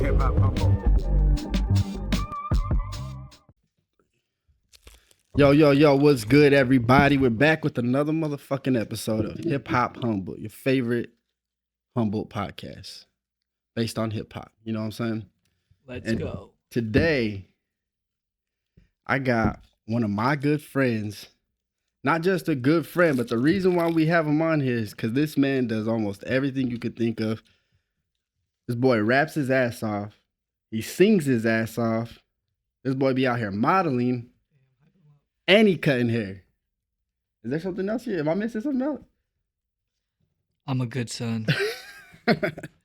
Hip Hop Humboldt. Yo, what's good, everybody? We're back with another motherfucking episode of Hip Hop Humboldt, your favorite Humboldt podcast based on hip hop. You know what I'm saying? Let's go. Today, I got one of my good friends. Not just a good friend, but the reason why we have him on here is because this man does almost everything you could think of. This boy raps his ass off. He sings his ass off. This boy be out here modeling. And he cutting hair. Is there something else here? Am I missing something else? I'm a good son.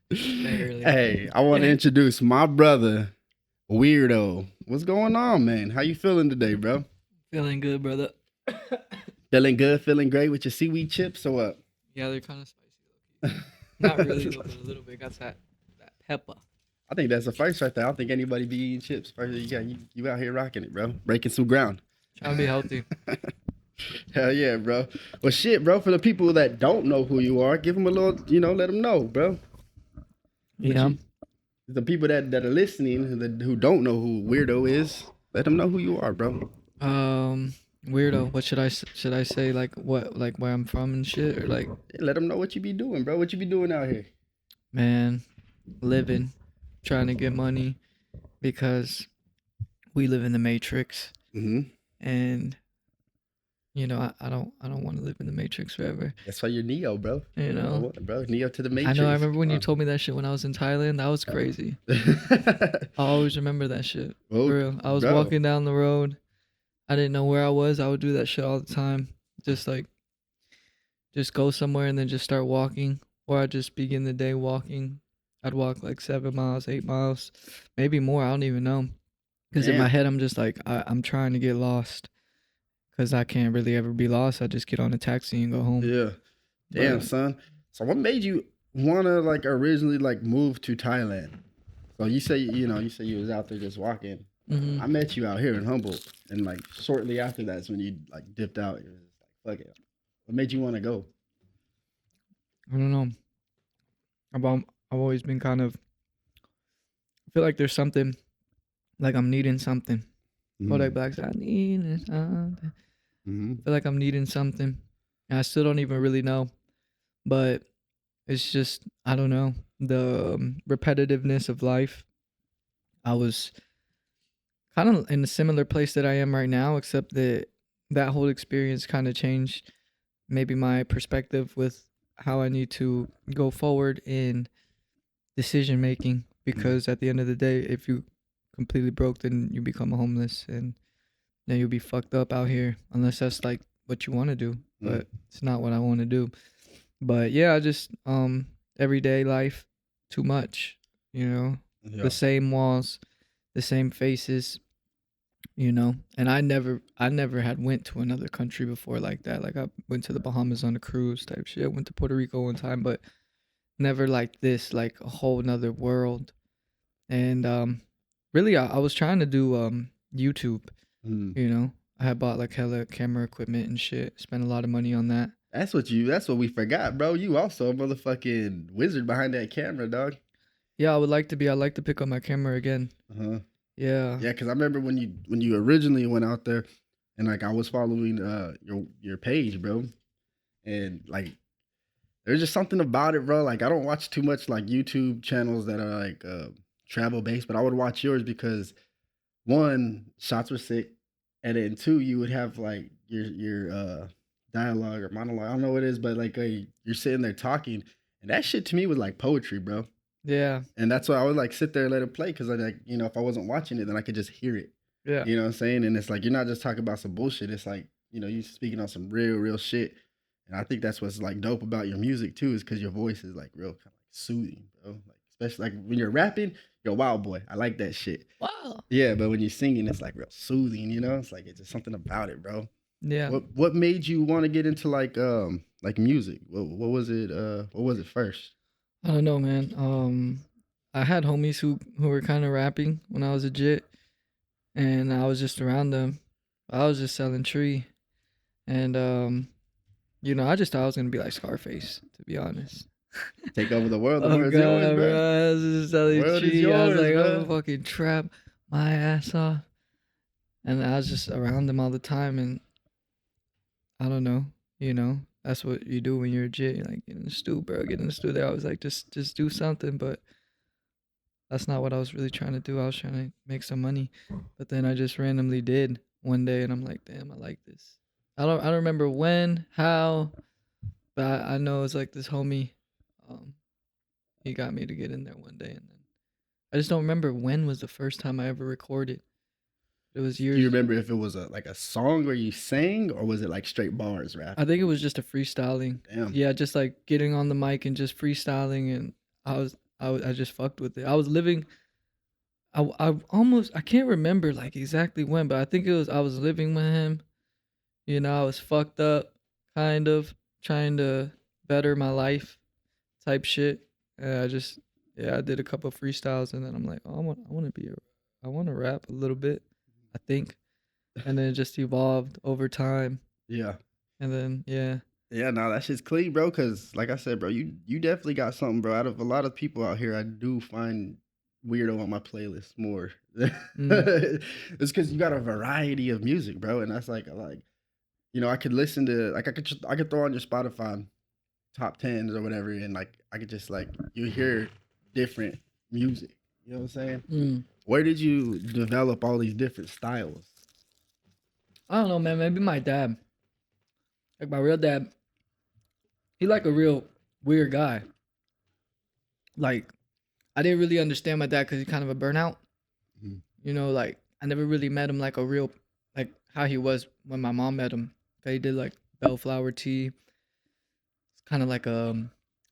Hey, I want to introduce my brother, Wierdo. What's going on, man? How you feeling today, bro? Feeling good, brother. Feeling good, feeling great with your seaweed chips or what? Yeah, they're kind of spicy. Not really, though, but a little bit. Got that pepper. I think that's the first right there. I don't think anybody be eating chips. First, you out here rocking it, bro. Breaking some ground. Trying to be healthy. Hell yeah, bro. Well, shit, bro. For the people that don't know who you are, give them a little, let them know, bro. Yeah. The people that are listening who don't know who Wierdo is, let them know who you are, bro. Wierdo. What should I say? Like where I'm from and shit, or like? Yeah, let them know what you be doing, bro. What you be doing out here? Man, living, trying to get money, because we live in the Matrix. Mm-hmm. And I don't want to live in the Matrix forever. That's why you're Neo, bro. Bro, Neo to the Matrix. I know. I remember when you told me that shit when I was in Thailand. That was crazy. I always remember that shit. Well, for real. I was walking down the road. I didn't know where I was. I would do that shit all the time. Just go somewhere and then just start walking. Or I'd just begin the day walking. I'd walk like 7 miles, 8 miles, maybe more. I don't even know. Because in my head, I'm just like, I'm trying to get lost. Because I can't really ever be lost. I just get on a taxi and go home. Yeah. Damn, son. So what made you want to, originally, move to Thailand? So you say, you was out there just walking. Mm-hmm. I met you out here in Humboldt. And, shortly after that's when you, dipped out. You was just like, fuck it. What made you want to go? I don't know. I've always been kind of, I feel like there's something. Like I'm needing something. Kodak Black's I needing something. I feel like I'm needing something. And I still don't even really know. But it's just, I don't know. The repetitiveness of life. I was kind of in a similar place that I am right now, except that whole experience kind of changed maybe my perspective with how I need to go forward in decision making. Because at the end of the day, if you completely broke, then you become homeless and then you'll be fucked up out here, unless that's what you want to do. But it's not what I want to do. But yeah, I just everyday life, too much, the same walls, the same faces, and I never had went to another country before like that. Like I went to the Bahamas on a cruise type shit. I went to Puerto Rico one time, but never like this, like a whole nother world. And really, I was trying to do YouTube. I had bought hella camera equipment and shit. Spent a lot of money on that. That's what we forgot, bro. You also a motherfucking wizard behind that camera, dog. Yeah, I would like to be. I'd like to pick up my camera again. Uh-huh. Yeah. Yeah, because I remember when you originally went out there, and I was following your page, bro, and there's just something about it, bro. I don't watch too much YouTube channels that are travel based, but I would watch yours because one, shots were sick, and then two, you would have your dialogue or monologue. I don't know what it is, but you're sitting there talking, and that shit to me was like poetry, bro. Yeah. And that's why I would sit there and let it play, because if I wasn't watching it, then I could just hear it. Yeah. You know what I'm saying? And it's you're not just talking about some bullshit. It's you speaking on some real shit. And I think that's what's dope about your music too, is because your voice is real kind of soothing, bro. Especially when you're rapping, you're a wild boy. I like that shit. Wow. Yeah, but when you're singing, it's real soothing, It's it's just something about it, bro. Yeah. What made you want to get into music? What was it? What was it first? I don't know, man. I had homies who were kind of rapping when I was a jit, and I was just around them. I was just selling tree, and I just thought I was gonna be like Scarface, to be honest. Take over the world. The Oh world's God, yours, bro. bro. I was just telling World is Chi, I was yours, like, I'm gonna man. fucking trap my ass off. And I was just around them all the time, and I don't know, that's what you do when you're a J. Like, get in the stew, bro. Get in the stew. They always like, just do something, but that's not what I was really trying to do. I was trying to make some money, but then I just randomly did one day, and I'm like, damn, I like this. I don't remember when, how, but I know it's like this homie. He got me to get in there one day, and then I just don't remember when was the first time I ever recorded. It was Do you years. remember if it was a song where you sang, or was it like straight bars rap? I think it was just a freestyling. Damn. Yeah, just like getting on the mic and just freestyling, and I just fucked with it. I was living. I can't remember like exactly when, but I think I was living with him. I was fucked up, kind of trying to better my life, type shit. And I did a couple of freestyles, and then I'm like, oh, I want to rap a little bit, I think, and then it just evolved over time, Yeah. and then yeah. Yeah, no, that shit's clean, bro. Cause like I said, bro, you definitely got something, bro. Out of a lot of people out here, I do find Weirdo on my playlist more. It's cause you got a variety of music, bro, and that's like I could listen to I could throw on your Spotify top tens or whatever, and like I could just like you hear different music. You know what I'm saying? Mm. Where did you develop all these different styles? I don't know, man. Maybe my dad, like my real dad, he like a real weird guy. Like, I didn't really understand my dad because he's kind of a burnout. Mhm. Like I never really met him like a real, like how he was when my mom met him. 'Cause he did like bellflower tea. It's kind of like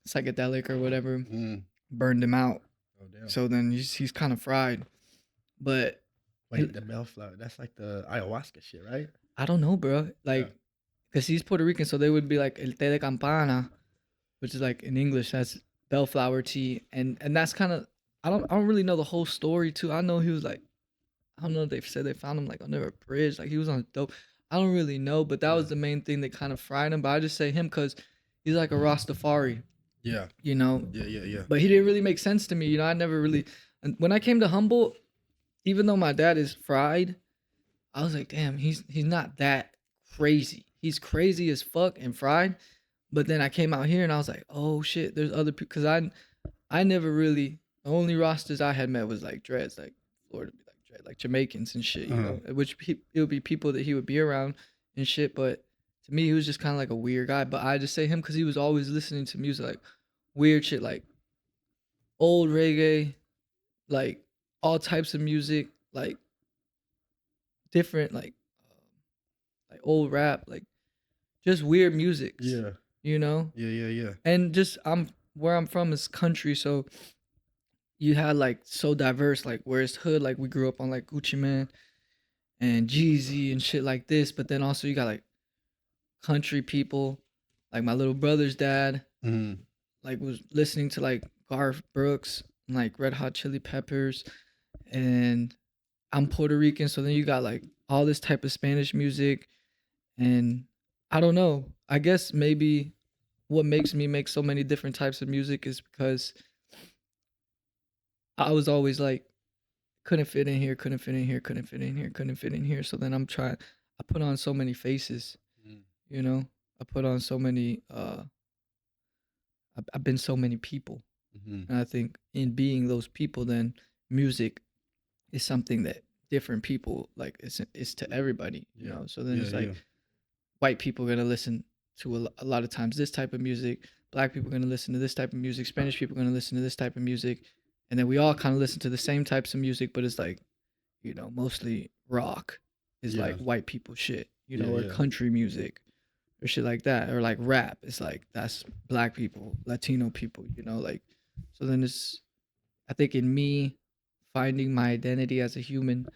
psychedelic or whatever. Mm. Burned him out. Oh damn. So then he's kind of fried. But Wait, the bellflower, that's like the ayahuasca shit, right? I don't know, bro. Like, Yeah. because he's Puerto Rican, so they would be like el té de campana, which is like in English, that's bellflower tea, and that's kind of I don't really know the whole story too. I know he was like, I don't know. They said they found him like under a bridge, like he was on a dope. I don't really know, but that was the main thing that kind of fried him. But I just say him because he's like a Rastafari, Yeah. Yeah. But he didn't really make sense to me, I never really. And when I came to Humboldt, even though my dad is fried, I was like, damn, he's not that crazy. He's crazy as fuck and fried. But then I came out here and I was like, oh shit, there's other people. Cause I never really, the only rosters I had met was like dreads, like Florida be like dread, like Jamaicans and shit, which it would be people that he would be around and shit. But to me, he was just kind of like a weird guy. But I just say him because he was always listening to music, like weird shit, like old reggae, like all types of music, like different, like old rap, like just weird music. Yeah. Yeah. And just where I'm from is country, so you had like so diverse, like where it's hood, like we grew up on like Gucci Man and Jeezy and shit like this, but then also you got like country people, like my little brother's dad, like was listening to like Garth Brooks and like Red Hot Chili Peppers, and I'm Puerto Rican, so then you got like all this type of Spanish music, and I don't know. I guess maybe what makes me make so many different types of music is because I was always like couldn't fit in here, couldn't fit in here, couldn't fit in here, couldn't fit in here. So then I put on so many faces, I put on so many I've been so many people. And I think in being those people, then music is something that different people like. It's to everybody, So then it's like white people are gonna listen to a lot of times this type of music. Black people are gonna listen to this type of music. Spanish people are gonna listen to this type of music, and then we all kind of listen to the same types of music. But it's like, mostly rock is like white people shit, or country music or shit like that, or like rap. It's like that's black people, Latino people, like. So then I think in me finding my identity as a human,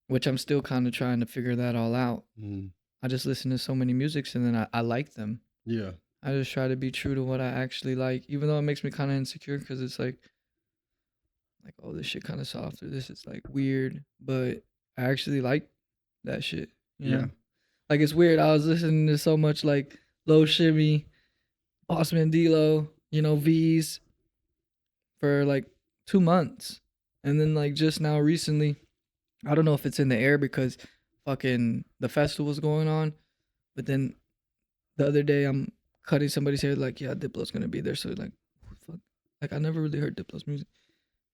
which I'm still kind of trying to figure that all out. I just listen to so many musics and then I like them. Yeah. I just try to be true to what I actually like, even though it makes me kind of insecure because it's like, oh, this shit kind of soft, or this is like weird, but I actually like that shit. You know? Like it's weird. I was listening to so much like Low Shimmy, Boss Mandilo, V's, for like 2 months. And then like just now recently, I don't know if it's in the air because fucking the festival's going on, but then the other day I'm cutting somebody's hair, like, yeah, Diplo's gonna be there. So like, fuck, like I never really heard Diplo's music,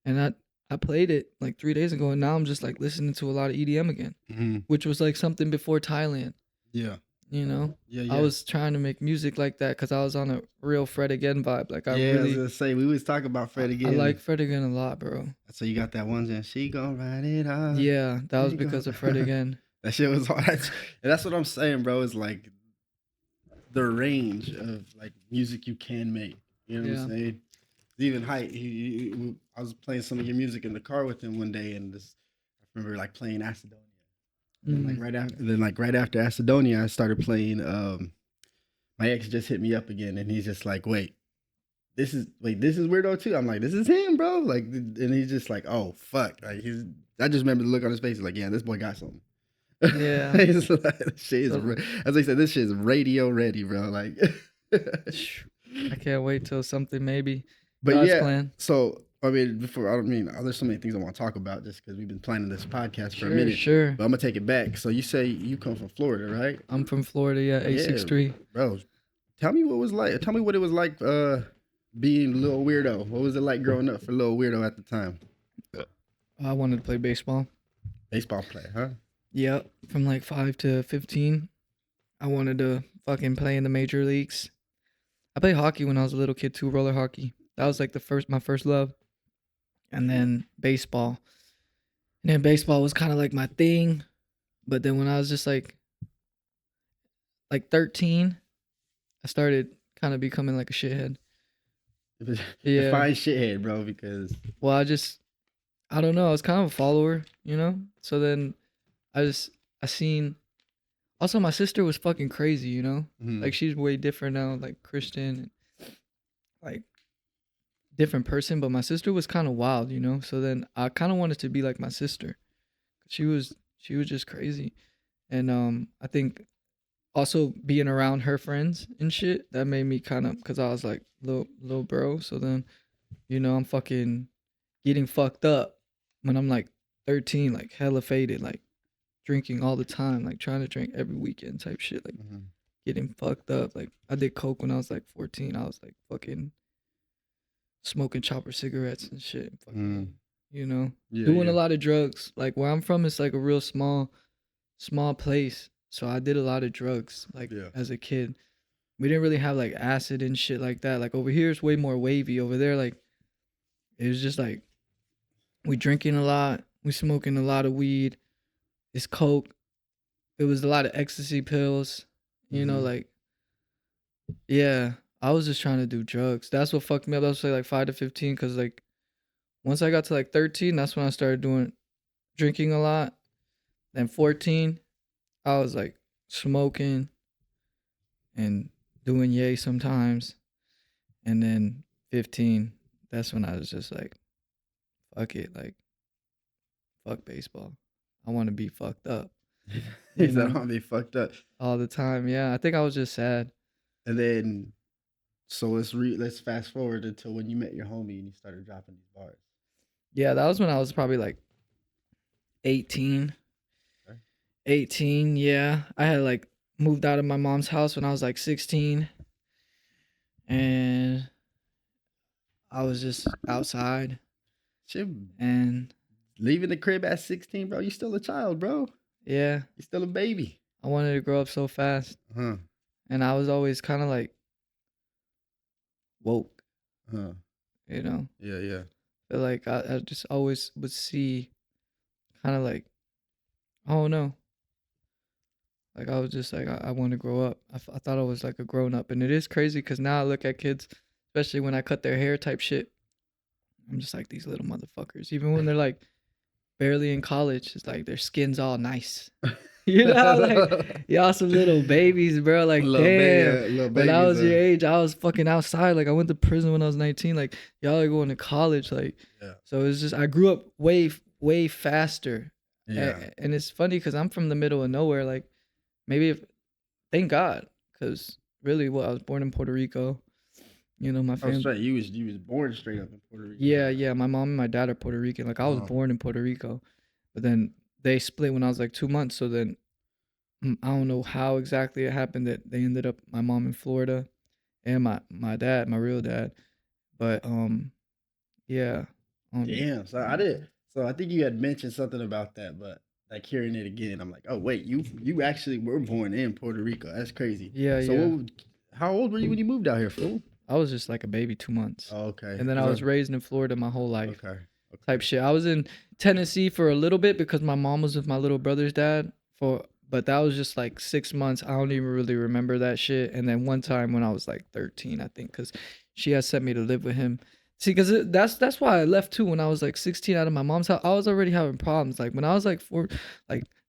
and I played it like 3 days ago, and now I'm just like listening to a lot of EDM again, which was like something before Thailand. Yeah. You know, Yeah. I was trying to make music like that because I was on a real Fred Again vibe. Like I I was really, gonna say we was talking about Fred I Again. like Fred Again a lot, bro. So you got that one, and she gonna ride it out. Yeah, that was because of Fred Again. That shit was hard. And that's what I'm saying, bro. Is like the range of like music you can make. You know what I'm saying? Even Height. I was playing some of your music in the car with him one day, and I remember like playing Acidonia. And like right after Acidonia, I started playing. My ex just hit me up again, and he's just like, "Wait, this is Wierdo too." I'm like, "This is him, bro." Like, and he's just like, "Oh fuck!" Like I just remember the look on his face. He's like, "Yeah, this boy got something." Yeah. Like, shit is, as I said, this shit is radio ready, bro. Like, I can't wait till something maybe. But God's yeah, plan. so I mean, there's so many things I want to talk about just because we've been planning this podcast for a minute. Sure. But I'm gonna take it back. So you say you come from Florida, right? I'm from Florida, yeah, 863. Bro, tell me what it was like being Lil Wierdo. What was it like growing up for Lil Wierdo at the time? I wanted to play baseball. Baseball player, huh? Yep, from like 5 to 15. I wanted to fucking play in the major leagues. I played hockey when I was a little kid too, roller hockey. That was like my first love. And then baseball. And then baseball was kind of like my thing. But then when I was just like 13, I started kind of becoming like a shithead. Yeah. Define shithead, bro, because... Well, I don't know. I was kind of a follower, you know? So then I seen... Also, my sister was fucking crazy, you know? Like, she's way different now, like Christian, like, different person. But my sister was kind of wild, you know? So then I kind of wanted to be like my sister. She was just crazy. And I think also being around her friends and shit, that made me kind of... Because I was like, little bro. So then, you know, I'm fucking getting fucked up when I'm like 13, like hella faded, like drinking all the time, like trying to drink every weekend type shit, like getting fucked up. Like I did coke when I was like 14. I was like fucking smoking chopper cigarettes and shit, fucking, you know, doing a lot of drugs. Like where I'm from, it's like a real small place. So I did a lot of drugs, like as a kid. We didn't really have like acid and shit like that. Like over here, it's way more wavy. Over there, like it was just like we drinking a lot, we smoking a lot of weed. It's coke. It was a lot of ecstasy pills. You know, like, yeah, I was just trying to do drugs. That's what fucked me up. I was like 5 to 15 because like once I got to like 13, that's when I started drinking a lot. Then 14, I was like smoking and doing yay sometimes. And then 15, that's when I was just like, fuck it, like, fuck baseball. I want to be fucked up. I want to be fucked up all the time. Yeah, I think I was just sad. And then, so let's fast forward until when you met your homie and you started dropping these bars. Yeah, that was when I was probably like 18. Okay. 18, yeah. I had like moved out of my mom's house when I was like 16. And I was just outside. Shit. And leaving the crib at 16, bro. You still a child, bro. Yeah. You still a baby. I wanted to grow up so fast. And I was always kind of like woke. You know? Yeah. But like I just always would see kind of like, I don't know. Like I was just like, I want to grow up. I thought I was like a grown up. And it is crazy because now I look at kids, especially when I cut their hair type shit. I'm just like, these little motherfuckers. Even when they're like barely in college, it's like their skin's all nice. You know, like y'all some little babies, bro. Like damn, when I was your age, I was fucking outside. Like I went to prison when I was 19. Like y'all are going to college. Like, so it's just I grew up way faster. Yeah, and it's funny because I'm from the middle of nowhere. Like maybe thank God, because really, I was born in Puerto Rico. You know, my Oh, family. straight. You was born straight up in Puerto Rico. Yeah. My mom and my dad are Puerto Rican. Like I was Oh. born in Puerto Rico, but then they split when I was like 2 months. So then I don't know how exactly it happened that they ended up my mom in Florida and my dad, my real dad. But yeah. Damn. So I did. So I think you had mentioned something about that, but like hearing it again, I'm like, oh wait, you actually were born in Puerto Rico. That's crazy. Yeah, So yeah. how old were you when you moved out here, fool? I was just like a baby, 2 months. Oh, okay. And then I was raised in Florida my whole life. Okay. Type shit. I was in Tennessee for a little bit because my mom was with my little brother's dad but that was just like 6 months. I don't even really remember that shit. And then one time when I was like 13, I think, because she had sent me to live with him. See, because that's why I left too. When I was like 16 out of my mom's house, I was already having problems. Like when I was like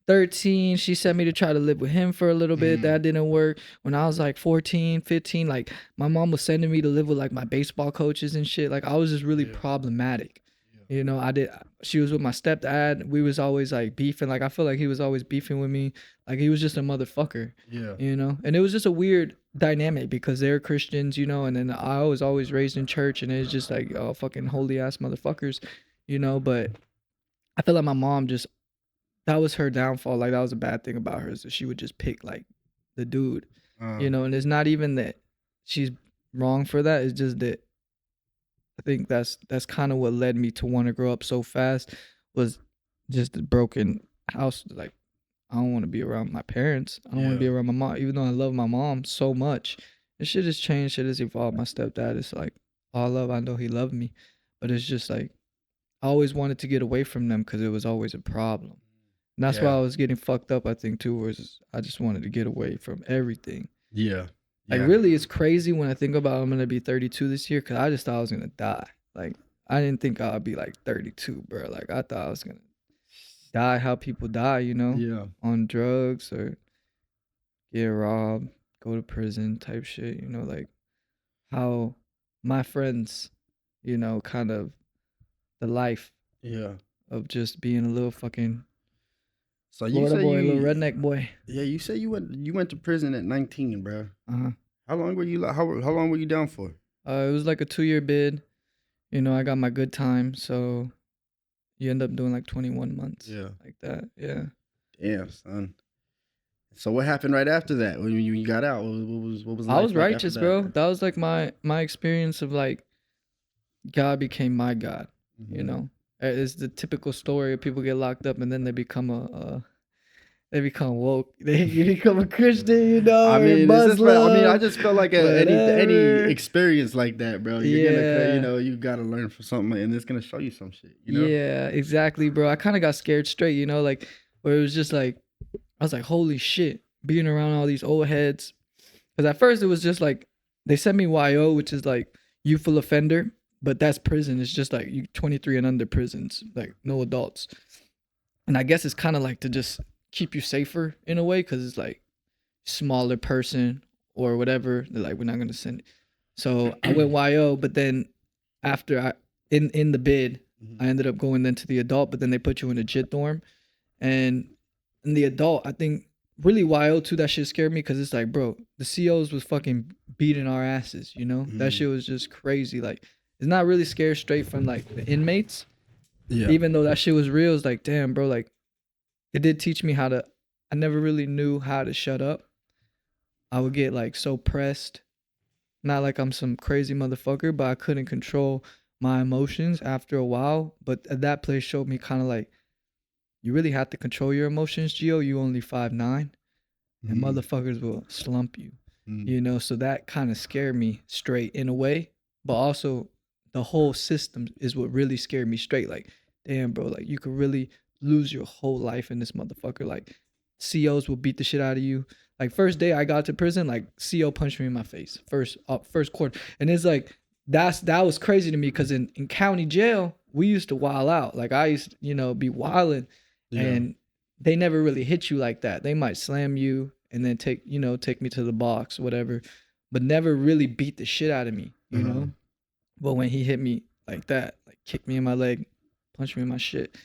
13, she sent me to try to live with him for a little bit. That didn't work. When I was like 14, 15, like my mom was sending me to live with like my baseball coaches and shit. Like I was just really problematic. You know, she was with my stepdad. We was always like beefing. Like I feel like he was always beefing with me. Like he was just a motherfucker. Yeah. You know, and it was just a weird dynamic because they're Christians, you know, and then I was always raised in church, and it's just like, oh, fucking holy ass motherfuckers, you know. But I feel like my mom just, that was her downfall. Like that was a bad thing about her, is that she would just pick like the dude, you know. And it's not even that she's wrong for that. It's just that I think that's kind of what led me to want to grow up so fast, was just the broken house. Like I don't want to be around my parents. I don't want to be around my mom, even though I love my mom so much. This shit has changed. Shit has evolved. My stepdad is like all love. I know he loved me, but it's just like I always wanted to get away from them because it was always a problem. And that's why I was getting fucked up, I think, too, was I just wanted to get away from everything. Yeah. Like, really, it's crazy when I think about I'm going to be 32 this year, because I just thought I was going to die. Like, I didn't think I'd be, like, 32, bro. Like, I thought I was going to die how people die, you know? Yeah. On drugs or get robbed, go to prison type shit, you know? Like, how my friends, you know, kind of the life of just being a little fucking So Florida boy, little redneck boy. Yeah, you say you went to prison at 19, bro. Uh-huh. How long were you how long were you down for? It was like a 2-year bid. You know, I got my good time, so you end up doing like 21 months. Yeah. Like that. Yeah. Damn, son. So what happened right after that? When you got out, what was I was like righteous, bro. That was like my experience of like God became my God. You know, it's the typical story of people get locked up and then they become they become woke. They become a Christian, you know. I mean, I just felt like any whatever. experience like that, bro. You're gonna, you know, you gotta learn from something, and it's gonna show you some shit. You know? Yeah, exactly, bro. I kind of got scared straight, you know, like where it was just like I was like, holy shit, being around all these old heads. Because at first it was just like they sent me YO, which is like youthful offender, but that's prison. It's just like you 23 and under prisons, like no adults. And I guess it's kind of like to just keep you safer in a way, because it's like smaller person or whatever. They're like, we're not gonna send it. So I went YO, but then after in the bid, I ended up going then to the adult, but then they put you in a JIT dorm. And in the adult, I think really YO too, that shit scared me, because it's like, bro, the COs was fucking beating our asses, you know? That shit was just crazy. Like, it's not really scared straight from like the inmates. Yeah. Even though that shit was real, it's like, damn, bro, like it did teach me I never really knew how to shut up. I would get like so pressed. Not like I'm some crazy motherfucker, but I couldn't control my emotions after a while. But that place showed me kind of like, you really have to control your emotions, Gio. You only 5'9", and motherfuckers will slump you. You know, so that kind of scared me straight in a way. But also the whole system is what really scared me straight. Like, damn, bro, like you could really lose your whole life in this motherfucker. Like, COs will beat the shit out of you. Like, first day I got to prison, like CO punched me in my face first quarter. And it's like, that was crazy to me, because in county jail, we used to wild out. Like, I used to, you know, be wilding. And they never really hit you like that. They might slam you and then take me to the box, whatever, but never really beat the shit out of me, you know? But when he hit me like that, like kicked me in my leg, punched me in my shit,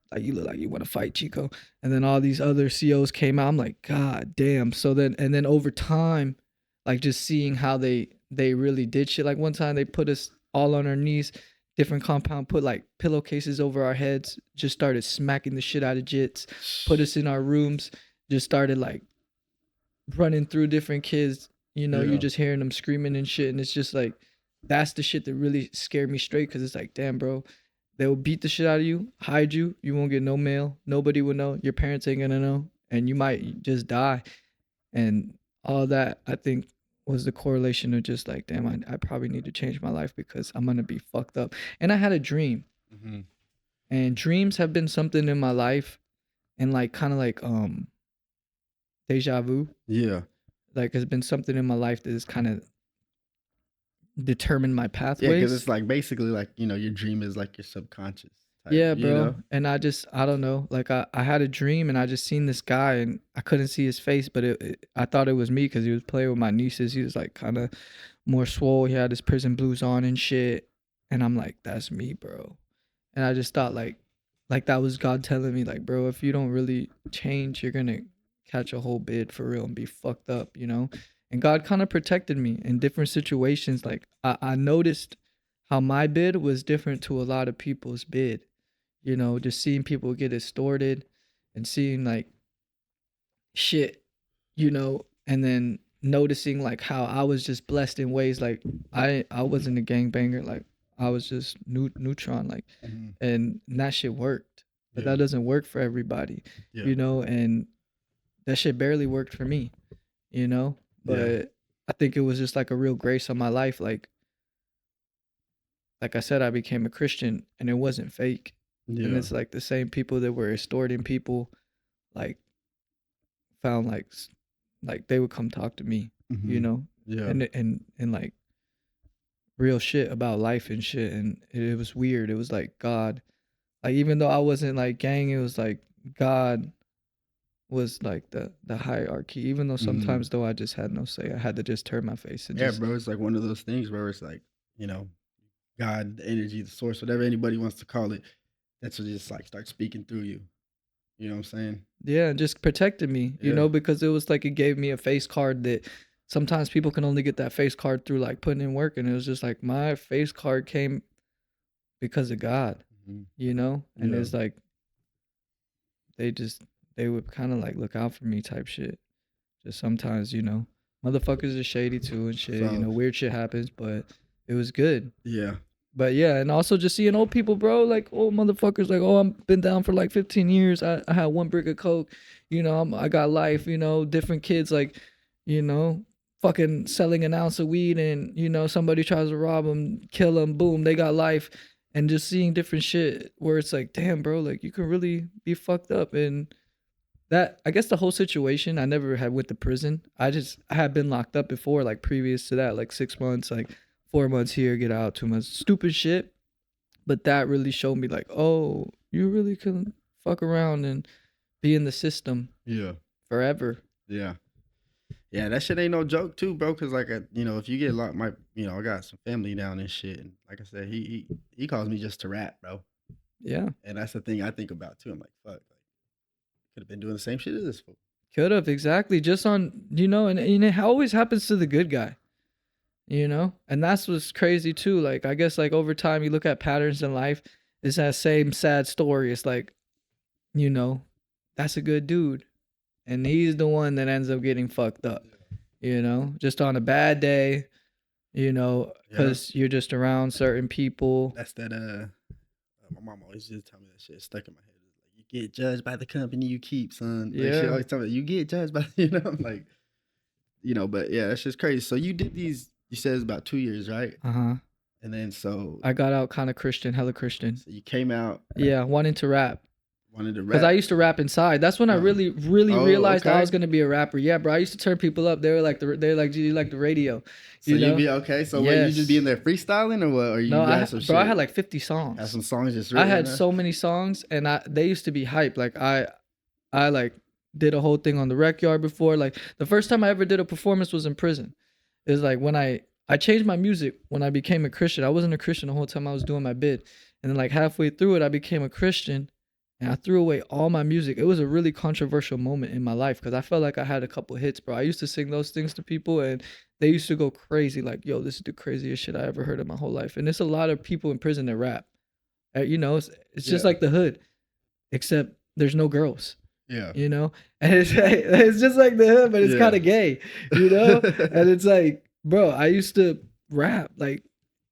like, you look like you want to fight, Chico. And then all these other COs came out. I'm like, God damn. So then, and then over time, like just seeing how they they really did shit. Like one time they put us all on our knees, different compound, put like pillowcases over our heads, just started smacking the shit out of jits, put us in our rooms, just started like running through different kids. You know, you're just hearing them screaming and shit. And it's just like, that's the shit that really scared me straight. Cause it's like, damn, bro, they'll beat the shit out of you, hide you. You won't get no mail. Nobody will know. Your parents ain't gonna know. And you might just die. And all that, I think, was the correlation of just like, damn, I probably need to change my life because I'm gonna be fucked up. And I had a dream. Mm-hmm. And dreams have been something in my life, and like kind of like deja vu. Yeah. Like it's been something in my life that has kind of determined my pathways. Yeah, because it's like basically like, you know, your dream is like your subconscious type, Yeah, bro. you know? And I don't know. Like I had a dream and I just seen this guy and I couldn't see his face, but I thought it was me because he was playing with my nieces. He was like kind of more swole. He had his prison blues on and shit. And I'm like, that's me, bro. And I just thought like that was God telling me like, bro, if you don't really change, you're gonna catch a whole bid for real and be fucked up, you know? And God kind of protected me in different situations. Like I noticed how my bid was different to a lot of people's bid, you know, just seeing people get extorted and seeing like shit, you know, and then noticing like how I was just blessed in ways like I wasn't a gangbanger, like I was just neutron, like, and that shit worked, but that doesn't work for everybody, you know, and that shit barely worked for me, you know, but I think it was just like a real grace on my life. Like I said, I became a Christian and it wasn't fake. And it's like the same people that were extorting people, like found like they would come talk to me, you know, and like real shit about life and shit. And it was weird. It was like God, like even though I wasn't like gang, it was like God was like the hierarchy. Even though sometimes though I just had no say, I had to just turn my face and bro, it's like one of those things where it's like, you know, God, the energy, the source, whatever anybody wants to call it, that's what just like start speaking through you. You know what I'm saying? Yeah, and just protected me, you know, because it was like it gave me a face card that sometimes people can only get that face card through like putting in work. And it was just like my face card came because of God, you know? And it's like they would kind of like look out for me type shit. Just sometimes, you know, motherfuckers are shady too and shit, you know, weird shit happens, but it was good. Yeah. But yeah, and also just seeing old people, bro, like old motherfuckers, like, oh, I've been down for like 15 years. I had one brick of coke, you know, I got life, you know, different kids, like, you know, fucking selling an ounce of weed and, you know, somebody tries to rob them, kill them, boom, they got life. And just seeing different shit where it's like, damn, bro, like you can really be fucked up. And that, I guess the whole situation, I never had went to prison. I had been locked up before, like previous to that, like 6 months, like 4 months here, get out, 2 months, stupid shit. But that really showed me like, oh, you really can fuck around and be in the system forever. Yeah, that shit ain't no joke too, bro, because like, you know, if you get locked, I got some family down and shit, and like I said, he calls me just to rap, bro. Yeah. And that's the thing I think about too. I'm like, fuck, like, could have been doing the same shit as this fool. Could have, exactly. Just on, you know, and it always happens to the good guy. You know, and that's what's crazy too. Like, I guess like over time you look at patterns in life, it's that same sad story. It's like, you know, that's a good dude. And he's the one that ends up getting fucked up, you know, just on a bad day, you know, because you're just around certain people. That's that, my mom always just tell me that shit. It's stuck in my head. It's like, you get judged by the company you keep, son. Like, she always tell me, you get judged by, you know, I'm like, you know, but yeah, that's just crazy. So you did these. You said it's about 2 years, right? And then so I got out kind of Christian, hella Christian. So you came out. Yeah, wanting to rap. Because I used to rap inside. That's when I really realized I was gonna be a rapper. Yeah, bro. I used to turn people up. They were like, "Do you like the radio?" So you'd be okay. So what, you just be in there freestyling or what? Or you got some shit? Bro, I had like 50 songs. Had some songs just written. I had so many songs, and they used to be hype. Like I like did a whole thing on the rec yard before. Like the first time I ever did a performance was in prison. It was like when I changed my music when I became a Christian. I wasn't a Christian the whole time I was doing my bid. And then like halfway through it, I became a Christian. and I threw away all my music. It was a really controversial moment in my life because I felt like I had a couple hits, bro. I used to sing those things to people and they used to go crazy, like, yo, this is the craziest shit I ever heard in my whole life. And there's a lot of people in prison that rap. You know, it's just like the hood, except there's no girls. Yeah. You know, and it's just like the hood, but it's kind of gay, you know? And it's like, bro, I used to rap, like,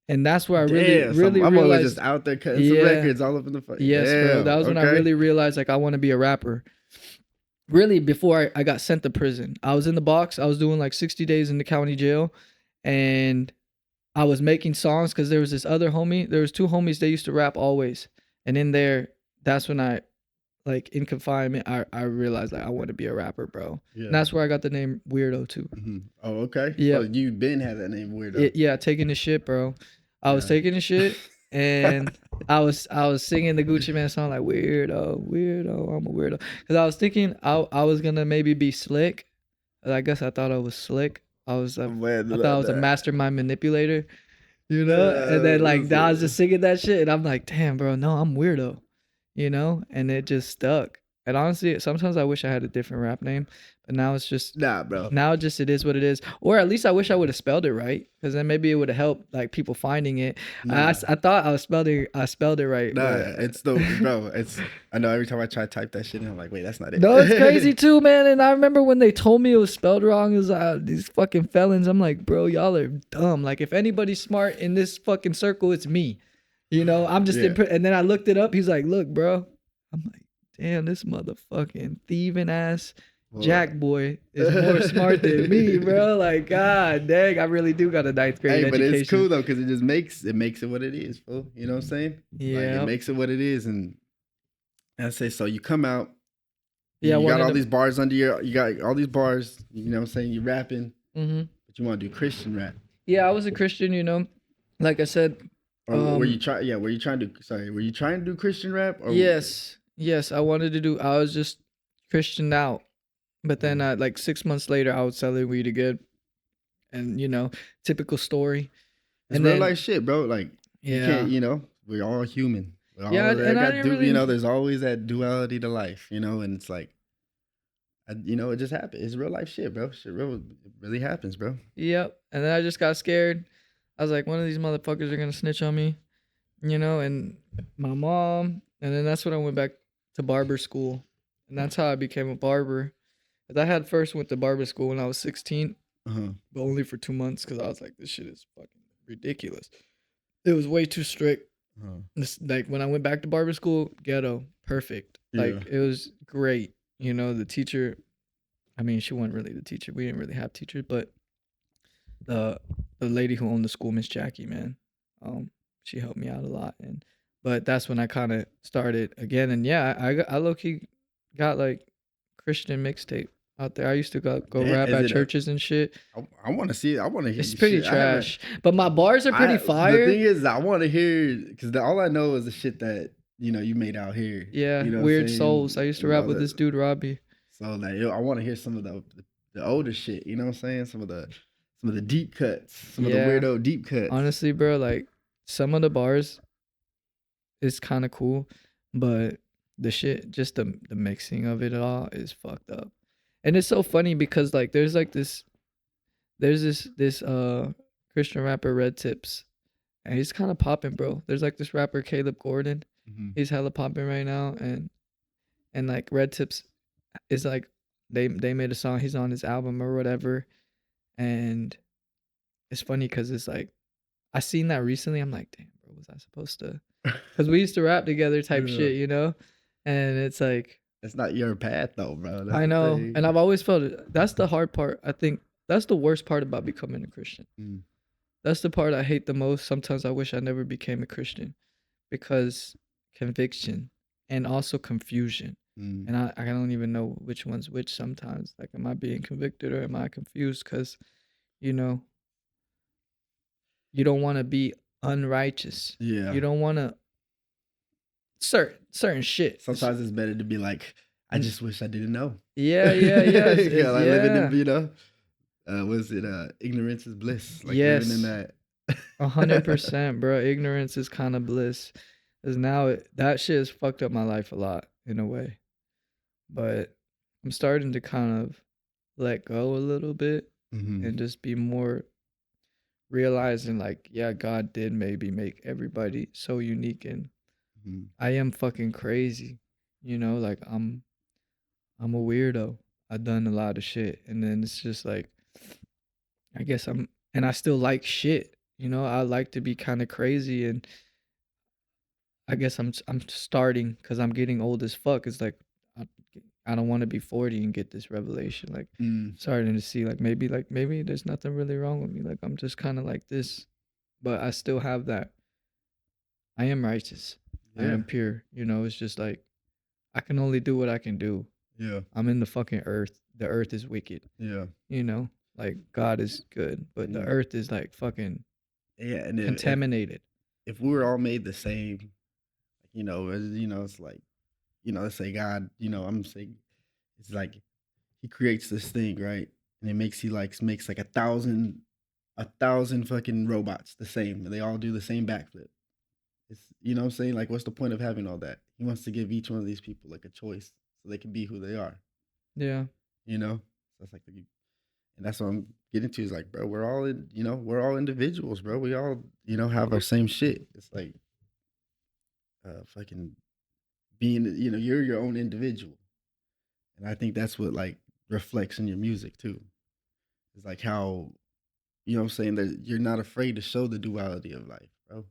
and that's where I really I'm realized. always just out there cutting some records all up in the fucking. Yes, bro. That was when I really realized, like, I want to be a rapper. Really, before I got sent to prison, I was in the box. I was doing like 60 days in the county jail, and I was making songs because there was this other homie. There was two homies. They used to rap always, and in there, that's when I, like, in confinement, I realized, like, I want to be a rapper, bro. Yeah. And that's where I got the name Wierdo too. Mm-hmm. Oh, okay. Yeah. So you been had that name Wierdo. Yeah, taking the shit, bro. I was taking the shit, and I was singing the Gucci Mane song, like, weirdo, I'm a weirdo. Because I was thinking I was gonna maybe be slick. I guess I thought I was slick. I thought I was a mastermind manipulator, you know. And then, like, I was just singing that shit, and I'm like, damn, bro, no, I'm weirdo. You know, and it just stuck. And honestly, sometimes I wish I had a different rap name, but now it's just bro. Now just it is what it is. Or at least I wish I would have spelled it right, because then maybe it would have helped, like, people finding it. I thought I spelled it right. It's the bro. It's I know every time I try to type that shit, and I'm like, wait, that's not it. No, it's crazy too, man. And I remember when they told me it was spelled wrong. It was these fucking felons. I'm like, bro, y'all are dumb. Like, if anybody's smart in this fucking circle, it's me. You know, I'm just and then I looked it up. He's like, look, bro. I'm like, damn, this motherfucking thieving ass Jack boy is more smart than me, bro. Like, god dang, I really do got a 9th grade education. But it's cool though, because it just makes it what it is, fool. You know what I'm saying? Yeah. Like, it makes it what it is. And I say, so you come out, you got all these bars you got all these bars, you know what I'm saying? You rapping, but you want to do Christian rap. Yeah, I was a Christian, you know. Like I said, were you trying to do Christian rap? Or yes, I wanted to do. I was just Christian out, but then like 6 months later, I was selling weed again, and, you know, typical story. It's real life shit, bro. Like, you can't, you know, we're all human. And you know, there's always that duality to life, you know, and it's like, you know, it just happened. It's real life shit, bro. It really happens, bro. Yep. And then I just got scared. I was like, one of these motherfuckers are gonna snitch on me, you know, and my mom. And then that's when I went back to barber school, and that's how I became a barber. Cause I had first went to barber school when I was 16, but only for 2 months, because I was like, this shit is fucking ridiculous. It was way too strict. Like, when I went back to barber school, ghetto, perfect. Like, it was great. You know, the teacher, I mean, she wasn't really the teacher. We didn't really have teachers, but the lady who owned the school, Miss Jackie, man, she helped me out a lot. But that's when I kind of started again. And yeah, I low-key got, like, Christian mixtape out there. I used to go rap at churches and shit. I want to see it. I want to hear. It's pretty trash, but my bars are pretty fire. The thing is, I want to hear, because all I know is the shit that, you know, you made out here. Yeah, you know, Weird Souls. I used to rap with this dude Robbie. So, like, I want to hear some of the older shit. You know what I'm saying? Some of the deep cuts. Some of the weirdo deep cuts. Honestly, bro, like, some of the bars is kind of cool, but the shit, just the mixing of it all is fucked up. And it's so funny because, like, there's this Christian rapper, Red Tips, and he's kind of popping, bro. There's, like, this rapper Caleb Gordon. He's hella popping right now, and like, Red Tips is like, they made a song. He's on his album or whatever, and it's funny because it's like, I seen that recently. I'm like, damn, bro, was I supposed to? Because we used to rap together type shit, you know? And it's like, it's not your path though, bro. That's I know. And I've always felt it. That's the hard part. I think that's the worst part about becoming a Christian. That's the part I hate the most. Sometimes I wish I never became a Christian, because conviction and also confusion. And I don't even know which one's which sometimes. Like, am I being convicted or am I confused? Because, you know, you don't want to be unrighteous. Yeah. You don't want to certain shit. Sometimes it's better to be like, I just wish I didn't know. Yeah. Living in, you know, was it ignorance is bliss? Like, living in that. 100%, bro. Ignorance is kind of bliss. Because now that shit has fucked up my life a lot. in a way. But I'm starting to kind of let go a little bit Mm-hmm. and just be more realizing like, yeah, God did maybe make everybody so unique, and Mm-hmm. I am fucking crazy. Like I'm a weirdo. I've done a lot of shit, and then it's just like I guess and I still like shit. I like to be kind of crazy, and I guess I'm starting because I'm getting old as fuck. It's like I, I don't want to be 40 and get this revelation. Like Mm. starting to see like maybe there's nothing really wrong with me. Like I'm just kind of like this, but I still have that. I am righteous. I Yeah. am pure. It's just like I can only do what I can do. Yeah. I'm in the fucking earth. The earth is wicked. Yeah. Like God is good, but the And earth is like fucking yeah, and contaminated. if we were all made the same, it's like, let's say God, I'm saying it's like he creates this thing, right? And it makes like a thousand fucking robots the same, and they all do the same backflip. It's what I'm saying? Like, what's the point of having all that? He wants to give each one of these people like a choice so they can be who they are. Yeah. So it's like and that's what I'm getting to is like, bro, we're all individuals, bro. We all, have our same shit. It's like fucking being, you're your own individual. And I think that's what like reflects in your music too. It's like how, what I'm saying, that you're not afraid to show the duality of life, bro.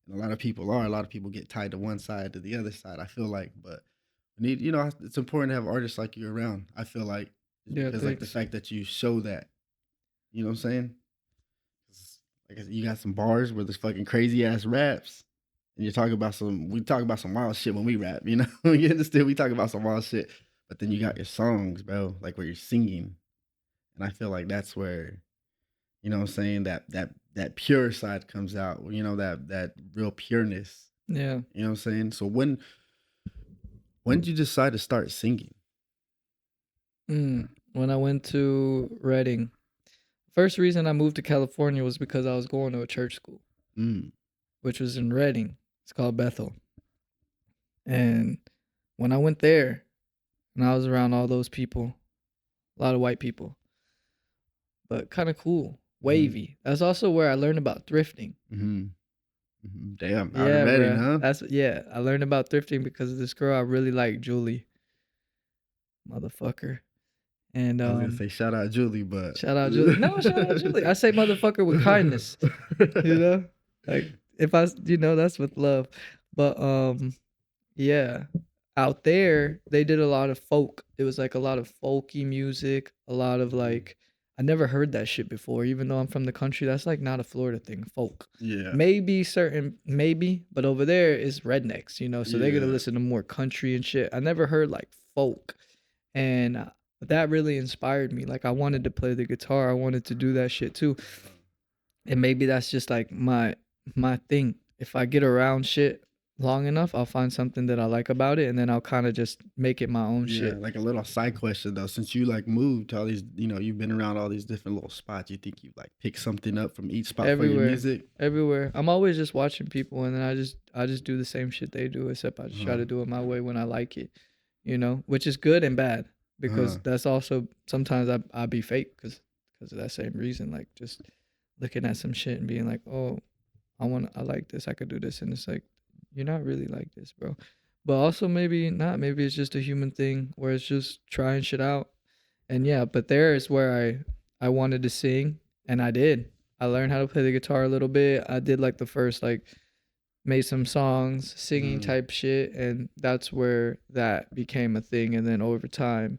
And a lot of people are. A lot of people get tied to one side to the other side, I feel like. But we need, it's important to have artists like you around. I feel like just Yeah, because like the thanks. fact that you show that, you know what I'm saying? 'Cause, like you got some bars where there's fucking crazy ass raps. And we talk about some wild shit when we rap, you understand? We talk about some wild shit. But then you got your songs, bro, like where you're singing. And I feel like that's where, what I'm saying, that pure side comes out, that real pureness. Yeah. You know what I'm saying? So when did you decide to start singing? When I went to Reading, first reason I moved to California was because I was going to a church school, Mm. which was in Reading. It's called Bethel. And when I went there and I was around all those people, a lot of white people, but kind of cool, wavy. That's also where I learned about thrifting. Mm-hmm. Mm-hmm. Damn, out of Yeah, Reading, bruh. huh? I learned about thrifting because of this girl I really like, Julie, motherfucker. And I was gonna say shout out Julie, but shout out Julie. No, shout out Julie. I say motherfucker with kindness. Like if that's with love. But yeah, out there they did a lot of folk. It was like a lot of folky music, a lot of like I never heard that shit before, even though I'm from the country. That's like not a Florida thing, folk. Yeah. Maybe, but over there is rednecks, so they're gonna Yeah. listen to more country and shit. I never heard like folk, and that really inspired me. Like I wanted to play the guitar, I wanted to do that shit too, and maybe that's just like my thing. If I get around shit long enough, I'll find something that I like about it, and then I'll kind of just make it my own Yeah, shit. like a little side question though. Since you like moved to all these, you've been around all these different little spots. You think you like pick something up from each spot for your Everywhere, music? everywhere. I'm always just watching people, and then I just do the same shit they do, except I just try Uh-huh. to do it my way when I like it, which is good and bad because Uh-huh. that's also sometimes I be fake because of that same reason, like just looking at some shit and being like, oh, I like this, I could do this, and it's like you're not really like this, bro. But also maybe not. Maybe it's just a human thing where it's just trying shit out. And yeah, but there is where I wanted to sing, and I did. I learned how to play the guitar a little bit. I did like the first like made some songs, singing Mm. type shit, and that's where that became a thing. And then over time,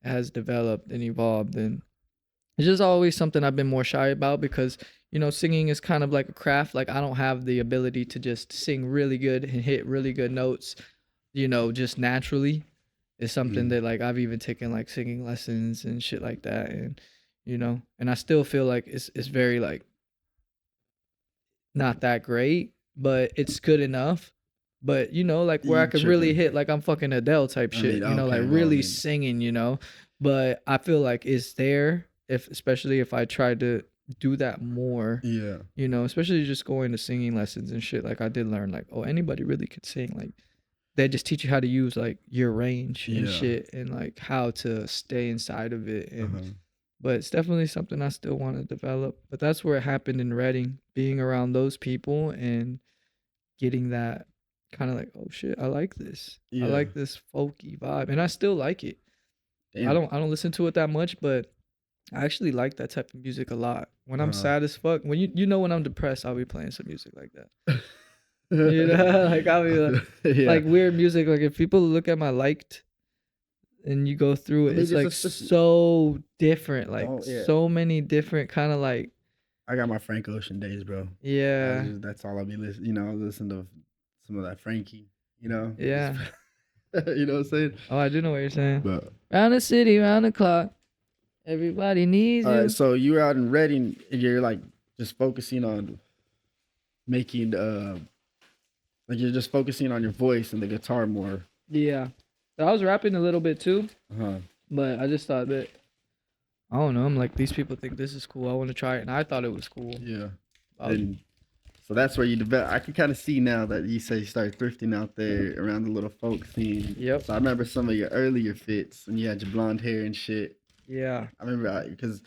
it has developed and evolved, and it's just always something I've been more shy about because singing is kind of like a craft. Like I don't have the ability to just sing really good and hit really good notes, just naturally. It's something Mm. that like I've even taken like singing lessons and shit like that, and and I still feel like it's very like not that great, but it's good enough. But like where I You could really tripping? hit like I'm fucking Adele type I shit, mean, like okay, well, I really mean, singing, But I feel like it's there especially if I tried to do that more, yeah, especially just going to singing lessons and shit. Like I did learn like, oh, anybody really could sing. Like they just teach you how to use like your range and Yeah. shit, and like how to stay inside of it. And Uh-huh. but it's definitely something I still want to develop. But that's where it happened in Reading, being around those people and getting that kind of like, oh shit, I like this. I Yeah. like this folky vibe, and I still like it. I Damn. don't listen to it that much, but I actually like that type of music a lot. When I'm Uh-huh. sad as fuck, when you know when I'm depressed, I'll be playing some music like that. You know, like I'll be like, Yeah. like weird music. Like if people look at my liked and you go through I it, mean, it's just like so different. Like Oh, yeah. so many different kind of like, I got my Frank Ocean days, bro. yeah, That's all I'll be listening. You know, I listen to some of that Frankie. You know. yeah. You know what I'm saying? Oh, I do know what you're saying. But Round the city, round the clock. Everybody needs all you. right, so you're out in Reading, and you're like just focusing on making like you're just focusing on your voice and the guitar more. Yeah. So I was rapping a little bit too, Uh-huh. but I just thought that, I don't know. I'm like, these people think this is cool. I want to try it. And I thought it was cool. Yeah. I was- And so that's where you develop. I can kind of see now that you say you start thrifting out there around the little folk scene. Yep. So I remember some of your earlier fits when you had your blonde hair and shit. Yeah. I remember because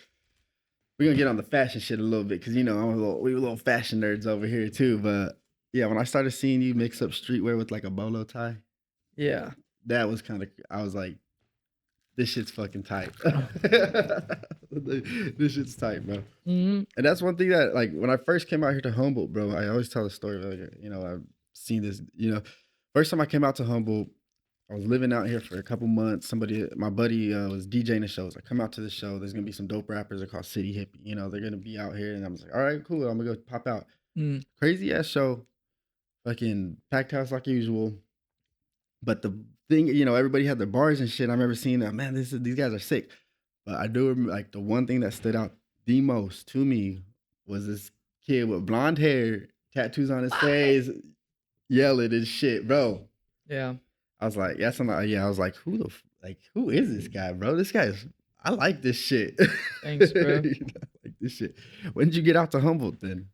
we're gonna get on the fashion shit a little bit because you know we were little fashion nerds over here too. But yeah, when I started seeing you mix up streetwear with like a bolo tie, Yeah. that was kind of, I was like, this shit's fucking tight. This shit's tight, bro. Mm-hmm. And that's one thing that, like, when I first came out here to Humboldt, bro, I always tell the story. Like, you know, I've seen this. You know, first time I came out to Humboldt, I was living out here for a couple months. My buddy was DJing a show. I was like, come out to the show. There's gonna be some dope rappers. They're called City Hippie. You know, they're gonna be out here. And I was like, all right, cool. I'm gonna go pop out. Mm. Crazy ass show, fucking packed house like usual. But the thing, you know, everybody had their bars and shit. I remember seeing that, man, these guys are sick. But I do remember, like, the one thing that stood out the most to me was this kid with blonde hair, tattoos on his face, yelling and shit, bro. Yeah. I was like, I was like, who is this guy, bro? I like this shit. Thanks, bro. I like this shit. When did you get out to Humboldt then?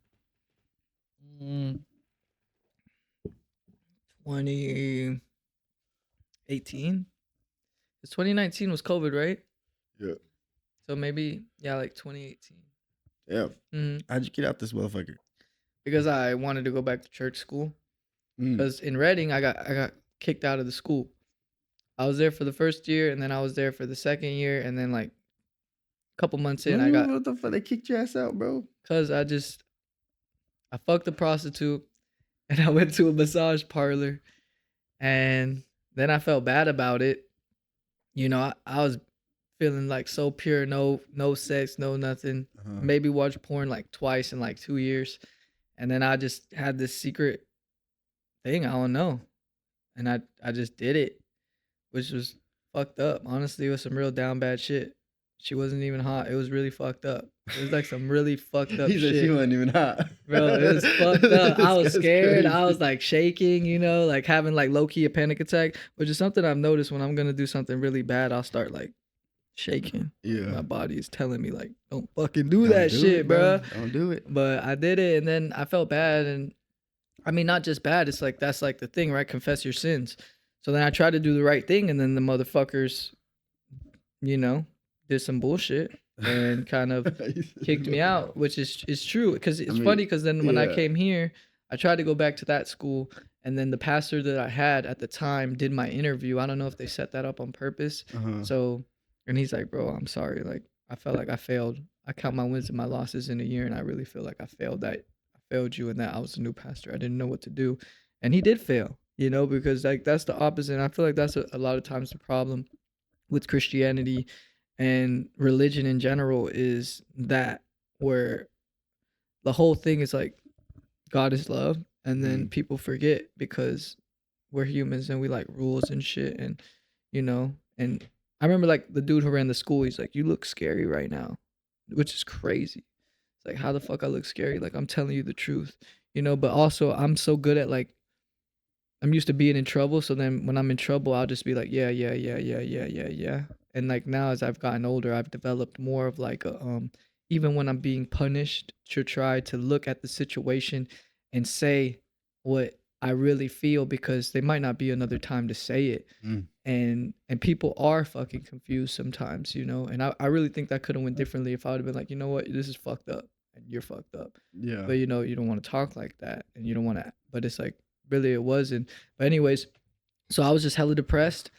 2018. It's 2019 was COVID, right? Yeah. So maybe, yeah, like 2018. Yeah. Mm-hmm. How'd you get out this motherfucker? Because I wanted to go back to church school. Because in Reading, I got kicked out of the school. I was there for the first year, and then I was there for the second year, and then like a couple months in, What the fuck? They kicked your ass out, bro? Because I fucked a prostitute, and I went to a massage parlor, and then I felt bad about it. You know, I was feeling like so pure, no sex, no nothing. Uh-huh. Maybe watched porn like twice in like 2 years. And then I just had this secret thing, I don't know. And I just did it, which was fucked up. Honestly, it was some real down bad shit. She wasn't even hot. It was really fucked up. It was like some really fucked up He said shit. she wasn't even hot. Bro, it was fucked up. I was scared. Crazy. I was like shaking, you know, like having like low-key a panic attack, which is something I've noticed when I'm going to do something really bad. I'll start like shaking. Yeah. My body is telling me like, don't fucking do that shit, bro. Don't do it. But I did it, and then I felt bad. And I mean, not just bad. It's like, that's like the thing, right? Confess your sins. So then I tried to do the right thing, and then the motherfuckers, you know, did some bullshit and kind of kicked me out, which is true. Because it's funny, because then when I came here, I tried to go back to that school, and then the pastor that I had at the time did my interview. I don't know if they set that up on purpose. Uh-huh. So, and he's like, bro, I'm sorry. Like, I felt like I failed. I count my wins and my losses in a year, and I really feel like I failed you, and that I was a new pastor. I didn't know what to do. And he did fail, you know, because like that's the opposite. And I feel like that's a lot of times the problem with Christianity and religion in general, is that where the whole thing is like God is love, and then people forget because we're humans and we like rules and shit. And you know, and I remember like the dude who ran the school, he's like, you look scary right now, which is crazy. It's like, how the fuck I look scary? Like, I'm telling you the truth, you know. But also I'm so good at like, I'm used to being in trouble, so then when I'm in trouble, I'll just be like, yeah. And like now, as I've gotten older, I've developed more of like a even when I'm being punished, to try to look at the situation and say what I really feel, because there might not be another time to say it. Mm. And people are fucking confused sometimes, you know. And I really think that could have went differently if I would have been like, you know what, this is fucked up and you're fucked up. Yeah. But you know, you don't want to talk like that, and you don't want to. But it's like, really, it wasn't. But anyways, so I was just hella depressed.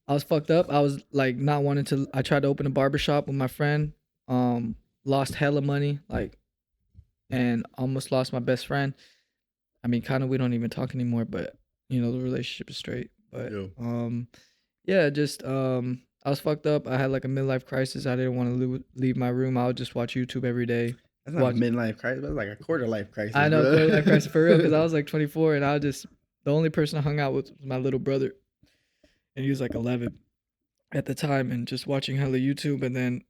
I was fucked up. I was like not wanting to. I tried to open a barbershop with my friend. Lost hella money, like, and almost lost my best friend. I mean, kind of, we don't even talk anymore, but you know, the relationship is straight. But Yeah. yeah, just I was fucked up. I had like a midlife crisis. I didn't want to leave my room. I would just watch YouTube every day. That's not a midlife crisis. That's like a quarter life crisis. I know, bro. quarter life crisis for real, because I was like 24, and the only person I hung out with was my little brother, and he was like 11 at the time, and just watching hella YouTube. And then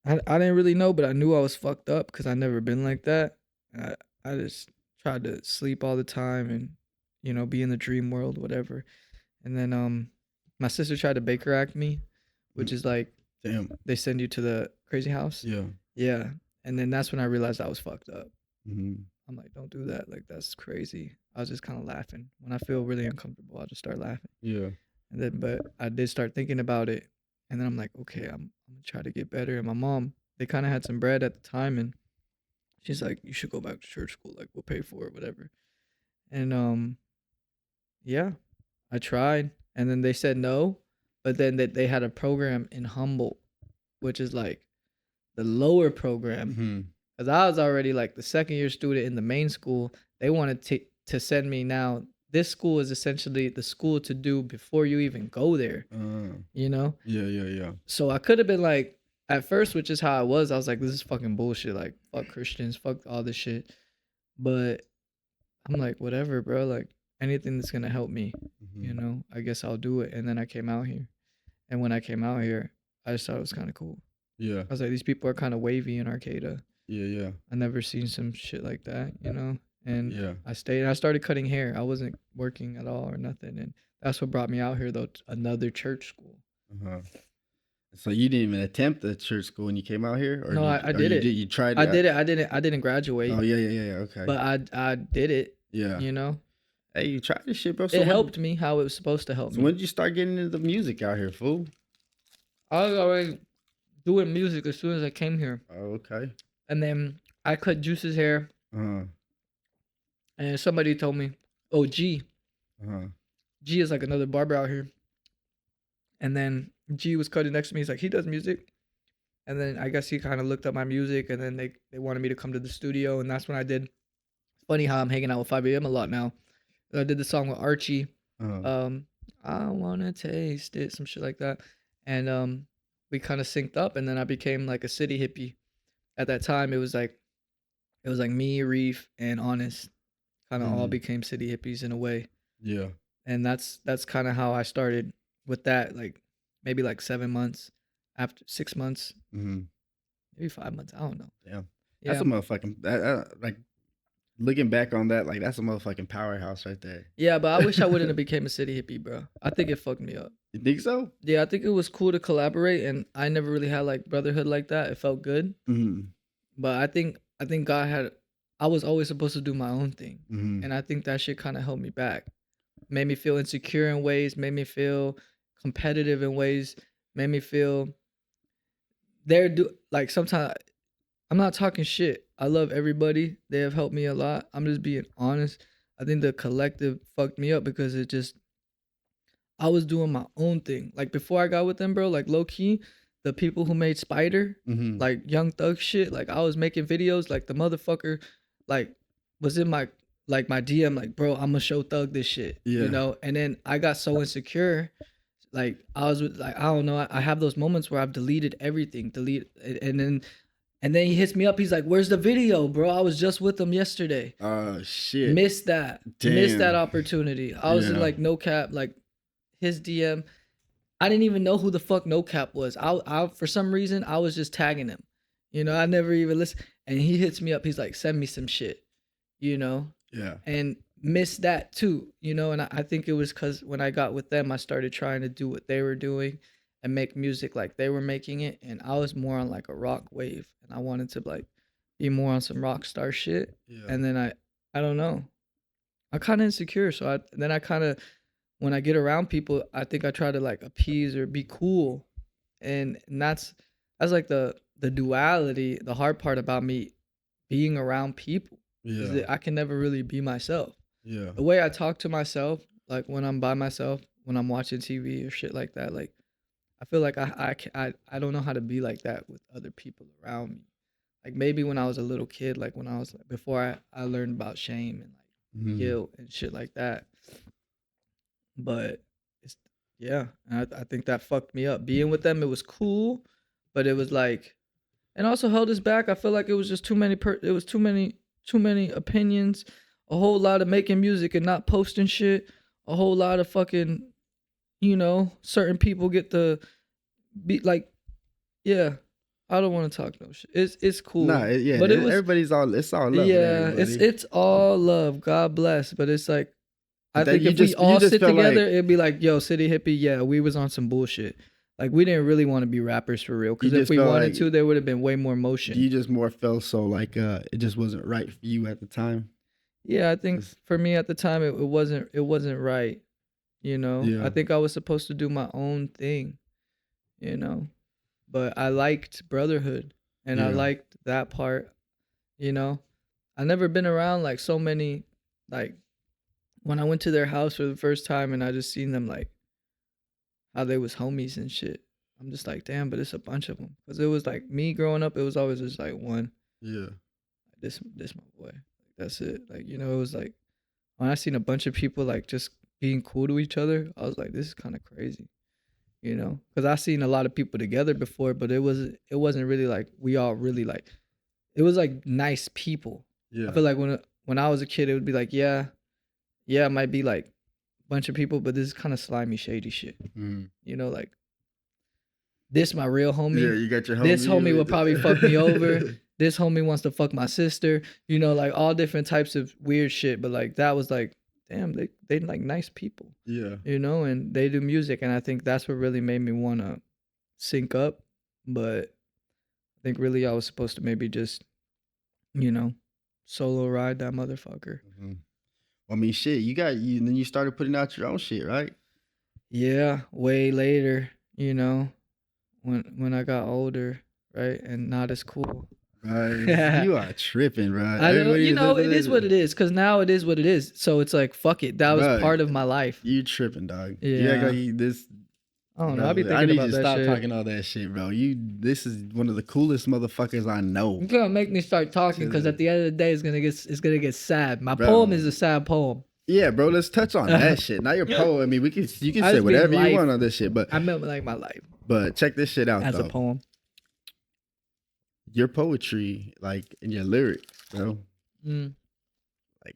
I didn't really know, but I knew I was fucked up because I never been like that. And I just tried to sleep all the time and, you know, be in the dream world, whatever. And then my sister tried to Baker Act me, which is like, damn, they send you to the crazy house. Yeah. Yeah. And then that's when I realized I was fucked up. Mm-hmm. I'm like, don't do that. Like, that's crazy. I was just kind of laughing. When I feel really uncomfortable, I'll just start laughing. Yeah. And then, but I did start thinking about it. And then I'm like, okay, I'm gonna try to get better. And my mom, they kind of had some bread at the time, and she's like, you should go back to church school. Like, we'll pay for it, whatever. And yeah, I tried, and then they said no. But then they had a program in Humboldt, which is like the lower program. Mm-hmm. Because I was already like the second year student in the main school. They wanted to send me now. This school is essentially the school to do before you even go there, you know? Yeah. So I could have been like, at first, which is how I was like, this is fucking bullshit. Like, fuck Christians, fuck all this shit. But I'm like, whatever, bro. Like, anything that's going to help me, you know, I guess I'll do it. And then I came out here. And when I came out here, I just thought it was kind of cool. Yeah. I was like, these people are kind of wavy in Arcata. Yeah. I never seen some shit like that, you know? And Yeah. I stayed, and I started cutting hair. I wasn't working at all or nothing. And that's what brought me out here, though, another church school. Uh-huh. So you didn't even attempt the church school when you came out here? Or No, I did it. You tried it. I didn't graduate. Oh, yeah. Okay. But I did it. Yeah. You know? Hey, you tried this shit, bro. So it helped me how it was supposed to help me. So when did you start getting into the music out here, fool? I was already doing music as soon as I came here. Oh, okay. And then I cut Juice's hair. Uh-huh. And somebody told me, oh, G. Uh-huh. G is like another barber out here. And then G was cutting next to me. He's like, he does music. And then I guess he kind of looked up my music, and then they wanted me to come to the studio, and that's when I did. It's funny how I'm hanging out with 5am a lot now. I did the song with Archie. I wanna taste it, some shit like that. And we kind of synced up, and then I became like a City Hippie. At that time, it was like me, Reef, and Honest kind of all became City Hippies in a way. Yeah. And that's kind of how I started with that, like maybe like 7 months, after 6 months, maybe 5 months. I don't know. Yeah. That's a motherfucking, like, looking back on that, like, that's a motherfucking powerhouse right there. Yeah, but I wish I wouldn't have became a City Hippie, bro. I think it fucked me up. You think so? Yeah, I think it was cool to collaborate, and I never really had like brotherhood like that. It felt good. But I think God had, I was always supposed to do my own thing. And I think that shit kind of held me back. Made me feel insecure in ways, made me feel competitive in ways, made me feel like sometimes I'm not talking shit. I love everybody. They have helped me a lot. I'm just being honest. I think the collective fucked me up because I was doing my own thing. Like before I got with them, bro, like low key, the people who made Spider, like Young Thug shit, like I was making videos, like the motherfucker, like was in my DM, like, bro, I'm gonna show Thug this shit, you know? And then I got so insecure, like I was like, I don't know, I have those moments where I've deleted everything, and then he hits me up, he's like, where's the video, bro? I was just with him yesterday. Oh shit. Missed that. Damn. Missed that opportunity. I was in like no cap, like his DM. I didn't even know who the fuck No Cap was. I for some reason I was just tagging him. You know, I never even listened. And he hits me up. He's like, send me some shit. You know? Yeah. And missed that too. You know, and I think it was because when I got with them, I started trying to do what they were doing and make music like they were making it. And I was more on like a rock wave. And I wanted to like be more on some rock star shit. Yeah. And then I don't know. I'm kind of insecure. So I kind of, when I get around people, I think I try to like appease or be cool, and that's like the duality. The hard part about me being around people is Yeah. that I can never really be myself. Yeah. The way I talk to myself, like when I'm by myself, when I'm watching TV or shit like that, like I feel like I don't know how to be like that with other people around me. Like maybe when I was a little kid, like when I was like, before I learned about shame and like Mhm. guilt and shit like that. But it's yeah, and I think that fucked me up. Being with them, it was cool, but it was like, and also held us back. I feel like it was just too many. It was too many opinions. A whole lot of making music and not posting shit. A whole lot of fucking, certain people get to be like, yeah. I don't want to talk no shit. It's cool, Nah, yeah, but it was everybody's it's all love with yeah. everybody. It's all love. God bless. But it's like I That think you if we just all sit felt together, like it'd be like, yo, City Hippie, yeah, we was on some bullshit. Like we didn't really want to be rappers for real. you Because if just we felt wanted like to, there would have been way more motion. you just more felt so like it just wasn't right for you at the time. Yeah, I think Just- for me at the time it wasn't right. Yeah. I think I was supposed to do my own thing, you know. But I liked brotherhood and I Yeah. liked that part, I never been around like so many, like when I went to their house for the first time and I just seen them like how they was homies and shit. I'm just like, damn, but it's a bunch of them. Cause it was like me growing up, it was always just like one. Yeah. This my boy. That's it. Like, it was like when I seen a bunch of people like just being cool to each other, I was like, this is kind of crazy. Cause I seen a lot of people together before, but it wasn't really like we all really like. It was like nice people. Yeah. I feel like when I was a kid, it would be like, yeah, it might be like a bunch of people, but this is kind of slimy, shady shit. Mm. Like this my real homie. Yeah, you got your homie. This homie will probably fuck me over. This homie wants to fuck my sister. Like all different types of weird shit. But like that was like, damn, they like nice people. Yeah. And they do music, and I think that's what really made me want to sync up. But I think really I was supposed to maybe just, solo ride that motherfucker. Mm-hmm. I mean, shit, then you started putting out your own shit, right? Yeah, way later, when I got older, right, and not as cool. Right. You are tripping, right? I know, it is what it is. Cause now it is what it is. So it's like, fuck it. That was part of my life. You tripping, dog. Yeah. You act like this. I don't know. I be thinking I need about you to that stop shit. talking all that shit, bro. This is one of the coolest motherfuckers I know. You're gonna make me start talking, cause at the end of the day, it's gonna get sad. My Bro. poem is a sad poem. Yeah, bro. Let's touch on that shit. Not your poem. I mean, you can say just whatever mean you life. want on this shit, but I meant like my life but check this shit out as though. a poem. Your poetry, like in your lyrics, bro. Like,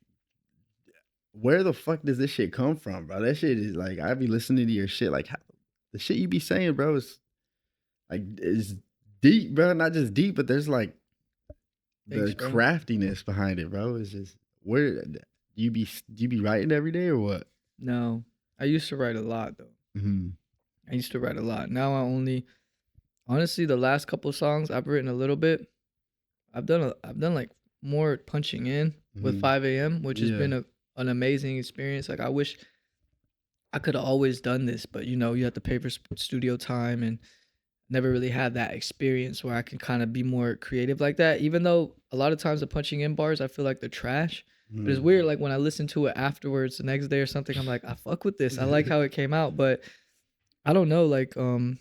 where the fuck does this shit come from, bro? That shit is like, I be listening to your shit, like the shit you be saying, bro, is like it's deep, bro. Not just deep, but there's like the craftiness behind it, bro. It's just where do you be writing every day or what? No, I used to write a lot though. Mm-hmm. I used to write a lot. Now I only, honestly, the last couple songs I've written a little bit. I've done like more punching in with 5 a.m., which has been an amazing experience. Like I wish I could have always done this, but you have to pay for studio time and never really had that experience where I can kind of be more creative like that. Even though a lot of times the punching in bars, I feel like they're trash. But it's weird, like when I listen to it afterwards the next day or something, I'm like, I fuck with this. I like how it came out, but I don't know, like I'm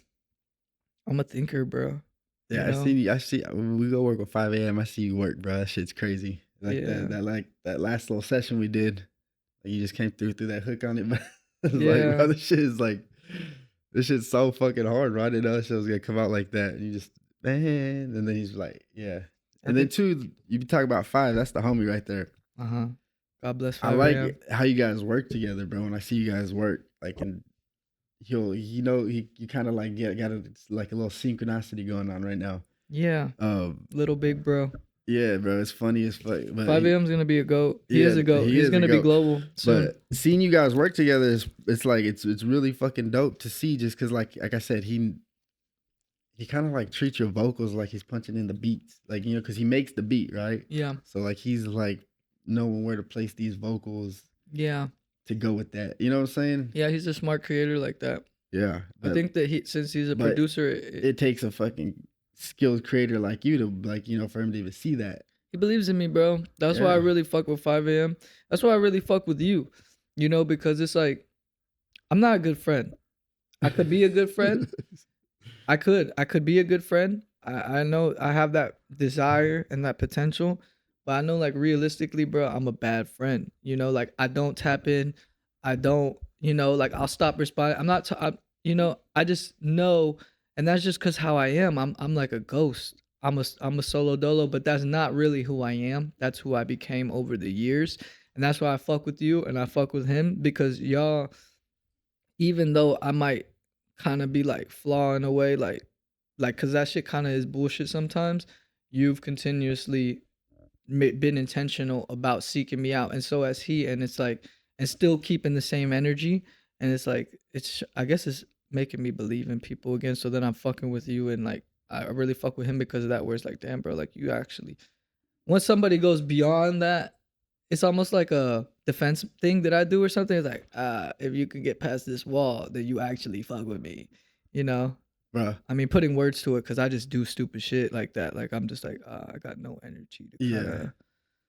a thinker, bro. Yeah, I see when we go work at 5 a.m. I see you work, bro. That shit's crazy. Like that last little session we did, like you just came through that hook on it. But like, bro, this shit's so fucking hard, bro. I didn't know that shit was gonna come out like that. And you just and then he's like, yeah. And then two, you talk about 5. That's the homie right there. God bless 5 I like how you guys work together, bro. When I see you guys work, like, and you kind of like got a little synchronicity going on right now. Yeah. Little big bro. Yeah, bro. It's funny as fuck. 5 a.m.'s gonna be a goat. He is a goat. He's gonna be global soon. But seeing you guys work together it's like it's really fucking dope to see. Just because like I said, he kind of like treats your vocals like he's punching in the beats, like because he makes the beat, right? Yeah. So like he's like knowing where to place these vocals. Yeah. to go with that. You know what I'm saying? Yeah, he's a smart creator like that. Yeah. I think that since he's a but producer, it takes a fucking skilled creator like you to for him to even see that. he believes in me, bro. That's why I really fuck with 5 a.m. That's why I really fuck with you. Because it's like I'm not a good friend. I could be a good friend. I could be a good friend. I know I have that desire and that potential, but I know like realistically, bro, I'm a bad friend. Like I don't tap in. I don't, like I'll stop responding. I'm not, I just know, and that's just cause how I am. I'm like a ghost. I'm a solo dolo, but that's not really who I am. That's who I became over the years, and that's why I fuck with you and I fuck with him because y'all, even though I might kind of be like flawing away, cause that shit kind of is bullshit sometimes. You've continuously been intentional about seeking me out, and so has he, and it's like, and still keeping the same energy, and it's like, I guess it's making me believe in people again. So then I'm fucking with you, and like I really fuck with him because of that. Where it's like, damn, bro, like you actually, once somebody goes beyond that, it's almost like a defense thing that I do or something. It's like, if you can get past this wall, then you actually fuck with me, you know? Bruh. I mean, putting words to it because I just do stupid shit like that. Like, I'm just like, I got no energy to kinda...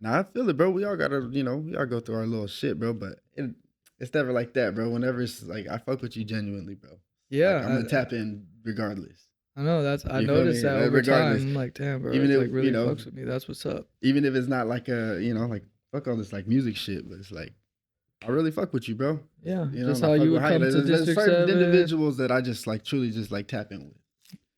Nah, I feel it, bro. We all gotta, we all go through our little shit, bro. But it's never like that, bro. Whenever it's like, I fuck with you genuinely, bro. Yeah. Like, I'm gonna tap in regardless. I know, I noticed that over time. I'm like, damn, bro, even it's if, like really fucks with me. That's what's up. Even if it's not like like fuck all this like music shit, but it's like, I really fuck with you, bro. Yeah, just how you would come to District 7. Individuals that I just like truly just like tap in with.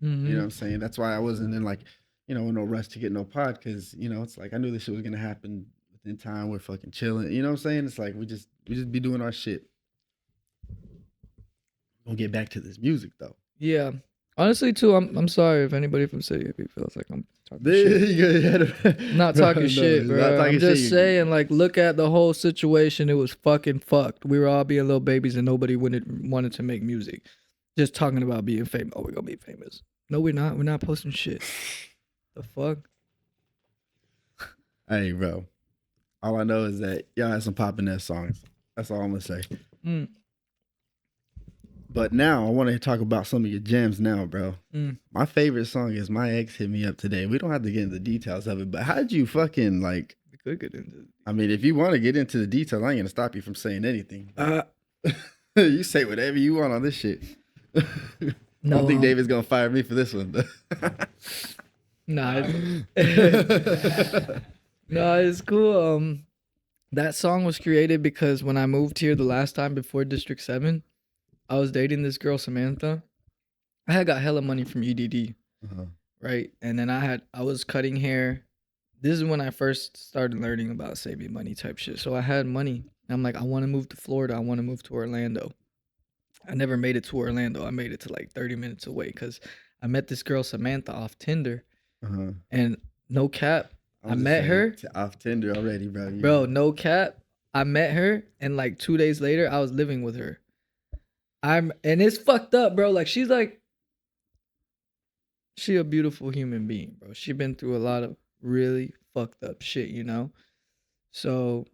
Mm-hmm. You know what I'm saying? That's why I wasn't in like, in no rush to get no pod because it's like I knew this shit was gonna happen within time. We're fucking chilling. You know what I'm saying? It's like we just be doing our shit. We'll get back to this music though. Yeah. Honestly, too, I'm sorry if anybody from City Hippie feels like I'm talking shit. I'm not talking shit, bro. I'm just saying, like, look at the whole situation. It was fucking fucked. We were all being little babies and nobody wanted to make music. Just talking about being famous. Oh, we're gonna be famous. No, we're not. We're not posting shit. The fuck? Hey, bro. All I know is that y'all had some popping ass songs. That's all I'm gonna say. But now I want to talk about some of your gems now, bro. My favorite song is My Ex Hit Me Up Today. We don't have to get into the details of it, but how'd you fucking like... We could get into it. I mean, if you want to get into the details, I ain't going to stop you from saying anything. You say whatever you want on this shit. I don't think David's going to fire me for this one. Nah. No, it's cool. That song was created because when I moved here the last time before District 7, I was dating this girl, Samantha. I had got hella money from EDD, right? And then I was cutting hair. This is when I first started learning about saving money type shit. So I had money. And I'm like, I want to move to Florida. I want to move to Orlando. I never made it to Orlando. I made it to like 30 minutes away because I met this girl, Samantha, off Tinder. And no cap, I met her. Off Tinder already, bro. Bro, no cap. I met her and like 2 days later, I was living with her. And it's fucked up, bro. Like she a beautiful human being, bro. She been through a lot of really fucked up shit, So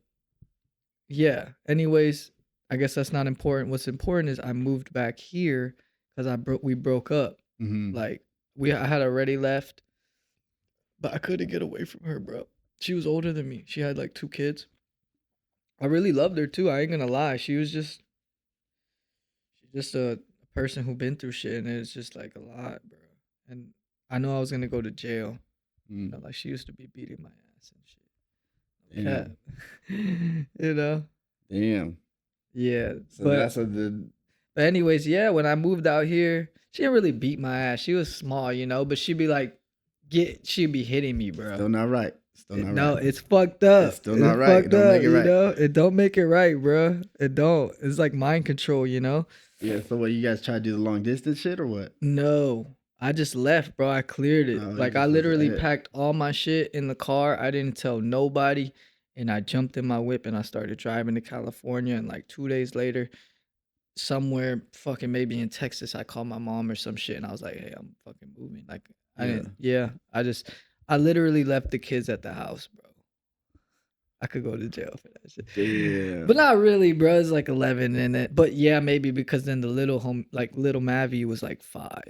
yeah. Anyways, I guess that's not important. What's important is I moved back here because we broke up. Like I had already left, but I couldn't get away from her, bro. She was older than me. She had like 2 kids. I really loved her too. I ain't gonna lie. She's just a person who been through shit, and it's just like a lot, bro. And I know I was gonna go to jail. Like she used to be beating my ass and shit. Yeah. Damn. Yeah. So that's But anyways, yeah. When I moved out here, she didn't really beat my ass. She was small, but she'd be like, she'd be hitting me, bro. Still not right. No, it's fucked up. It's still not right. It don't make it right. It don't make it right, bro. It don't. It's like mind control, Yeah. So what, you guys try to do the long distance shit or what? No, I just left, bro. I cleared it. Like I literally packed all my shit in the car. I didn't tell nobody, and I jumped in my whip and I started driving to California. And like 2 days later, somewhere fucking maybe in Texas, I called my mom or some shit, and I was like, "Hey, I'm fucking moving." Like I didn't. Yeah, I literally left the kids at the house, bro. I could go to jail for that shit. Damn. But not really, bro. It's like 11 in it. But yeah, maybe because then the little little Mavi was like 5.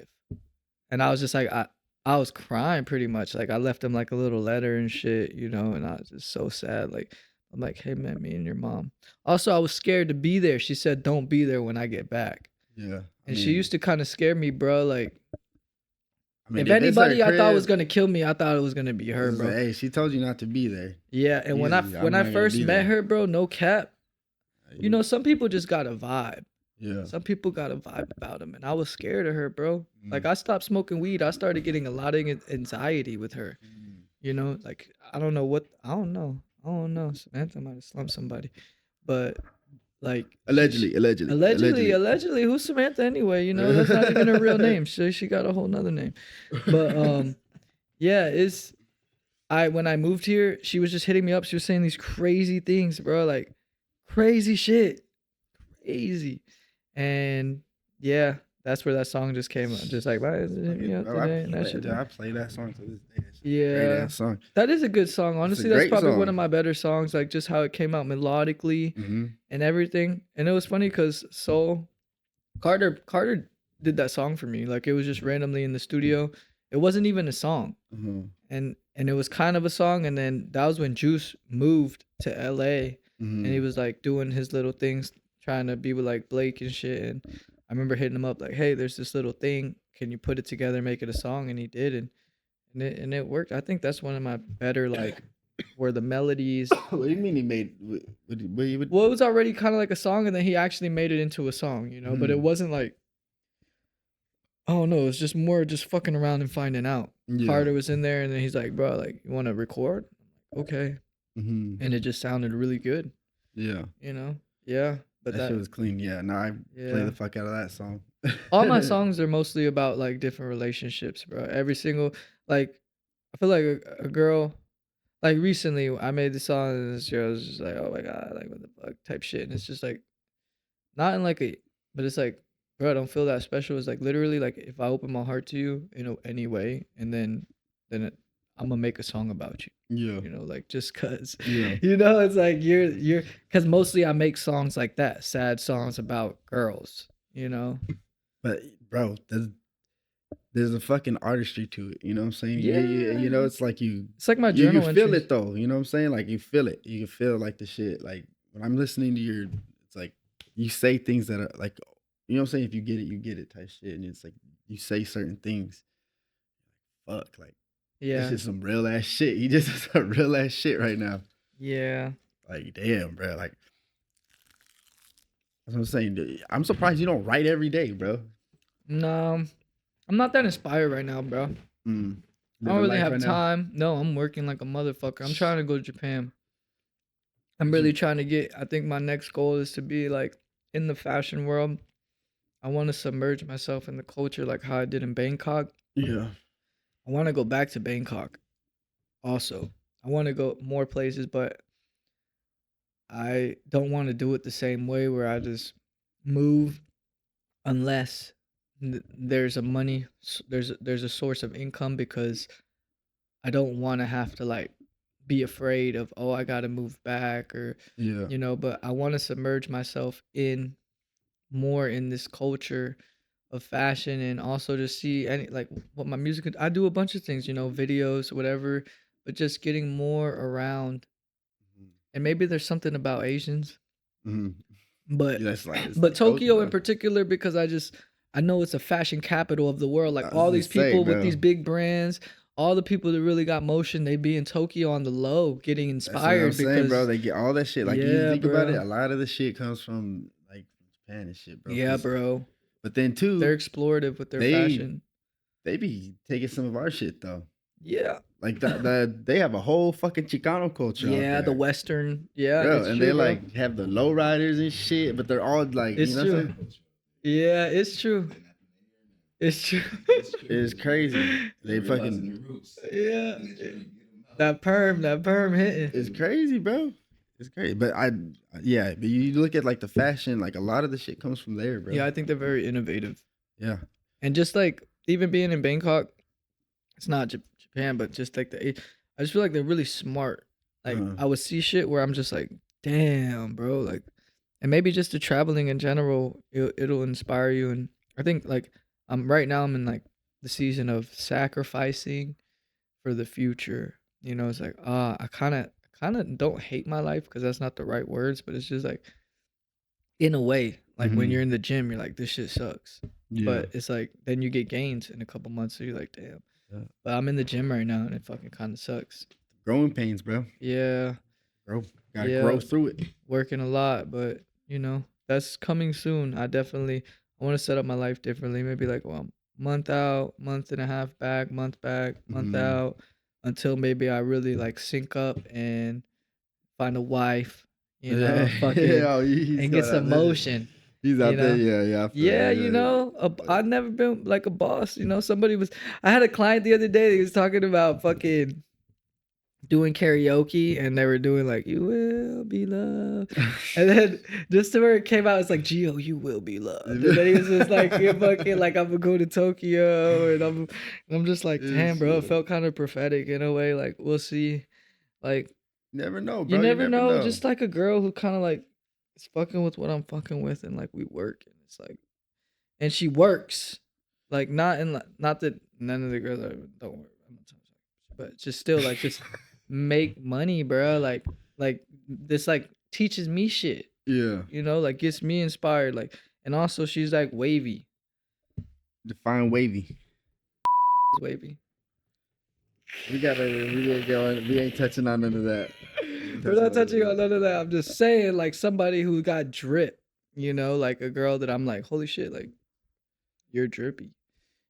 And I was just like, I was crying pretty much. Like I left him like a little letter and shit, you know, and I was just so sad. Like, I'm like, hey man, me and your mom. Also, I was scared to be there. She said, don't be there when I get back. Yeah. And she used to kind of scare me, bro. Like, if this her anybody I thought crib, was gonna kill me, I thought it was gonna be her, bro. Hey, she told you not to be there. Yeah, and when I first met her, bro, no cap. You know, some people just got a vibe. Yeah. Some people got a vibe about him, and I was scared of her, bro. Like I stopped smoking weed. I started getting a lot of anxiety with her. You know, like I don't know. Samantha might have slumped somebody, but like allegedly. Who's Samantha anyway? You know, that's not even her real name. She got a whole nother name. But yeah, when I moved here, she was just hitting me up. She was saying these crazy things, bro, like crazy shit, crazy. And yeah, that's where that song just came up. Just like, why is it today? And that shit. I play that song to this day. Yeah, song. That is a good song. Honestly, that's probably one of my better songs. Like just how it came out melodically and everything. And it was funny because Carter did that song for me. Like it was just randomly in the studio. It wasn't even a song, and it was kind of a song. And then that was when Juice moved to LA, and he was like doing his little things, trying to be with like Blake and shit. And I remember hitting him up like, hey, there's this little thing. Can you put it together, make it a song? And he did, and it worked. I think that's one of my better like where the melodies. What do you mean he made? Well, it was already kind of like a song, and then he actually made it into a song, you know. But it wasn't like, oh no, it was just more just fucking around and finding out. Yeah. Carter was in there, and then he's like, bro, like, you want to record? Okay. And it just sounded really good. Yeah. You know? Yeah. But that shit was clean. Yeah. No, I play the fuck out of that song. All my songs are mostly about like different relationships, bro. Every single, like, I feel like a girl, like recently I made the song and this girl was just like, oh my God, like what the fuck type shit. And it's just like, not in like but it's like, bro, I don't feel that special. It's like literally like if I open my heart to you in any way, and then I'm gonna make a song about you. Yeah. You know, like just cause. Yeah. You know, it's like you're cause mostly I make songs like that, sad songs about girls, you know. But bro, there's a fucking artistry to it. You know what I'm saying? Yeah. You know, it's like it's like my journal you feel it though. You know what I'm saying? Like you feel it. You can feel like the shit. Like when I'm listening to it's like you say things that are like, you know what I'm saying? If you get it, you get it type shit. And it's like you say certain things. Fuck, like, yeah, this is some real ass shit. You just some real ass shit right now. Yeah. Like, damn, bro. Like, that's what I'm saying. I'm surprised you don't write every day, bro. No, I'm not that inspired right now, bro. I don't really have time. No, I'm working like a motherfucker. I'm trying to go to Japan. I'm really trying to get, I think my next goal is to be like in the fashion world. I want to submerge myself in the culture like how I did in Bangkok. Yeah. I want to go back to Bangkok also. I want to go more places, but I don't want to do it the same way where I just move unless there's a source of income, because I don't want to have to like be afraid of, oh, I got to move back or, you know, but I want to submerge myself more in this culture of fashion, and also just see any like what my music I do a bunch of things, you know, videos, whatever, but just getting more around. And maybe there's something about Asians, but but Tokyo in particular, because I know it's a fashion capital of the world. Like all these people with these big brands, all the people that really got motion, they be in Tokyo on the low, getting inspired. That's what I'm saying, bro. They get all that shit. Like you think about it, a lot of the shit comes from like Japan and shit, bro. Yeah, bro. But then too, they're explorative with their fashion. They be taking some of our shit though. Yeah. Like they have a whole fucking Chicano culture. Yeah, the Western. Yeah. Bro, and they like have the lowriders and shit, but they're all like, it's you know true. What I'm saying? Yeah, it's true. It's true. It's crazy. They fucking that perm hitting. It's crazy, bro. It's crazy. But but you look at like the fashion, like a lot of the shit comes from there, bro. Yeah, I think they're very innovative. Yeah. And just like even being in Bangkok, it's not Japan, but just like I just feel like they're really smart. Like I would see shit where I'm just like, damn, bro. Like, and maybe just the traveling in general, it'll inspire you. And I think like right now I'm in like the season of sacrificing for the future. You know, it's like I kind of don't hate my life because that's not the right words, but it's just like in a way, like when you're in the gym, you're like, this shit sucks. Yeah. But it's like then you get gains in a couple months, so you're like, damn. Yeah. But I'm in the gym right now and it fucking kind of sucks. Growing pains, bro. Yeah. Gotta grow through it. Working a lot, but you know, that's coming soon. I want to set up my life differently. Maybe like, well, month out, month and a half back, month out, until maybe I really like sync up and find a wife, you know, fucking and get some motion. He's out there, yeah. Yeah, you know, I've never been like a boss. You know, I had a client the other day. He was talking about fucking doing karaoke, and they were doing like "You Will Be Loved," and then just to where it came out, it's like "Gio, you will be loved." And then he was just like, "You fucking like I'm gonna go to Tokyo," and I'm just like, damn, bro, it felt kind of prophetic in a way. Like we'll see, like never know, bro. you never know. Just like a girl who kind of like is fucking with what I'm fucking with, and like we work, and it's like, and she works, like not that none of the girls are, don't work, but just still like just make money, bro. Like this like teaches me shit. Yeah. You know, like gets me inspired. Like, and also she's like wavy. Define wavy. Wavy. We ain't touching on none of that. We're not touching on none of that. I'm just saying, like somebody who got drip, you know, like a girl that I'm like, holy shit, like you're drippy,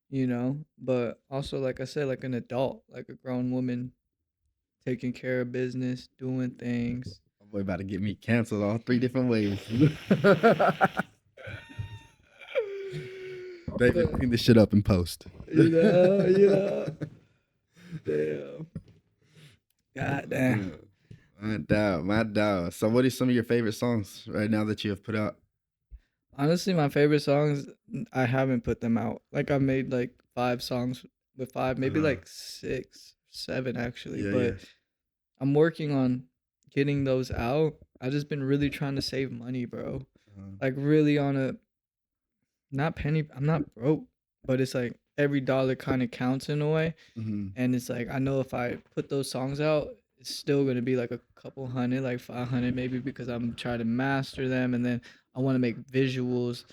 you know. But also, like I said, like an adult, like a grown woman taking care of business, doing things. My boy about to get me canceled all 3 different ways. David, clean this shit up in post. You know. Damn. God damn. My dog. So what are some of your favorite songs right now that you have put out? Honestly, my favorite songs, I haven't put them out. Like I made like 5 songs with 5, maybe like 6, 7 actually. But I'm working on getting those out. I just been really trying to save money, bro. Like really on a I'm not broke, but it's like every dollar kind of counts in a way. And it's like I know if I put those songs out, it's still gonna be like a couple hundred, like 500 maybe, because I'm trying to master them, and then I want to make visuals.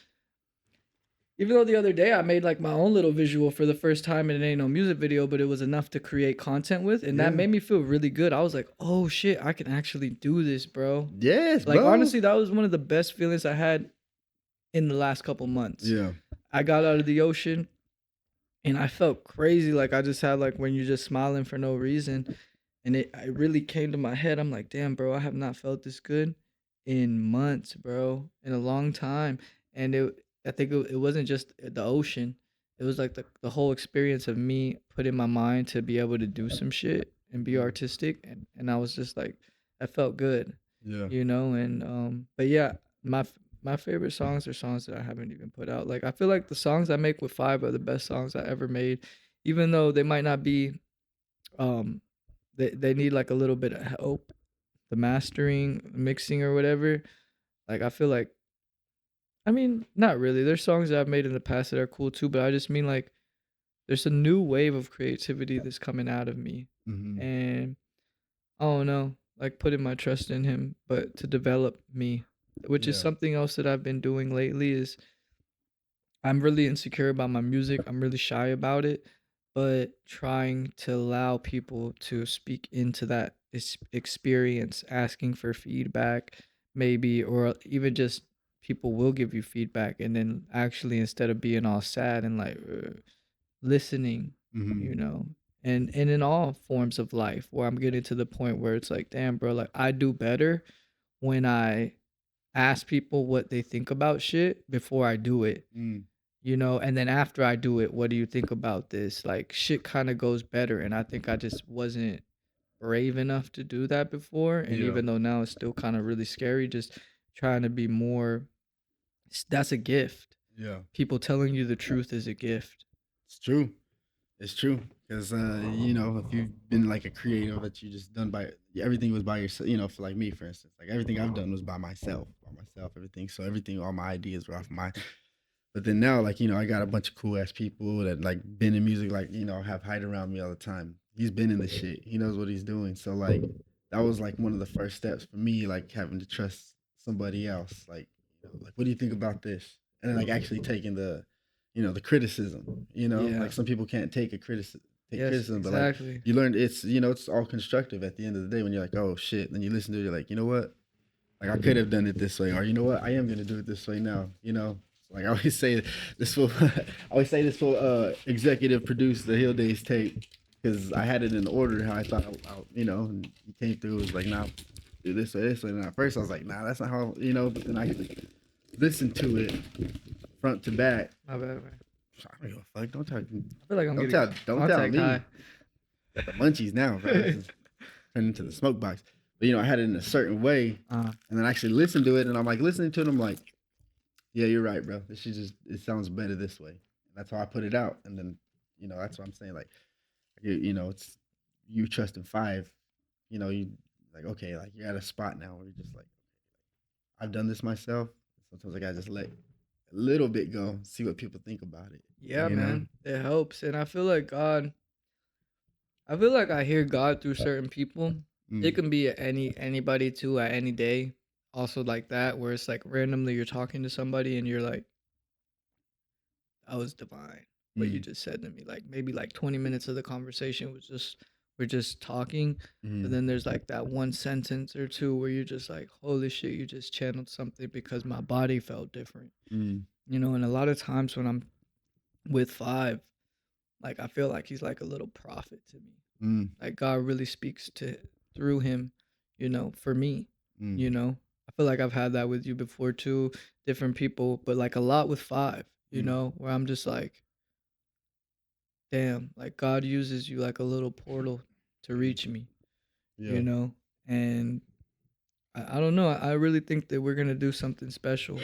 Even though the other day I made like my own little visual for the first time, and it ain't no music video, but it was enough to create content with, and that made me feel really good. I was like, oh shit, I can actually do this, bro. Yes, like bro. honestly, that was one of the best feelings I had in the last couple months. Yeah. I got out of the ocean and I felt crazy. Like I just had like when you're just smiling for no reason. And it really came to my head. I'm like, damn, bro, I have not felt this good in months, bro, in a long time. And I think it wasn't just the ocean. It was like the whole experience of me putting my mind to be able to do some shit and be artistic. And I was just like, I felt good. Yeah. You know, and but yeah, my favorite songs are songs that I haven't even put out. Like I feel like the songs I make with 5 are the best songs I ever made, even though they might not be they need like a little bit of help, the mastering, mixing or whatever. Like I feel like I mean, not really. There's songs that I've made in the past that are cool too, but I just mean like there's a new wave of creativity that's coming out of me. And I don't know, like putting my trust in him, but to develop me, which is something else that I've been doing lately is I'm really insecure about my music. I'm really shy about it, but trying to allow people to speak into that experience, asking for feedback, maybe, or even just people will give you feedback. And then actually, instead of being all sad and like listening, you know, and in all forms of life, where I'm getting to the point where it's like, damn, bro, like I do better when I ask people what they think about shit before I do it. You know, and then after I do it, what do you think about this? Like shit kind of goes better, and I think I just wasn't brave enough to do that before. And even though now it's still kind of really scary, just trying to be more. That's a gift. Yeah. People telling you the truth is a gift. It's true. It's true because you know, if you've been like a creative that you just done by everything was by yourself. You know, for like me, for instance, like everything I've done was by myself, everything. So everything, all my ideas were off my. But then now, like, you know, I got a bunch of cool ass people that like been in music, like, you know, have Hyde around me all the time. He's been in the shit. He knows what he's doing. So like that was like one of the first steps for me, like having to trust somebody else. Like, you know, like what do you think about this? And then like actually taking the, you know, the criticism. You know, Yeah. like some people can't take a criticism. Take Yes, criticism, but like exactly. you learn it's, you know, it's all constructive at the end of the day when you're like, oh shit. Then you listen to it, you're like, you know what? Like I could have done it this way, or you know what, I am gonna do it this way now. You know, like I always say, this will, I always say this will executive produce the Hill Days tape because I had it in order how I thought, you know, and he came through. It was like, nah, do this way, this way. And at first I was like, nah, that's not how, you know. But then I listened to it front to back. My bad, man. I don't give a fuck. Don't tell. I feel like I'm Don't getting tell. Don't tell contact me. high. Got the munchies now, bro. This is turning into the smoke box. But you know, I had it in a certain way, and then I actually listened to it, and I'm like listening to it, I'm like, yeah, you're right, bro. This should just, it sounds better this way. And that's how I put it out. And then, you know, that's what I'm saying. Like, you know, it's you trusting five. You know, you like, okay, like you're at a spot now where you're just like, I've done this myself. Sometimes I gotta just let a little bit go, see what people think about it. Yeah, You know? man. It helps. And I feel like I feel like I hear God through certain people. It Mm, can be anybody too at any day. Also like that, where it's like randomly you're talking to somebody and you're like, that was divine. What you mm, just said to me. Like maybe like 20 minutes of the conversation was just we're just talking. But mm, then there's like that one sentence or two where you're just like, holy shit, you just channeled something because my body felt different. mm, You know, and a lot of times when I'm with Five, like I feel like he's like a little prophet to me. mm, Like God really speaks to through him, you know, for me, mm. you know. I feel like I've had that with you before too, different people, but like a lot with Five, you Mm. know, where I'm just like, damn, like God uses you like a little portal to reach me, Yeah. you know. And I don't know. I really think that we're gonna do something special,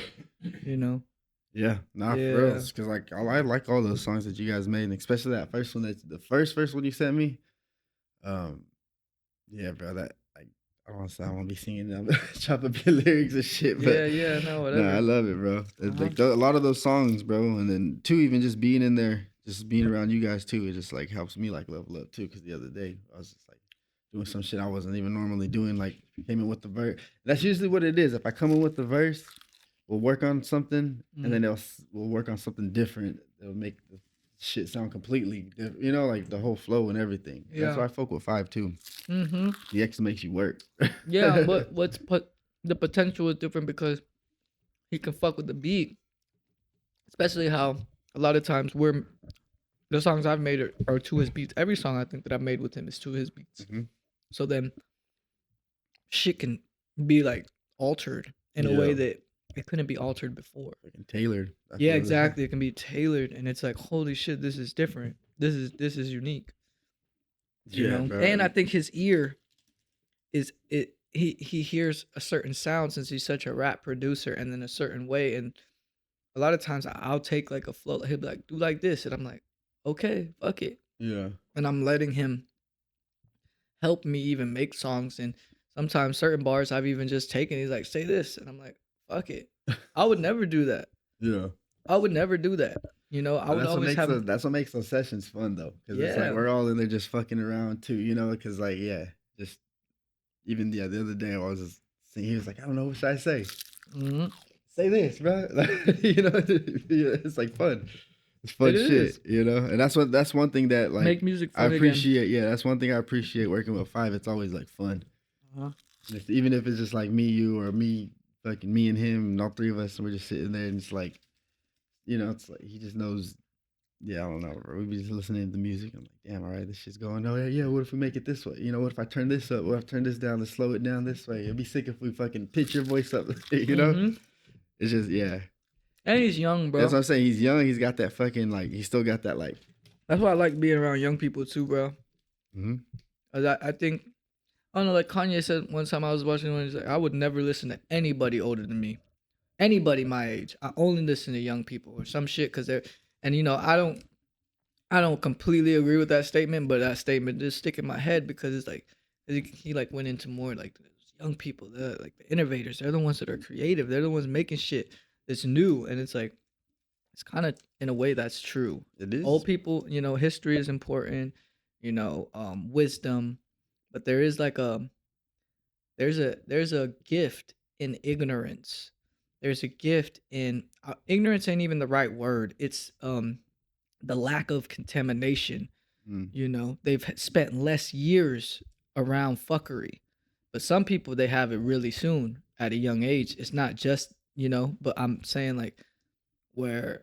you know. Yeah, nah, for real. Yeah. Because like I like all those songs that you guys made, and especially that first one, that the first one you sent me. Um, yeah, bro, that like I don't want to say I want to be singing them, chop up your lyrics and shit, but Yeah, no, no, I whatever. love it, bro. Uh-huh. Like a lot of those songs, bro, and then too, even just being in there, just being around you guys too, it just like helps me like level up too. Because the other day I was just like doing some shit I wasn't even normally doing, like came in with the verse. That's usually what it is. If I come in with the verse, we'll work on something, and then we'll work on something different. It'll make the shit sound completely different. You know, like the whole flow and everything. That's why Yeah. I fuck with five too. Mm-hmm. The X makes you work. Yeah, but the potential is different because he can fuck with the beat, especially how a lot of times the songs I've made are to his beats. Every song I think that I've made with him is to his beats. Mhm. So then shit can be like altered in a way Yeah, that it couldn't be altered before. fucking tailored. That's Yeah, what it is. exactly. It can be tailored, and it's like, holy shit, this is different. This is unique. You Yeah, know, bro. and I think his ear is it. He hears a certain sound since he's such a rap producer, and then a certain way. And a lot of times I'll take like a flow. He'll be like, "Do like this," and I'm like, "Okay, fuck it." Yeah. And I'm letting him help me even make songs. And sometimes certain bars I've even just taken. He's like, "Say this," and I'm like, "Fuck it." I would never do that. Yeah. I would never do that. You know, I would always have. That's what makes those sessions fun though, because it's like Yeah. we're all in there just fucking around too, you know. Because like yeah, just even yeah, the other day I was just saying, he was like, I don't know what should I say. Hmm. Say this, bro. Like, you know, yeah, it's like fun. It's fun It shit, is. you know. And that's one thing that like Make music I fun again. appreciate. Yeah, that's one thing I appreciate working with Five. It's always like fun. Uh-huh. And even if it's just like me, you, or me, fucking me and him, and all three of us, and we're just sitting there, and it's like, you know, it's like he just knows. Yeah, I don't know, bro. We be just listening to the music. I'm like, damn, all right, this shit's going. Oh yeah. What if we make it this way? You know, what if I turn this up? What if I turn this down to slow it down this way? It'd be sick if we fucking pitch your voice up. You know, Hmm. it's just yeah. And he's young, That's bro. what I'm saying. He's young. He's got that fucking like. He still got that like. That's why I like being around young people too, bro. Mm-hmm. 'Cause I think I don't know. Like Kanye said one time I was watching one. He's like, I would never listen to anybody older than me. Anybody my age. I only listen to young people or some shit because they're. And you know, I don't. I don't completely agree with that statement, but that statement just stick in my head because it's like he like went into more like the young people, like the innovators. They're the ones that are creative. They're the ones making shit that's new, and it's like it's kind of in a way that's true. It Old is. people, history is important, wisdom, but there is like there's a gift in ignorance. There's a gift in ignorance ain't even the right word. It's the lack of contamination. Mm. They've spent less years around fuckery, but some people they have it really soon at a young age. It's not just but I'm saying like where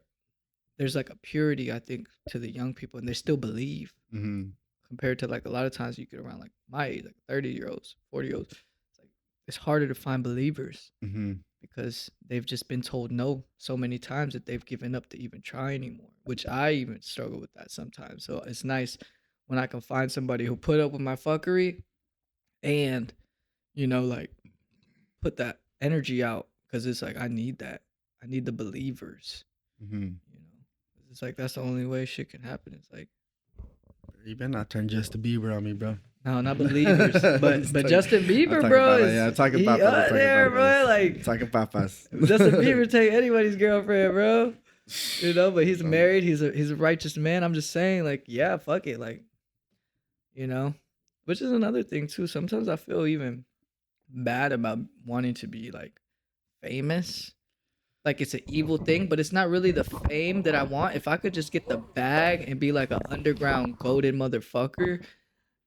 there's like a purity I think to the young people and they still believe Mm-hmm. compared to like a lot of times you get around like my age, like 30-year-olds, 40-year-olds. It's like it's harder to find believers Mm-hmm. because they've just been told no so many times that they've given up to even try anymore, which I even struggle with that sometimes. So it's nice when I can find somebody who put up with my fuckery and, like put that energy out because it's like I need that. I need the believers, Mm-hmm. 'Cause it's like that's the only way shit can happen. It's like, You better not turn Justin Bieber on me, bro. no, not believers, but Talk- Justin I'm Bieber, talking bro, about it, is yeah, talking he about up there, bro? Like talking papas. Justin Bieber take anybody's girlfriend, bro. But he's married. He's a righteous man. I'm just saying, like, yeah, fuck it, like, which is another thing too. Sometimes I feel even bad about wanting to be like famous. Like it's an evil thing, but it's not really the fame that I want. If I could just get the bag and be like an underground golden motherfucker,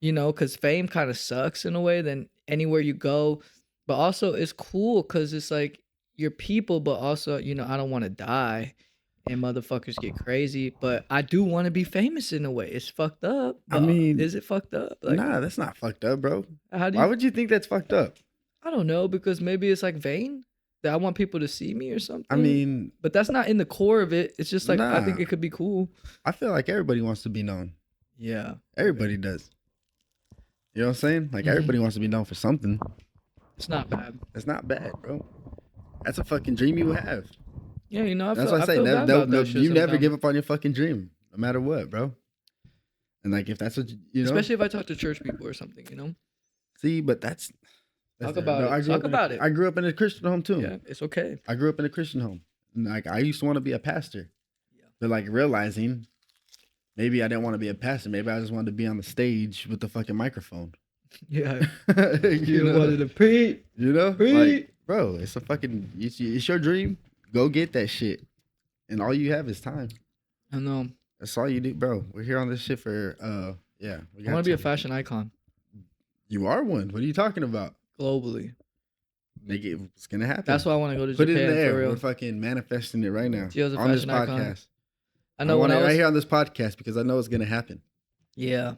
because fame kind of sucks in a way. Then anywhere you go, but also it's cool because it's like your people, but also I don't want to die and motherfuckers get crazy. But I do want to be famous in a way. It's fucked up. I But mean, is it fucked up? Like, nah, that's not fucked up, bro. how do Why you? would you think that's fucked up? I don't know because maybe it's like vain that I want people to see me or something. I mean, but that's not in the core of it. It's just like I think nah. it could be cool. I feel like everybody wants to be known. Yeah, Everybody does. You know what I'm saying? Like Mhm. everybody wants to be known for something. it's not bad. That's not bad, bro. That's a fucking dream you have. Yeah, I That's feel, why I say feel bad about that shit you never sometimes. give up on your fucking dream, no matter what, bro. And like if that's what you know, Especially if I talk to church people or something, see, but that's Talk different. about it. I grew Talk up in about it. I grew up in a Christian home too. Yeah, it's okay. I grew up in a Christian home. And like I used to want to be a pastor. Yeah. But like realizing maybe I didn't want to be a pastor. Maybe I just wanted to be on the stage with the fucking microphone. Yeah, you know? wanted to preach. You know? Preach. Like, bro, it's a fucking it's your dream. Go get that shit. And all you have is time. I know. That's all you do, bro. We're here on this shit for yeah. I want to be a fashion icon You are one. What are you talking about? globally. Nigga, it's gonna happen. That's why I want to go to Put Japan it in the air. for real. We're fucking manifesting it right now Gio's a on this fashion icon. podcast. I know want when it I was. right here on this podcast because I know it's gonna happen. Yeah,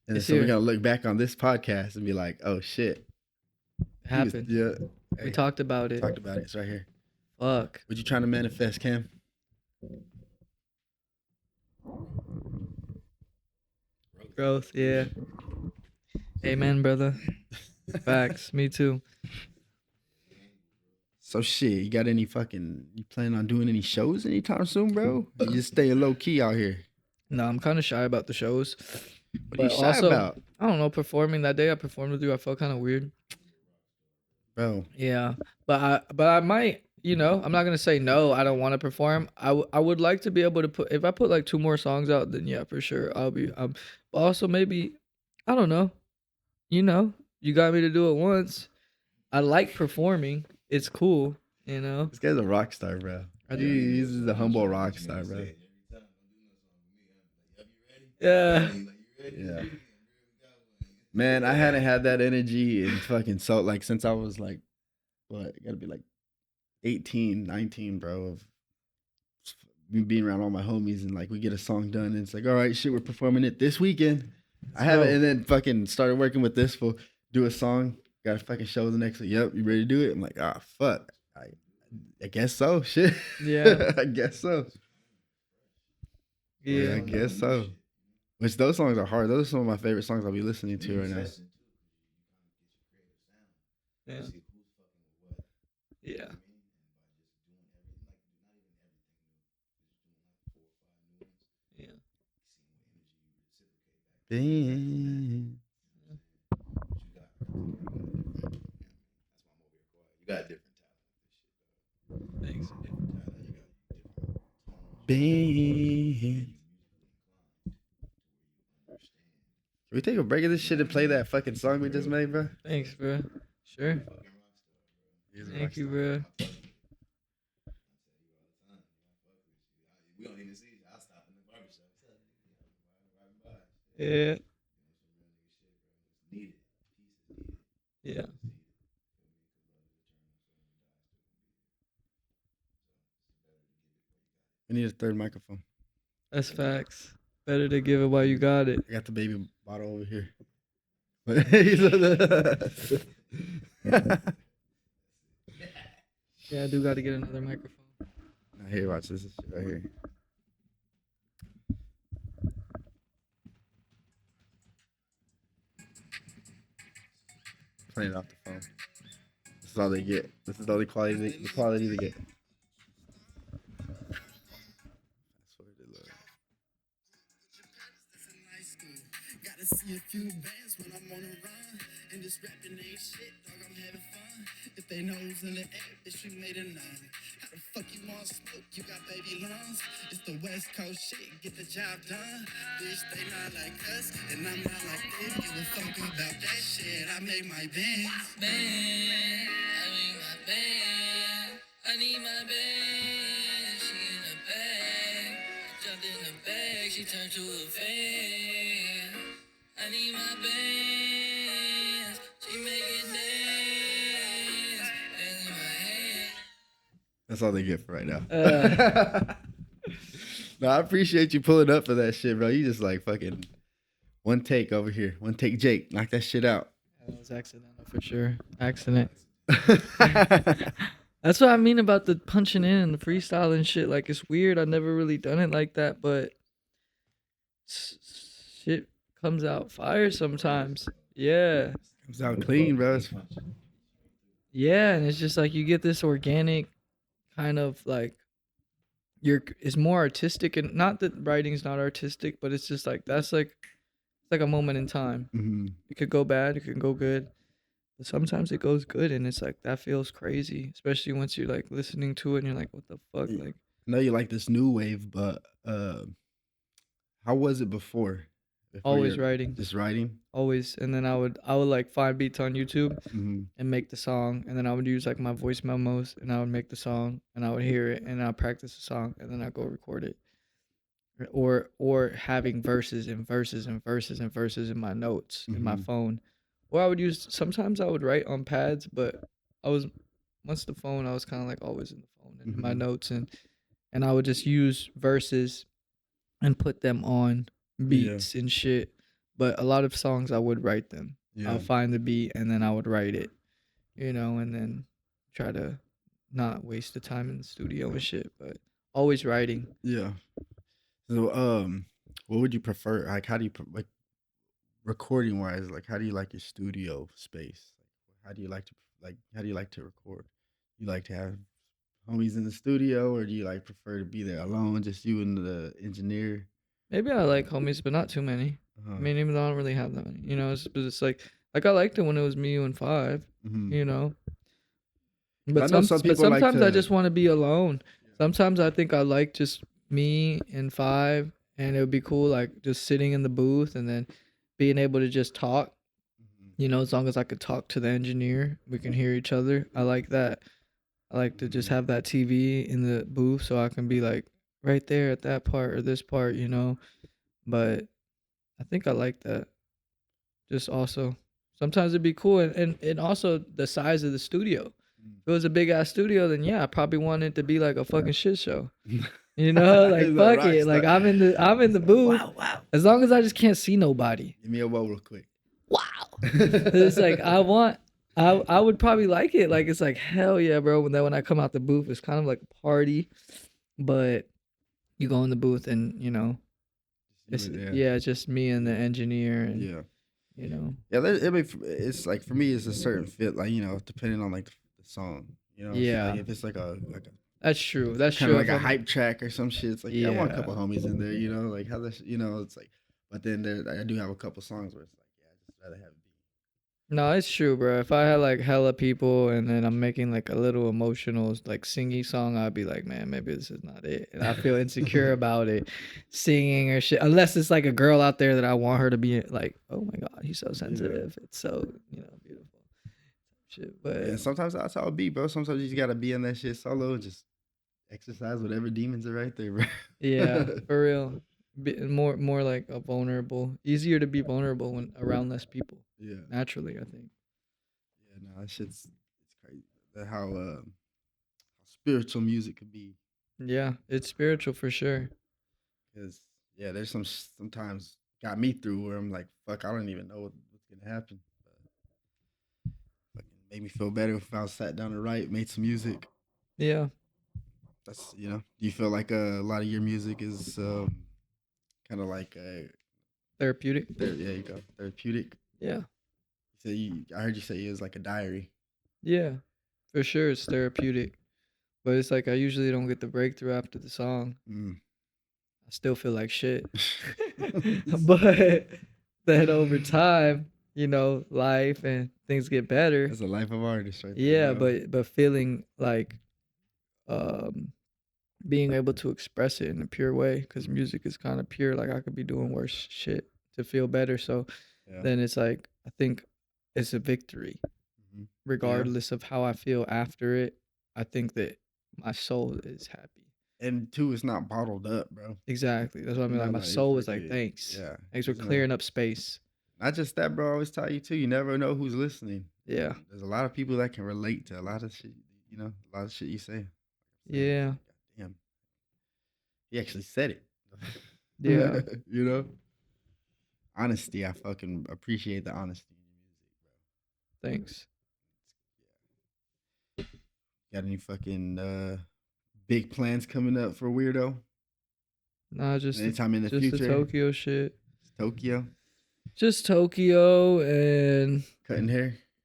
And It's so we're here. gonna look back on this podcast and be like, "Oh shit, it happened. Yeah, We talked about it. talked about it. It's right here. Fuck. What you trying to manifest, Cam? Growth. Yeah. Amen, brother. Facts. Me too. So shit, you got any fucking? You planning on doing any shows anytime soon, bro? You just staying low key out here. No, I'm kind of shy about the shows. What are you But shy also, about, I don't know. Performing that day I performed with you, I felt kind of weird. bro? Yeah, but I might. I'm not gonna say no. I don't want to perform. I would like to be able to put. If I put like 2 more songs out, then yeah, for sure I'll be. But also maybe, I don't know. You got me to do it once. I like performing. It's cool. This guy's a rock star, bro. I do. He's a humble rock star, bro. Yeah. Yeah. Man, I hadn't had that energy in fucking since I was like, what? It gotta be like 18, 19, bro. Of me being around all my homies and like we get a song done and it's like, all right, shit, we're performing it this weekend. I haven't, and then fucking started working with this fool, do a song, got a fucking show the next week. Yep, you ready to do it? I'm like, ah, fuck. I guess so. Shit. Yeah. I guess so. Yeah. I guess so. Which those songs are hard. Those are some of my favorite songs I'll be listening to right now. Yeah. Yeah. Yeah. Ben. You got different talent. Thanks. Ben. Can we take a break of this shit and play that fucking song we just made, bro? Thanks, bro. Sure. Thank you, bro. We don't even see you. I'll stop in the barbershop. Yeah. Needed. Yeah. We need a third microphone. That's facts. Better to give it while you got it. I got the baby bottle over here. Yeah, I do got to get another microphone. Here, watch this shit right here. Playing it off the phone. This is all they get. This is all the quality they get. That's what it is. Gotta see a few bands when I'm on a run. And this rapping ain't shit, dog, I'm having fun. If they nose in the air, bitch, we made a none. How the fuck you want smoke? You got baby lungs. It's the West Coast shit, get the job done. Bitch, they not like us, and I'm not like them. Give a fuck about that shit. I make my bands. Band, I need my band. I need my band. She in the bag. Jumped in the bag. She turned to a fan. I need my bands. She make it dance. Hands in my hand. That's all they get for right now. No, I appreciate you pulling up for that shit, bro. You just like fucking one take over here. One take Jake. Knock that shit out. That was accidental for sure. Accident. That's what I mean about the punching in and the freestyle and shit. Like, it's weird. I've never really done it like that, but shit comes out fire sometimes. Yeah. Comes out clean, bro. Yeah, and it's just like you get this organic kind of like it's more artistic, and not that writing's not artistic, but it's just like it's like a moment in time. Mm-hmm. It could go bad, it could go good. But sometimes it goes good, and it's like that feels crazy, especially once you're like listening to it and you're like, what the fuck? Yeah. Like, I know you like this new wave, but how was it before? always writing. Just writing? Always. And then I would like find beats on YouTube Mm-hmm. and make the song, and then I would use like my voice memos, and I would make the song, and I would hear it, and I'd practice the song, and then I'd go record it. Or having verses and verses and verses and verses in my notes in my Mhm. phone. Or I would sometimes I would write on pads, but once the phone, I was kind of like always in the phone and in my Mhm. notes, and I would just use verses and put them on beats and shit. But a lot of songs I would write them. Yeah. I'll find the beat and then I would write it, and then try to not waste the time in the studio and shit, but always writing. Yeah. So, what would you prefer? Like, how do you like recording wise? Like, how do you like your studio space? How do you like to record? You like to have homies in the studio, or do you like prefer to be there alone, just you and the engineer? Maybe I like homies, but not too many. Uh-huh. I mean, even though I don't really have that many, it's like I liked it when it was me, you, and Five, Mhm. But I know some people like sometimes I to- just want to be alone. Sometimes I think I like just me and Five, and it would be cool, like just sitting in the booth and then being able to just talk. Mhm. As long as I could talk to the engineer, we can hear each other. I like that. I like to just have that TV in the booth so I can be like right there at that part or this part, But I think I like that. Just also, sometimes it'd be cool, and also the size of the studio. If it was a big ass studio, then yeah, I probably want it to be like a fucking shit show. Like He's a fuck rock it. Like star. I'm in the booth. Wow. As long as I just can't see nobody. Give me a whoa real quick. Wow. It's like I would probably like it. Like it's like hell yeah, bro. When I come out the booth, it's kind of like a party, but you go in the booth and it's just me and the engineer and Yeah. It's like for me, it's a certain fit, like depending on like the song, So, Yeah. like, if it's like a That's true. That's kind true. of like If a I'm- hype track or some shit, it's like I want a Yeah. couple homies in there, like how this, it's like, But then I do have a couple songs where it's like, yeah, I just rather have it be. No, it's true, bro. If I had like hella people and then I'm making like a little emotional like singy song, I'd be like, man, maybe this is not it. And I feel insecure about it, singing or shit. Unless it's like a girl out there that I want her to be like, oh my god, he's so sensitive. It's so beautiful. Shit, but And sometimes that's how it be, bro. Sometimes you just gotta be in that shit solo and just exercise whatever demons are right there, bro. yeah, for real. More like a vulnerable, easier to be vulnerable when around less people. Yeah. Naturally, I think. Yeah, no, that shit's it's crazy. That how spiritual music could be. Yeah, it's spiritual for sure. Cause yeah, there's sometimes got me through where I'm like, fuck, I don't even know what's gonna happen. But fucking made me feel better if I sat down and write, made some music. Yeah. That's do you feel like a lot of your music is kind of like Therapeutic. yeah, you go therapeutic. Yeah. So I heard you say it was like a diary. Yeah, for sure it's therapeutic. But it's like I usually don't get the breakthrough after the song. I still feel like shit. But then over time, life and things get better. That's a life of artist right there. Yeah, bro. but feeling like being able to express it in a pure way, because music is kind of pure. Like I could be doing worse shit to feel better. So then it's like I think it's a victory, regardless of how I feel after it. I think that my soul is happy. And two, it's not bottled up, bro. Exactly. That's what I mean. Like my soul was like, thanks. Yeah. Thanks for clearing up space. Not just that, bro. I always tell you too. You never know who's listening. Yeah. There's a lot of people that can relate to a lot of shit. A lot of shit you say. Yeah. Damn. He actually said it. Yeah. Honesty. I fucking appreciate the honesty in your music, bro. Thanks. Got any fucking big plans coming up for Wierdo? Nah, just anytime in the just future. the Tokyo shit. Tokyo. Just Tokyo and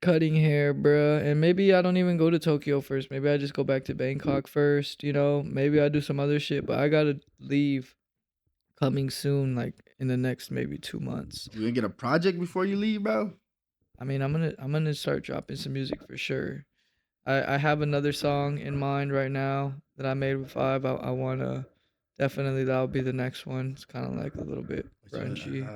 cutting hair, bruh. And maybe I don't even go to Tokyo first. Maybe I just go back to Bangkok first. Maybe I do some other shit. But I gotta leave coming soon, like in the next maybe 2 months. You gonna get a project before you leave, bro? I mean, I'm gonna start dropping some music for sure. I have another song in mind right now that I made with Five. I wanna definitely that'll be the next one. It's kind of like a little bit grungy.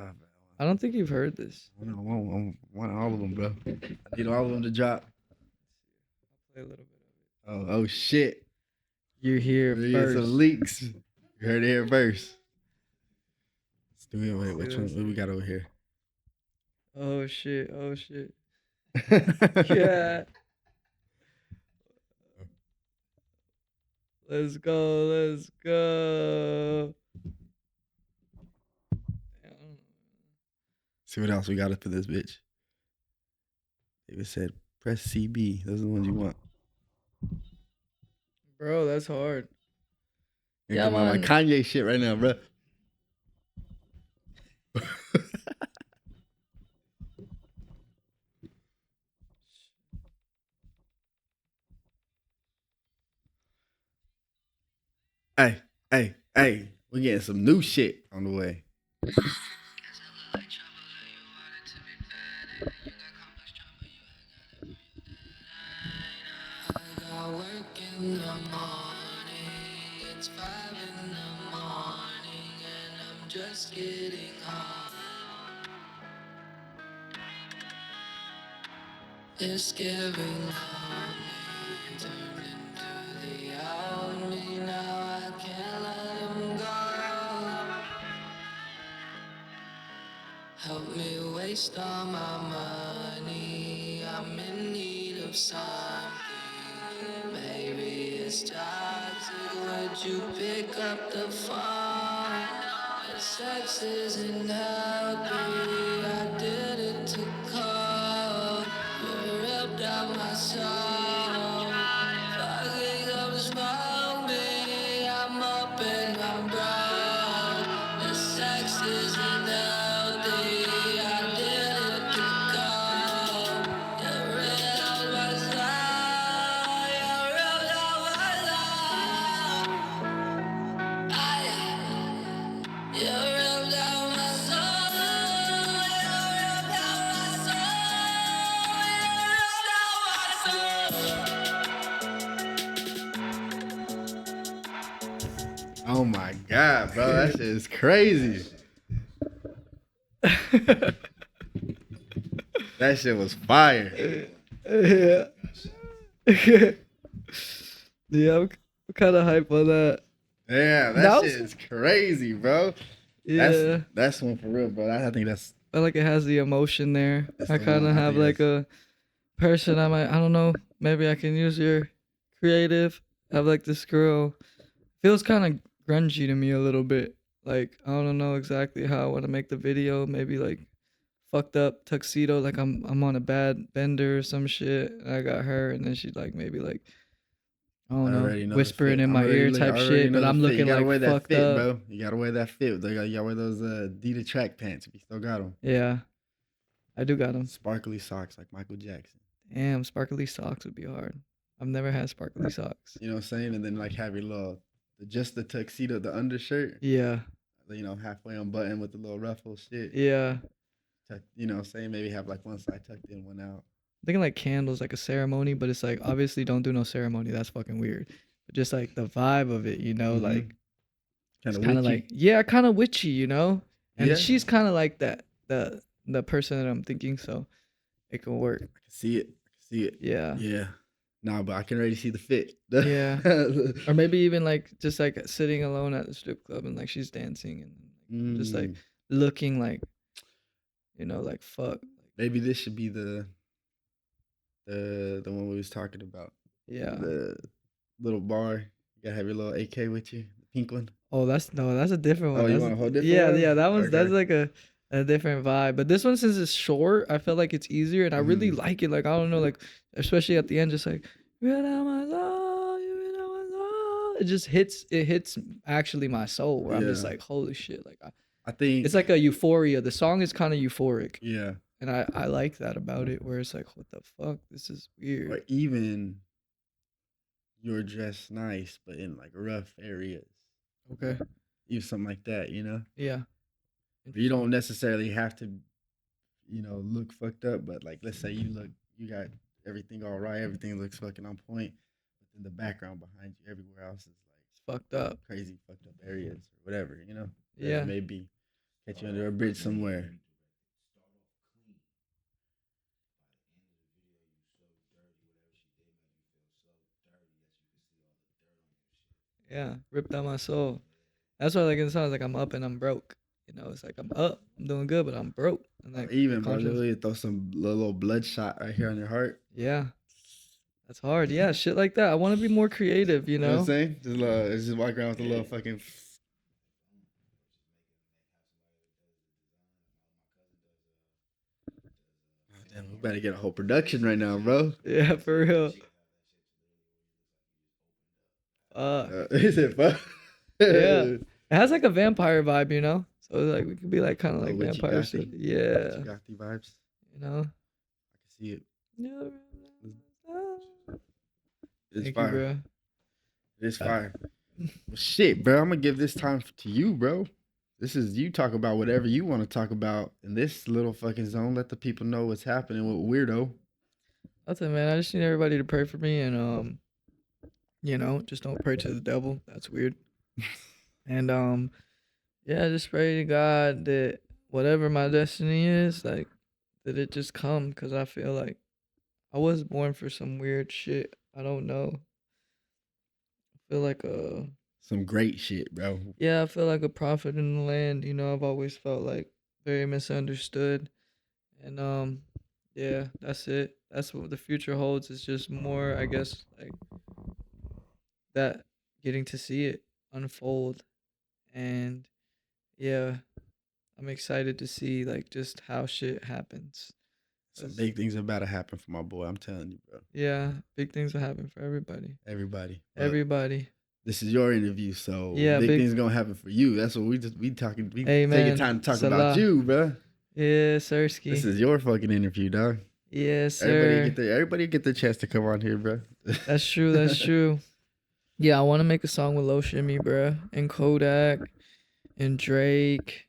I don't think you've heard this. I want all of them, bro. I need all of them to drop. I'll play a little bit of it. Oh shit! You're here first. Some leaks. You heard it here first. Let's do it. Wait, which one? What we got over here? Oh shit! Oh shit! Yeah. Let's go. Let's go. See what else we got up for this bitch. David said, press CB. Those are the ones you want. Bro, that's hard. Yeah, man. Like Kanye shit right now, bro. Hey. We're getting some new shit on the way. In the morning, it's 5 in the morning, and I'm just getting home. It's giving on me, turned into the old me. Now I can't let him go. Help me waste all my money. I'm in need of something. Maybe it's toxic. Would you pick up the phone? Sex isn't healthy. I did it to call. You ripped out my soul. Fucking up, smoke me. I'm up and I'm broke. The sex isn't healthy. I did it to call. You ripped out my soul. You ripped out my soul. You ripped out my soul. god, bro, that shit is crazy. That shit was fire. Yeah. Yeah, I'm kind of hype on that. Yeah, That that was- shit is crazy, bro. Yeah. That's one for real, bro. I think that's I like it has the emotion there. That's I the kind one. of I have think like a person I don't know, maybe I can use your creative. I have like this girl, feels kind of grungy to me a little bit. Like, I don't know exactly how I want to make the video. Maybe like fucked up tuxedo, like I'm on a bad bender or some shit. And I got her, and then she like maybe like, I don't already know, know the whispering fit. in I'm my already ear look- type I already shit. know But the I'm fit. looking You gotta like wear that fucked fit, up. bro. You gotta wear that fit. You gotta wear those Adidas track pants if you still got them. Yeah, I do got them. Sparkly socks like Michael Jackson. Damn, sparkly socks would be hard. I've never had sparkly socks. You know what I'm saying? And then like have your just the tuxedo, the undershirt, Yeah, halfway unbuttoned with the little ruffle shit. yeah. You know what I'm saying? Maybe have like one side tucked in, one out. Thinking like candles, like a ceremony, but it's like obviously don't do no ceremony. That's fucking weird. But just like the vibe of it, Mhm. like Kind it's of kind of like kind of witchy, And Yeah. she's kind of like that, the person that I'm thinking, so it can work. I can see it. Yeah. Yeah. Nah, but I can already see the fit. Yeah. Or maybe even like just like sitting alone at the strip club and like she's dancing and just like looking like, like fuck. Maybe this should be the one we was talking about. Yeah. The little bar. You gotta have your little AK with you, the pink one. Oh, that's a different one. Oh, you That's- want a whole different yeah, one? Yeah, that one's that's Okay. like a different vibe. But this one, since it's short, I feel like it's easier, and I really like it. Like, I don't know, like especially at the end, just like "You know my soul, you know my soul." It just hits. It hits actually my soul. Where I'm just Yeah. like, holy shit! Like, I think it's like a euphoria. The song is kind of euphoric, yeah. and I like that about it. Where it's like, what the fuck? This is weird. Or even you're dressed nice, but in like rough areas. Okay. Even something like that, Yeah. You don't necessarily have to, look fucked up, but like let's say you got everything all right, everything looks fucking on point, but then the background behind you, everywhere else is like It's fucked up. crazy fucked up areas or whatever, Yeah. Maybe catch you under a bridge somewhere. Yeah, ripped out my soul. That's why, like, in the song, it's like I'm up and I'm broke. It's like I'm up, I'm doing good, but I'm broke. And like Even bro, conscious- literally throw some little bloodshot right here on your heart. Yeah, that's hard. Yeah, shit like that. I want to be more creative. You know what I'm saying? Just walk around with a little fucking. Oh, damn, we better get a whole production right now, bro. Yeah, for real. Is it fun? Yeah. It has like a vampire vibe, So like we could be like kind of like witchy vampire gothy? shit. Yeah, Gothy vibes. you know. I can see it. It's Thank you, fire. bro. It's fire. Well, shit, bro. I'm gonna give this time to you, bro. This is you talk about whatever you want to talk about in this little fucking zone. Let the people know what's happening with Wierdo. That's it, man. I just need everybody to pray for me and just don't pray to the devil. That's weird. And yeah, just pray to God that whatever my destiny is, like that it just come, because I feel like I was born for some weird shit. I don't know. I feel like Some great shit, bro. I feel like a prophet in the land. I've always felt like very misunderstood. And yeah, that's it. That's what the future holds. It's just more, I guess, like that getting to see it unfold. And yeah, I'm excited to see like just how shit happens. Some big things are about to happen for my boy. I'm telling you, bro. Yeah, big things will happen for everybody. Everybody. But Everybody. this is your interview, so Yeah, big big- things gonna happen for you. That's what we talking. We Hey, taking man. time to talk Salah. about you, bro. Yeah, Sirski. This is your fucking interview, dog. Yes, sir. Everybody get their chance to come on here, bro. That's true. That's true. Yeah, I want to make a song with Low Shimmy, bruh, and Kodak, and Drake.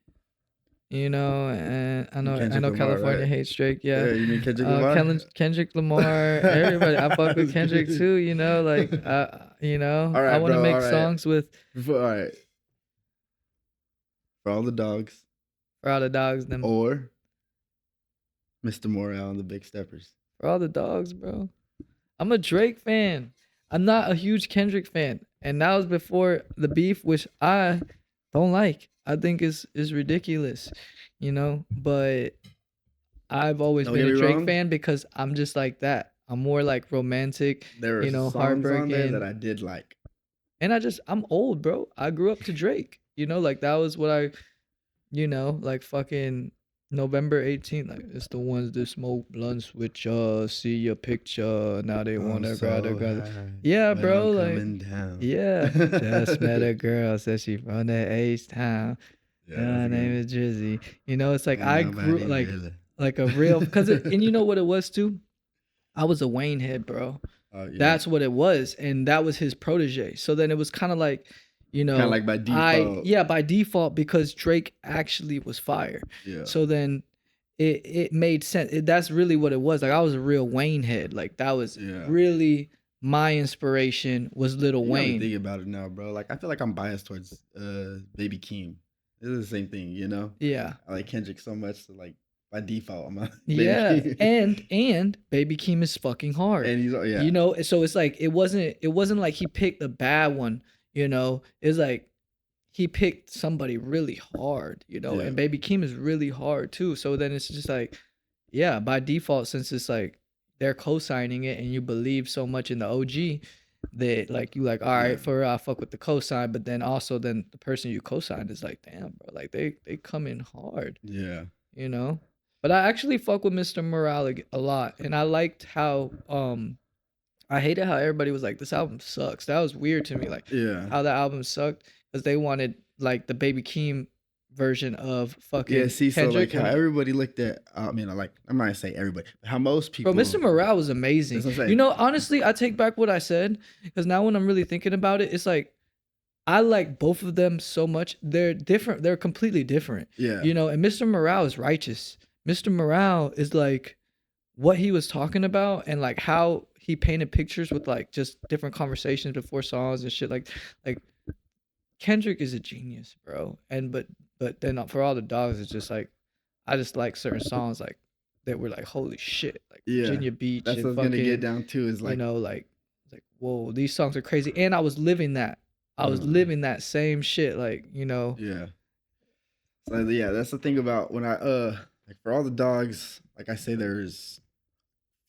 And I know Kendrick Lamar, California right? hates Drake. Yeah. You mean Kendrick Lamar? Kendrick Lamar, everybody. I fuck with Kendrick too. Like, All right, I want to bro, make all right. songs with. All right. For All the Dogs, For All the Dogs, them. or Mr. Morale and the Big Steppers. For All the Dogs, bro. I'm a Drake fan. I'm not a huge Kendrick fan. And that was before the beef, which I don't like. I think is ridiculous, you know? But I've always Don't been get a me Drake wrong. fan because I'm just like that. I'm more like romantic, There are you know, songs on there heartbreaking. that I did like. And I'm old, bro. I grew up to Drake. You know, like that was what I, you know, like fucking November 18th. Like, it's the ones that smoke blunts with ya, see your picture. Now they want to grab. Yeah, bro. Like, Down. yeah. Just met a girl, said she from the H-Town. Yeah, Her that's name good. is Drizzy. You know, it's like Ain't I grew nobody like really. like a real, because and you know what it was too? I was a Wayne head, bro. Oh, yeah. That's what it was, and that was his protege. So then it was kind of like, you know, Kinda like by default. by default, because Drake actually was fire. Yeah. So then it made sense. That's really what it was. Like I was a real Wayne head. Like that was Yeah. really my inspiration was Lil You got me Wayne. thinking about it now, bro. Like I feel like I'm biased towards Baby Keem. This is the same thing, you know. Yeah. I like Kendrick so much, so like by default, I'm a Baby Yeah. Keem. And Baby Keem is fucking hard. And he's yeah. You know, so it's like it wasn't like he picked a bad one, you know. It's like he picked somebody really hard, you know, Yeah. and Baby Keem is really hard too. So then it's just like, yeah, by default, since it's like they're co-signing it and you believe so much in the OG that like you like, all right, Yeah. for real, I fuck with the co-sign, but then also then the person you co-signed is like, damn, bro, like they come in hard, Yeah. you know. But I actually fuck with Mr. Morale a lot, and I liked how I hated how everybody was like, this album sucks. That was weird to me, like Yeah. how the album sucked, because they wanted like the Baby Keem version of fucking Yeah, see, so Kendrick. like how and- everybody looked at, I mean, I'm not gonna say everybody, but how most people. Bro, Mr. Morale was amazing. That's what I'm saying. You know, honestly, I take back what I said, because now when I'm really thinking about it, it's like I like both of them so much. They're different. They're completely different. Yeah. You know, and Mr. Morale is righteous. Mr. Morale is like what he was talking about, and like how he painted pictures with like just different conversations before songs and shit. Like Kendrick is a genius, bro. And but then For All the Dogs, it's just like I just like certain songs like that were like holy shit, like Yeah. Virginia Beach. That's and what I was gonna fucking, get down to is like, you know, like whoa, these songs are crazy, and I was living that. I was living that same shit, like, you know. yeah. So yeah, that's the thing about when I like For All the Dogs, like I say, there's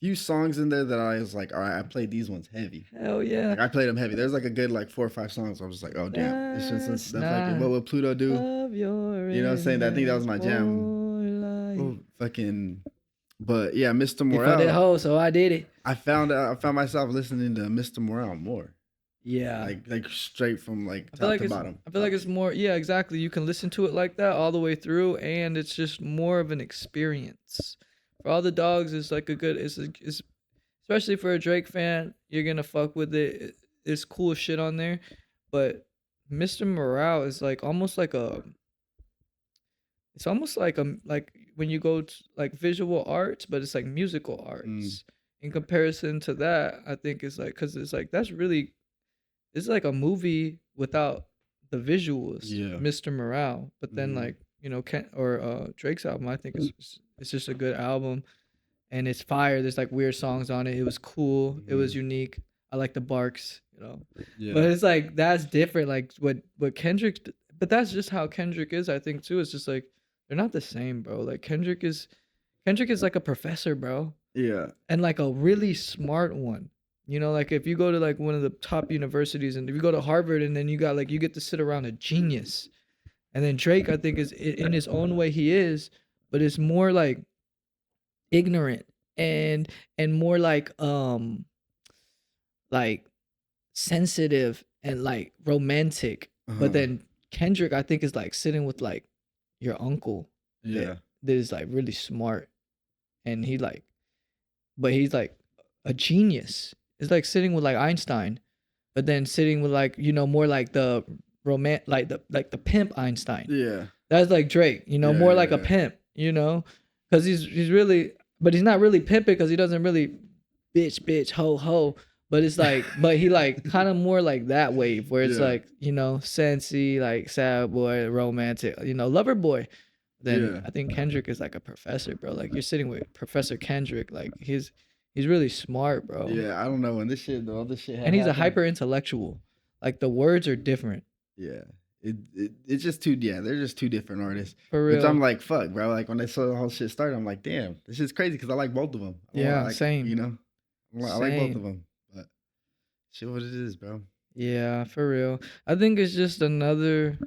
few songs in there that I was like, all right, I played these ones heavy. Hell yeah. Like I played them heavy. There's like a good like 4 or 5 songs. I was just like, oh damn, it's just That's stuff like What Would Pluto Do? Of your You know what I'm saying? I think that was my jam. life. Oh, fucking, but yeah, Mr. If I did Morale. hoe, so I did it. I found myself listening to Mr. Morale more, Yeah. like straight from like I feel top like to it's bottom. I feel like it's more, yeah, exactly. You can listen to it like that all the way through, and it's just more of an experience. For All the Dogs is like a good it's especially for a Drake fan, you're gonna fuck with it. It's cool shit on there. But Mr. Morale is like almost like it's almost like like when you go to like visual arts, but it's like musical arts. In comparison to that, I think it's like, because it's like it's like a movie without the visuals. Yeah. Mr. Morale. But then like, you know, Drake's album, I think it's just a good album, and it's fire. There's like weird songs on it. It was cool. It was unique. I like the barks, you know. Yeah. But it's like that's different. Like what Kendrick, but that's just how Kendrick is. I think too. It's just like they're not the same, bro. Like Kendrick is like a professor, bro, Yeah. and like a really smart one. You know, like if you go to like one of the top universities, and if you go to Harvard, and then you get to sit around a genius, and then Drake, I think, is in his own way he is, but it's more like ignorant and more like sensitive and like romantic. But then Kendrick, I think, is like sitting with like your uncle Yeah. that is like really smart, and he's like a genius. It's like sitting with like Einstein, but then sitting with like, you know, more like the the pimp Einstein. Yeah. That's like Drake, you know, Yeah, more yeah, like a yeah. pimp, you know, because he's really, but he's not really pimping because he doesn't really bitch ho ho, But it's like, but he like kind of more like that wave where it's Yeah. like, you know, Sensi, like sad boy, romantic, you know, lover boy. Then Yeah. I think Kendrick is like a professor, bro. Like you're sitting with Professor Kendrick, like he's really smart, bro. Yeah, I don't know when the other shit had And he's a happened. hyper intellectual. Like the words are different. Yeah. It's just two, yeah, they're just two different artists. For real. Which I'm like, fuck, bro. Like when I saw the whole shit started, I'm like, damn, this is crazy because I like both of them. Yeah, same. You know, I like both Same. of them, but shit, what it is, bro. Yeah, for real. I think it's just another.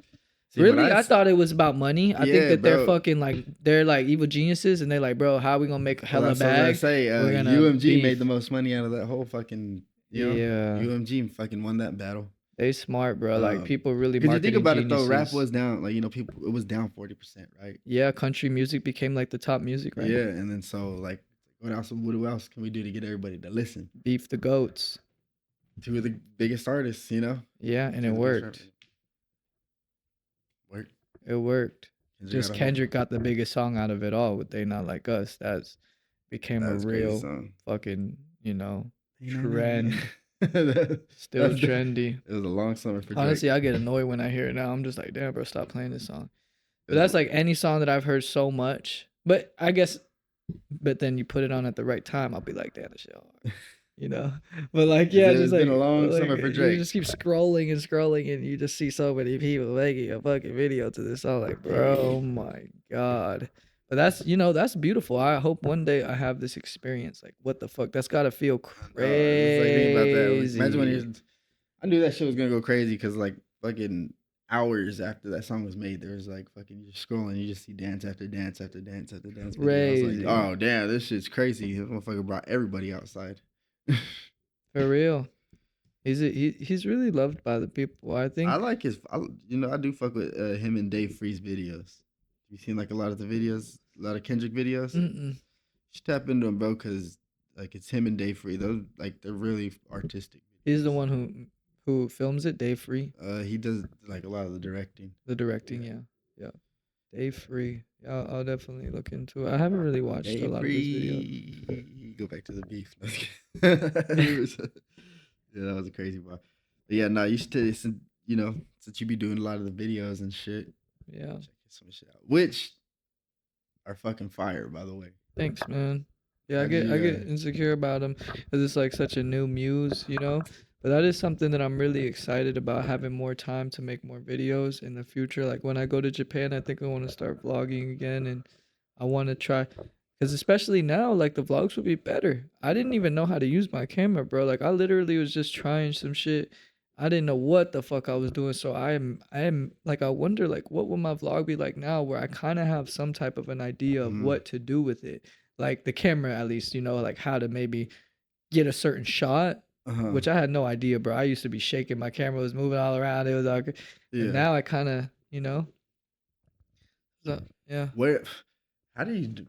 See, Really, when I thought it was about money. I think Yeah, that they're bro. fucking like they're like evil geniuses, and they're like, bro, how we gonna make well, hella that's what I was gonna bag? say. We're gonna UMG beef. made the most money out of that whole fucking. You know, Yeah. UMG fucking won that battle. They smart, bro. Like people really. Because you think marketing about it though, rap geniuses. was down. Like it was down 40%, right? Yeah, country music became like the top music, right? Yeah, and then so like, what else can we do to get everybody to listen? Beef the goats. Two of the biggest artists, you know. Yeah, and Two it of the biggest worked. rappers. Worked. It worked. Just got a- Kendrick got the biggest song out of it all with "They Not Like Us." That's became That's a a crazy real song. fucking, you know, You know, trend. that- Still that's- trendy. It was a long summer for Drake. Honestly, I get annoyed when I hear it now. I'm just like, damn, bro, stop playing this song. But that's like any song that I've heard so much. But I guess, but then you put it on at the right time, I'll be like, damn, this shit hard. You know? But like, yeah, It's just been like, a long like, summer for You Drake. just keep scrolling and scrolling, and you just see so many people making a fucking video to this song. Like, bro, oh my God. But that's, you know, that's beautiful. I hope one day I have this experience. Like, what the fuck? That's got to feel It's crazy. like, think about that. Like, imagine when I knew that shit was gonna go crazy because like fucking hours after that song was made, there was like fucking you're scrolling, you just see dance after dance after dance after dance. videos. Crazy. Like, oh damn, this shit's crazy. This motherfucker brought everybody outside. For real. He's really loved by the people. I think I like I do fuck with him and Dave Freeze videos. You seen like a lot of the videos, a lot of Kendrick videos. Mm-mm. You should tap into them, bro, because like it's him and Dave Free. Those like they're really artistic. He's the one who films it, Dave Free. He does like a lot of the directing. The directing, yeah. Dave Free. Yeah, I'll definitely look into it. I haven't really watched a lot of his videos. Go back to the beef. Yeah, that was a crazy one. But yeah, no, you should, since you be doing a lot of the videos and shit, Yeah. check some shit out. Which are fucking fire, by the way. Thanks, man. Yeah, I Have get you, insecure about him because it's like such a new muse, you know. But that is something that I'm really excited about, having more time to make more videos in the future. Like when I go to Japan, I think I want to start vlogging again, and I want to try, because especially now, like the vlogs will be better. I didn't even know how to use my camera, bro. Like I literally was just trying some shit. I didn't know what the fuck I was doing. So I am like, I wonder like what will my vlog be like now, where I kind of have some type of an idea of what to do with it. Like the camera, at least, you know, like how to maybe get a certain shot, which I had no idea, bro. I used to be shaking. My camera was moving all around. It was all good. Yeah. And now I kind of, you know. So, yeah. How the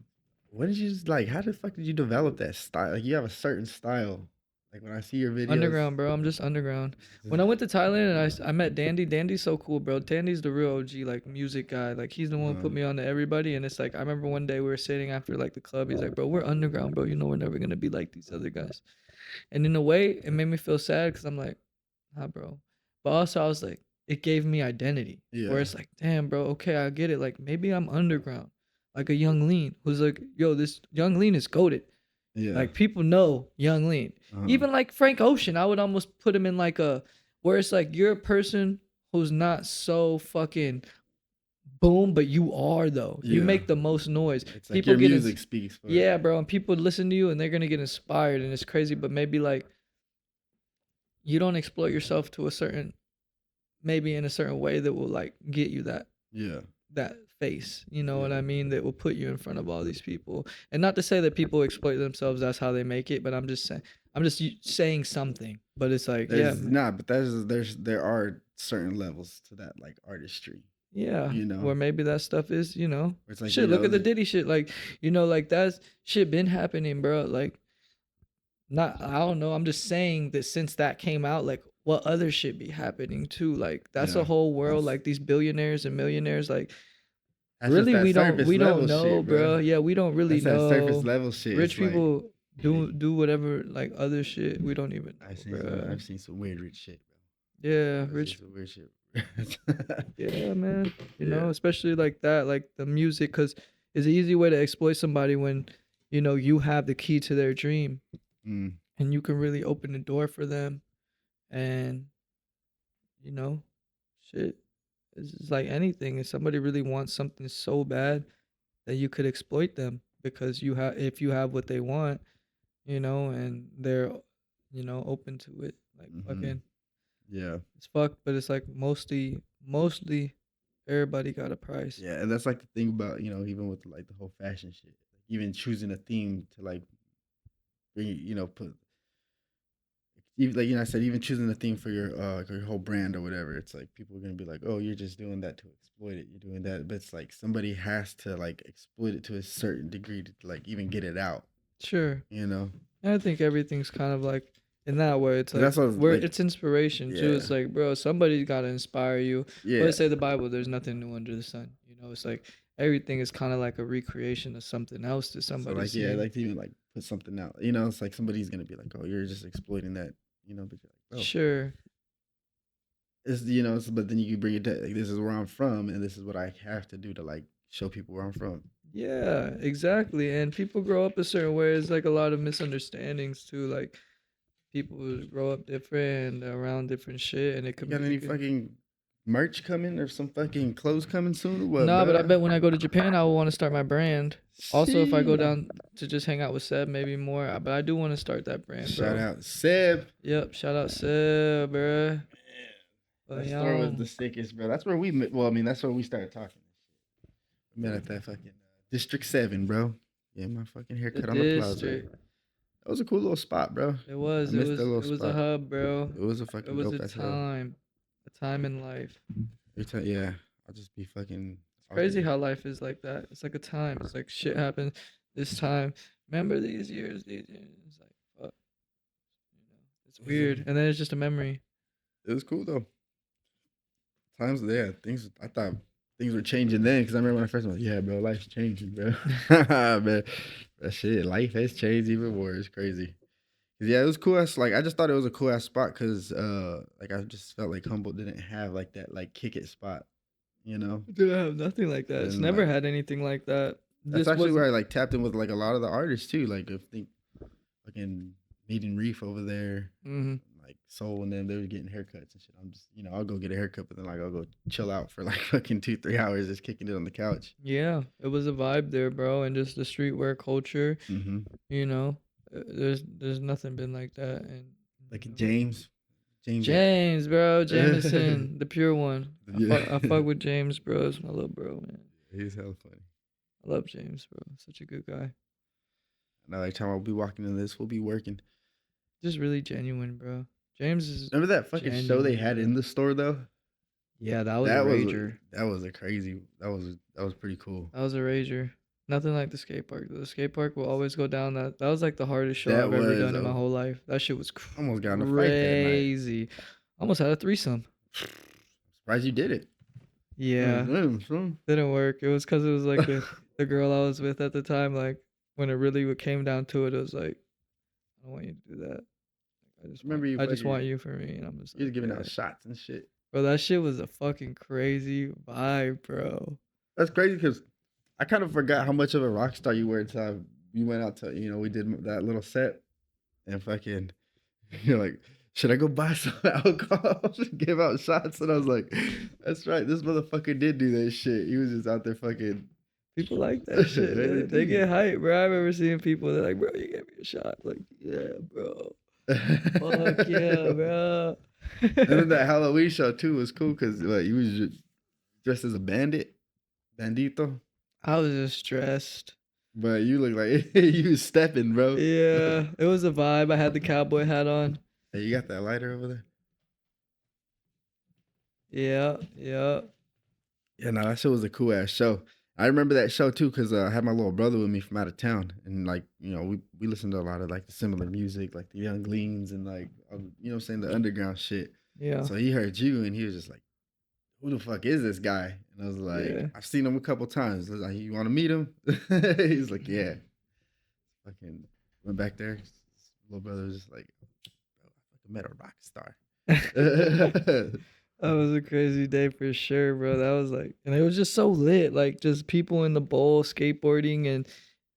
fuck did you develop that style? Like you have a certain style. Like when I see your videos. Underground, bro. I'm just underground. When I went to Thailand and I met Dandy. Dandy's so cool, bro. Dandy's the real OG, like music guy. Like he's the one who put me on to everybody. And it's like, I remember one day we were sitting after like the club. He's like, bro, we're underground, bro. You know, we're never going to be like these other guys. And in a way, it made me feel sad because I'm like, nah, bro. But also I was like, it gave me identity. Yeah. Where it's like, damn, bro, okay, I get it. Like maybe I'm underground. Like a Young Lean who's like, yo, this Young Lean is goated. Yeah. Like people know Young Lean. Even like Frank Ocean, I would almost put him in like a, where it's like you're a person who's not so fucking boom, but you are though. You Yeah. make the most noise. It's like People your get music speaks for it. yeah, bro, and people listen to you and they're gonna get inspired, and it's crazy. But maybe like you don't exploit yourself to a certain, maybe in a certain way that will like get you that face, you know what I mean, that will put you in front of all these people. And not to say that people exploit themselves, that's how they make it, but I'm just saying something. But it's like, but there are certain levels to that, like artistry. yeah, you know, where maybe that stuff is, you know, it's like, shit, look at the Diddy shit, like, you know, like that's shit been happening, bro. Like, not, I don't know, I'm just saying that since that came out, like what other shit be happening too? Like that's a whole world, like these billionaires and millionaires, like That's really just that we don't surface level know, shit, bro. Yeah, we don't really That's know. that surface level shit. Rich It's like, people do whatever like other shit we don't even know, bruh. I've seen some weird rich shit, bro. Yeah, I've seen rich. some weird shit. Yeah, man. You know, Yeah. especially like that, like the music, because it's an easy way to exploit somebody when you have the key to their dream Mm. and you can really open the door for them. And you know, shit, it's like anything. If somebody really wants something so bad, that you could exploit them because if you have what they want, and they're open to it. Like Mhm. fucking, Yeah. it's fucked, but it's like mostly everybody got a price. Yeah, and that's like the thing about, even with like the whole fashion shit. Like, even choosing a theme to like bring, put even like I said, even choosing a theme for your whole brand or whatever, it's like people are gonna be like, oh, you're just doing that to exploit it. You're doing that, but it's like somebody has to like exploit it to a certain degree to like even get it out. Sure. And I think everything's kind of like in that way. It's But like that's what where like it's inspiration too. It's yeah, like, bro, somebody's got to inspire you. yeah. Let's say the Bible, there's nothing new under the sun. It's like everything is kind of like a recreation of something else that So somebody like seen. like to even like put something out. It's like somebody's gonna be like, oh, you're just exploiting that. But you're like, bro, Sure. but then you can bring it to like, this is where I'm from, and this is what I have to do to like show people where I'm from. Yeah, exactly. And people grow up a certain way. It's like a lot of misunderstandings too. Like people grow up different around different shit, and it You could got any fucking merch coming or some fucking clothes coming soon or what? Nah, but I Bro? bet when I go to Japan, I will want to start my brand. Also, if I go Sheesh. down to just hang out with Seb, maybe more. But I do want to start that brand, Shout bro. out Seb. Yep, shout out Seb, bruh. That store was the sickest, bro. That's where we met. Well, I mean, that's where we started talking. We met at that fucking District 7, bro. Yeah, my fucking haircut on the plaza. district. That was a cool little spot, bro. It was. I It missed was. that little It was a spot. hub, bro. It was a It fucking was dope a as hell. time in life. Yeah, I'll just be fucking. It's crazy how life is like that. It's like a time. It's like shit happened this time. Remember these years, It's like fuck. It's weird, and then it's just a memory. It was cool though. Times, yeah, things. I thought things were changing then because I remember when I first was like, yeah, bro, life's changing, bro. Man, that shit, life has changed even more. It's crazy. Yeah, it was cool. I just thought it was a cool ass spot because, like, I just felt like Humboldt didn't have like that, like, kick it spot, Dude, I have nothing like that. It's And, never like, had anything like that. That's This actually was where I like tapped in with like a lot of the artists too. Like, I think fucking Meeting Reef over there, like Soul, and them, they were getting haircuts and shit. I'm just, I'll go get a haircut, but then like I'll go chill out for like fucking 2-3 hours, just kicking it on the couch. Yeah, it was a vibe there, bro, and just the streetwear culture. Mm-hmm. There's nothing been like that, and Like James, bro, Jameson, the pure one. Yeah. I fuck with James, bro. It's my little bro, man. He's hella funny. I love James, bro. Such a good guy. Now, every time I'll be walking in this, we'll be working. Just really genuine, bro. James is. Remember that fucking show they had in the store though? Yeah, that was a rager. That was a crazy. That was pretty cool. That was a rager. Nothing like the skate park. The skate park will always go down. That was like the hardest show That I've ever was, done in my though. whole life. That shit was Almost got in a fight that night. crazy. Almost had a threesome. Surprised you did it. Yeah, Mm. didn't work. It was because it was like the girl I was with at the time. Like when it really came down to it, it was like, I don't want you to do that. I just want you for me, and I'm just. You was giving yeah. out shots and shit. Bro, that shit was a fucking crazy vibe, bro. That's crazy because I kind of forgot how much of a rock star you were until you went out to, we did that little set and fucking, you're like, should I go buy some alcohol to give out shots? And I was like, that's right. This motherfucker did do that shit. He was just out there fucking. People like that shit. They get hyped, bro. I remember seeing people, they're like, bro, you gave me a shot. I'm like, yeah, bro. Fuck yeah, bro. And then that Halloween show too was cool because you was just dressed as a bandito. I was just stressed. But you look like you was stepping, bro. Yeah, it was a vibe. I had the cowboy hat on. Hey, you got that lighter over there? Yeah. Yeah, no, that shit was a cool ass show. I remember that show too because I had my little brother with me from out of town, and like we listened to a lot of like the similar music, like the Young Leans and like what I'm saying, the underground shit. Yeah. So he heard you and he was just like, "Who the fuck is this guy?" And I was like, Yeah. "I've seen him a couple times." I was like, "You want to meet him?" He's like, "Yeah." Fucking Went back there. Little brother was just like, bro, I met a rock star. That was a crazy day for sure, bro. That was like, and it was just so lit, like just people in the bowl skateboarding and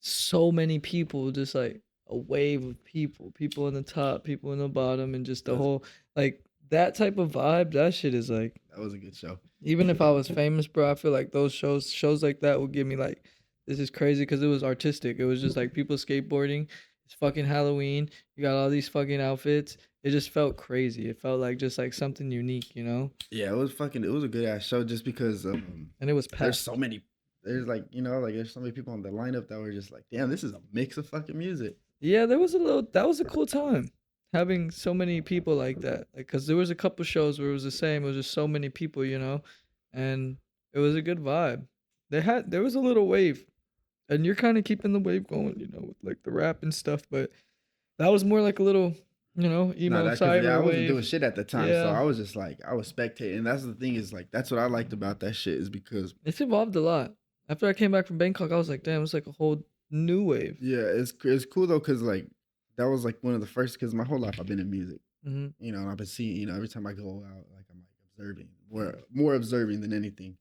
so many people, just like a wave of people in the top, people in the bottom, and just the whole like that type of vibe. That shit is like, That was a good show. even if I was famous, bro, I feel like those shows like that would give me like, this is crazy because it was artistic. It was just like people skateboarding. It's fucking Halloween. You got all these fucking outfits. It just felt crazy. It felt like just like something unique, you know? Yeah, it was a good ass show just because And it was there's packed. so many. There's like, like there's so many people on the lineup that were just like, damn, this is a mix of fucking music. Yeah, that was a cool time having so many people like that. Like, cause there was a couple shows where it was the same. It was just so many people, you know, and it was a good vibe. There was a little wave, and you're kind of keeping the wave going, you know, with like the rap and stuff. But that was more like a little, you know, emo I cyber wasn't doing wave. shit at the time, so Yeah. I was just like, I was spectating. And that's the thing is like, that's what I liked about that shit is because It's evolved a lot. After I came back from Bangkok, I was like, damn, it's like a whole new wave. yeah, it's cool though because like that was like one of the first because my whole life I've been in music, Hmm. and I've been seeing, every time I go out, like I'm like observing, more observing than anything.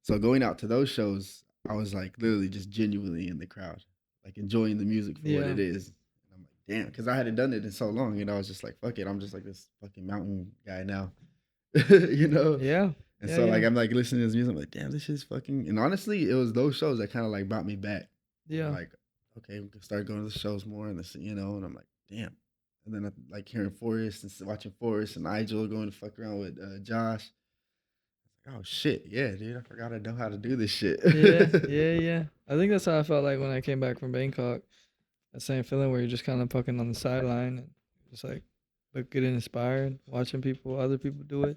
So going out to those shows, I was like literally just genuinely in the crowd, like enjoying the music for what Yeah. it is. And I'm like, damn, because I hadn't done it in so long, and I was just like, fuck it, I'm just like this fucking mountain guy now, you know. Yeah. And Yeah, so like yeah. I'm like listening to this music, I'm like, damn, this shit's fucking. And honestly, it was those shows that kind of like brought me back. Yeah. Like, okay, we can start going to the shows more, and and I'm like, damn. And then I like hearing Forrest and watching Forrest and Nigel going to fuck around with Josh. Oh shit, yeah, dude, I forgot I know how to do this shit. Yeah. I think that's how I felt like when I came back from Bangkok. That same feeling where you're just kind of fucking on the sideline and just like getting inspired, watching other people do it.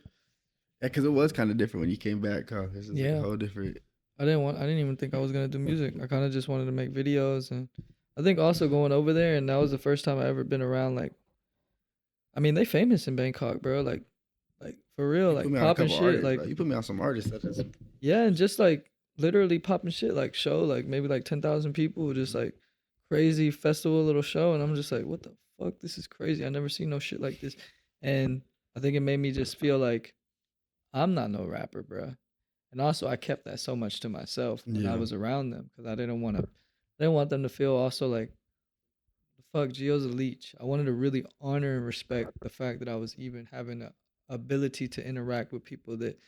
Yeah, because it was kind of different when you came back. Huh? This is like Yeah. a whole different. I didn't even think I was gonna do music. I kind of just wanted to make videos, and I think also going over there, and that was the first time I ever been around. Like, I mean, they famous in Bangkok, bro. Like for real, You like put me on a popping couple shit. artists, Like, bro. You put me on some artists that is. yeah, and just like literally popping shit. Like show, like maybe like 10,000 people, just like crazy festival little show, and I'm just like, what the fuck? This is crazy. I never seen no shit like this, and I think it made me just feel like I'm not no rapper, bro. And also, I kept that so much to myself when I Yeah. was around them because I didn't want them to feel also like, fuck, Gio's a leech. I wanted to really honor and respect the fact that I was even having the ability to interact with people that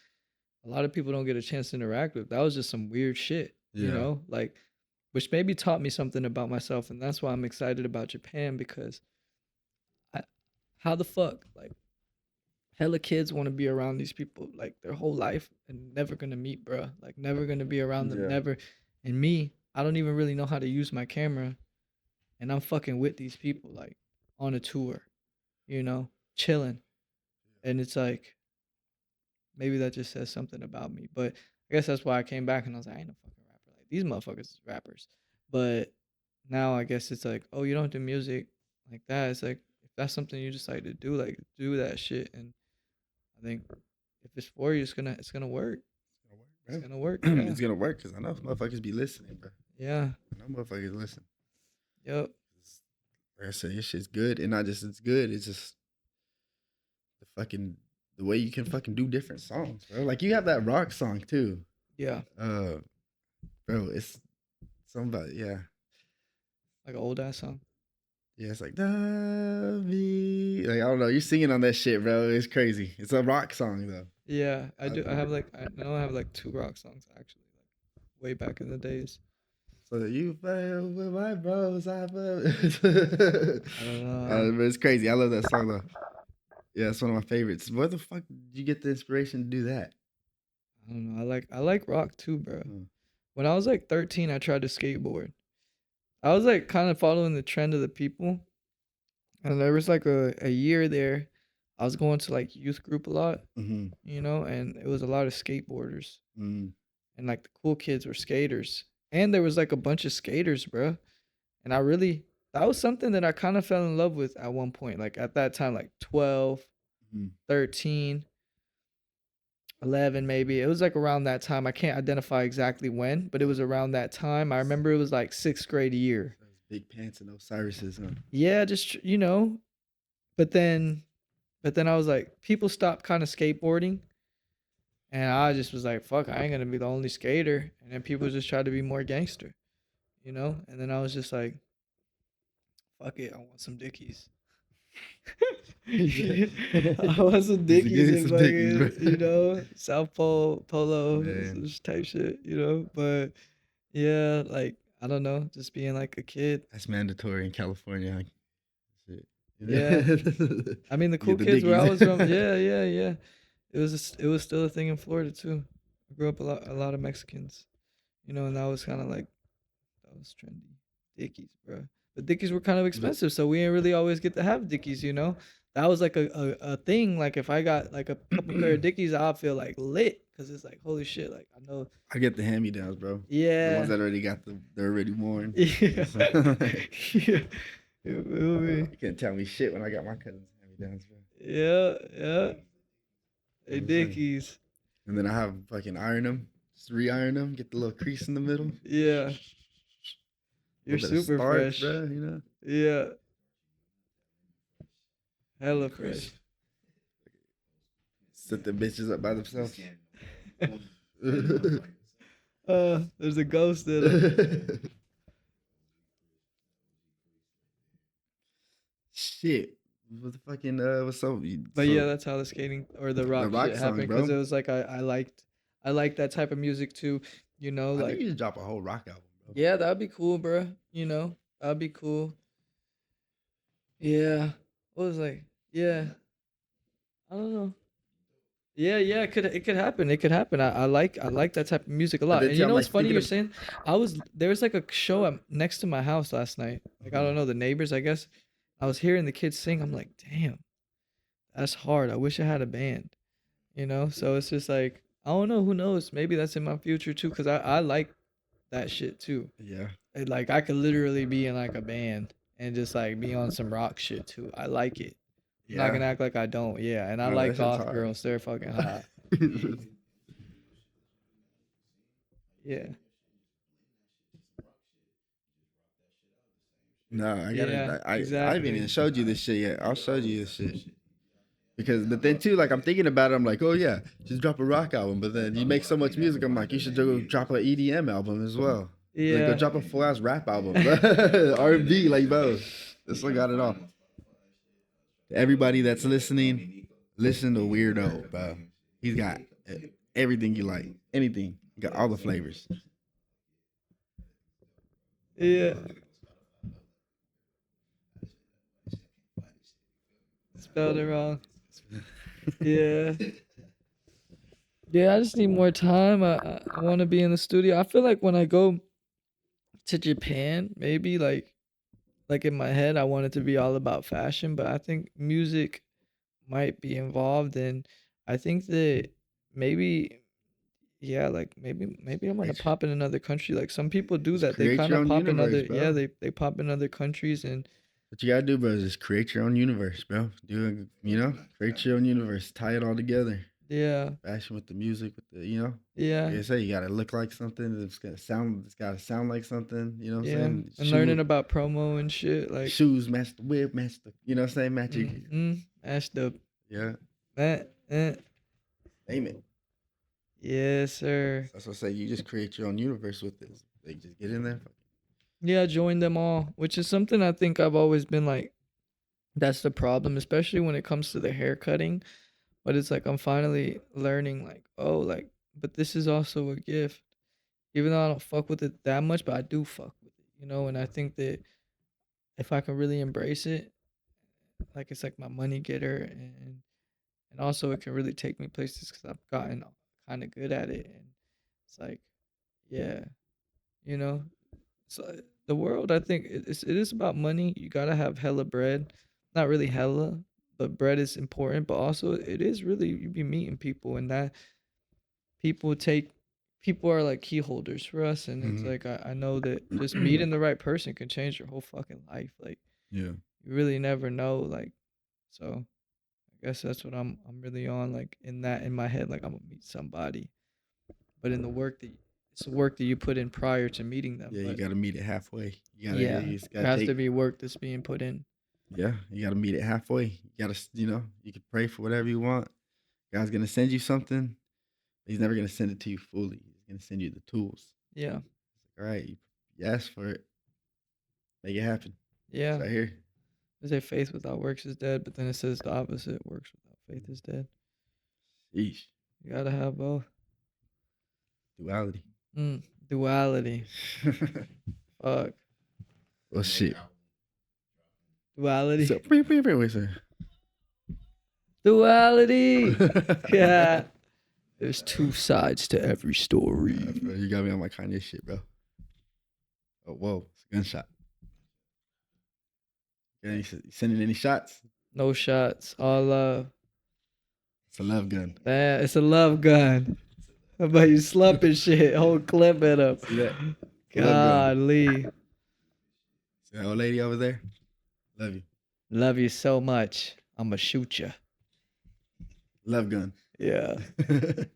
a lot of people don't get a chance to interact with. That was just some weird shit, you Yeah. know, like, which maybe taught me something about myself, and that's why I'm excited about Japan because, how the fuck, like, hella kids want to be around these people like their whole life and never gonna meet, bro. Like, never gonna be around them, Yeah. never. And me, I don't even really know how to use my camera, and I'm fucking with these people like on a tour, you know, chilling, and it's like maybe that just says something about me. But I guess that's why I came back and I was like, I ain't no fucking rapper. Like, these motherfuckers is rappers. But now I guess it's like, oh, you don't do music like that. It's like, if that's something you decide to do, like, do that shit. And I think if it's for you, it's gonna work. It's gonna work. Yeah. It's gonna work because I know motherfuckers be listening, bro. Yeah. I know motherfuckers listen. Yep. Like I said, this shit's good, and not just it's good. It's just the way you can fucking do different songs, bro. Like you have that rock song too, Yeah. bro. It's somebody, yeah. Like an old ass song. Yeah, it's like love me. Like I don't know, you're singing on that shit, bro. It's crazy. It's a rock song though. Yeah, I do. I know I have like 2 rock songs actually, like way back in the days. So you fail with my bros, I fail. I don't know. But it's crazy. I love that song though. Yeah, it's one of my favorites. Where the fuck did you get the inspiration to do that? I don't know. I like rock too, bro. Hmm. When I was like 13, I tried to skateboard. I was like kind of following the trend of the people, and there was like a year there. I was going to like youth group a lot, Mm-hmm. you know, and it was a lot of skateboarders, Mm-hmm. and like the cool kids were skaters, and there was like a bunch of skaters, bro. And that was something that I kind of fell in love with at one point, like at that time, like 12, Mhm. 13, 11 maybe. It was like around that time. I can't identify exactly when, but it was around that time. I remember it was like 6th grade year. Big pants and Osiris's, huh? Yeah, just But then, I was like, people stopped kind of skateboarding, and I just was like, fuck, I ain't gonna be the only skater. And then people just tried to be more gangster, And then I was just like, fuck it, I want some Dickies. I want some Dickies and some Dickies, fucking, bro. South Pole polo Man. type shit, But yeah, like I don't know, just being like a kid. That's mandatory in California. Like, shit. Yeah. I mean, the cool the kids where I was Dickies. from, yeah. It was still a thing in Florida too. I grew up a lot of Mexicans, and that was kind of like that was trendy. Dickies, bro. But Dickies were kind of expensive, so we didn't really always get to have Dickies, That was like a thing. Like if I got like a couple pair of Dickies, I'll feel like lit because it's like holy shit. Like I know. I get the hand-me-downs, bro. The Yeah. ones that already got they're already worn. Yeah. Yeah. You feel me? You can't tell me shit when I got my cousins hand-me-downs, bro. Yeah. Hey, I'm saying. Dickies. And then I have fucking iron them, just re-iron them, get the little crease in the middle. Yeah. You're Little bit of super starch, fresh. bro, Yeah. Hella fresh. Set the bitches up by themselves. There's a ghost in it. Shit. What the fucking what's up? But yeah, that's how the skating or the rock rock shit song, happened bro. because it was like I liked that type of music too, I think like you should drop a whole rock album, bro. yeah, that'd be cool, bro. That'd be cool. Yeah. What was like? Yeah. I don't know. Yeah, it could happen. It could happen. I like that type of music a lot. then And too, you I'm know like what's funny? thinking You're saying there was like a show next to my house last night. Like I don't know, the neighbors, I guess. I was hearing the kids sing. I'm like, damn, that's hard. I wish I had a band. So it's just like I don't know. Who knows? Maybe that's in my future too. Cause I like that shit too. Yeah. And, like I could literally be in like a band and just like be on some rock shit too. I like it. I'm not gonna act like I don't. Yeah, and I No, like that shit's goth hard. girls. They're fucking hot. Yeah. No, I gotta. Yeah, I haven't exactly. even showed you this shit yet. I'll show you this shit. But then too, like I'm thinking about it, I'm like, oh yeah, just drop a rock album. But then you make so much music, I'm like, you should go drop an EDM album as well. Like, Yeah. go drop a full-ass rap album, R&B, like bro. This one got it all. Everybody that's listening, listen to Wierdo, bro. He's got everything you like, anything. He got all the flavors. Yeah. Spelled it wrong. Yeah. Yeah, I just need more time. I want to be in the studio. I feel like when I go to Japan, maybe like in my head, I want it to be all about fashion, but I think music might be involved, and I think that maybe, yeah, like maybe I'm gonna pop in another country. Like some people do Just that. They create kind your of own pop in universe, other, yeah, bro. they pop in other countries, and What you gotta do, bro, is just create your own universe, bro. Create your own universe. Tie it all together. yeah, Fashion with the music, with the, yeah, like I say, you gotta look like something. It's gotta sound like something. You know what I'm yeah, saying? and learning about promo and shit, like shoes, match the whip, match the, you know what I'm saying? Match your, mashed up. yeah. Name it. Yes, sir. That's what I say. You just create your own universe with this. They just get in there. Yeah, join them all, which is something I think I've always been like, that's the problem, especially when it comes to the hair cutting. But it's like I'm finally learning, like, oh, like, but this is also a gift. Even though I don't fuck with it that much, but I do fuck with it, And I think that if I can really embrace it, like it's like my money getter, and also it can really take me places because I've gotten kind of good at it, and it's like, yeah, you know. So the world, I think it is about money. You gotta have hella bread, not really hella, but bread is important. But also, it is really you be meeting people, and that people are like key holders for us, and it's like I know that just meeting the right person can change your whole fucking life. Like Yeah. you really never know. Like so, I guess that's what I'm really on. Like in my head, like I'm gonna meet somebody, but in the work that it's work that you put in prior to meeting them. Yeah, you but gotta meet it halfway. You gotta, yeah, you just there gotta has take, to be work that's being put in. yeah, you gotta meet it halfway. You gotta, you can pray for whatever you want. God's gonna send you something. He's never gonna send it to you fully. He's gonna send you the tools. Yeah, All right, you ask for it, make it happen. yeah. It's right here. They say faith without works is dead, but then it says the opposite: works without faith is dead. Sheesh. You gotta have both. Duality. Duality. Fuck. Well, shit. Duality. So, wait, sir. Duality. Yeah. There's two sides to every story. Bro, you got me on my Kanye shit, bro. Oh, whoa. It's a gunshot. You sending any shots? No shots. All love. It's a love gun. Man, it's a love gun. How about you slumping shit? Whole clip it up. See that? Golly. See that old lady over there? Love you. Love you so much. I'ma shoot you. Love gun. Yeah. The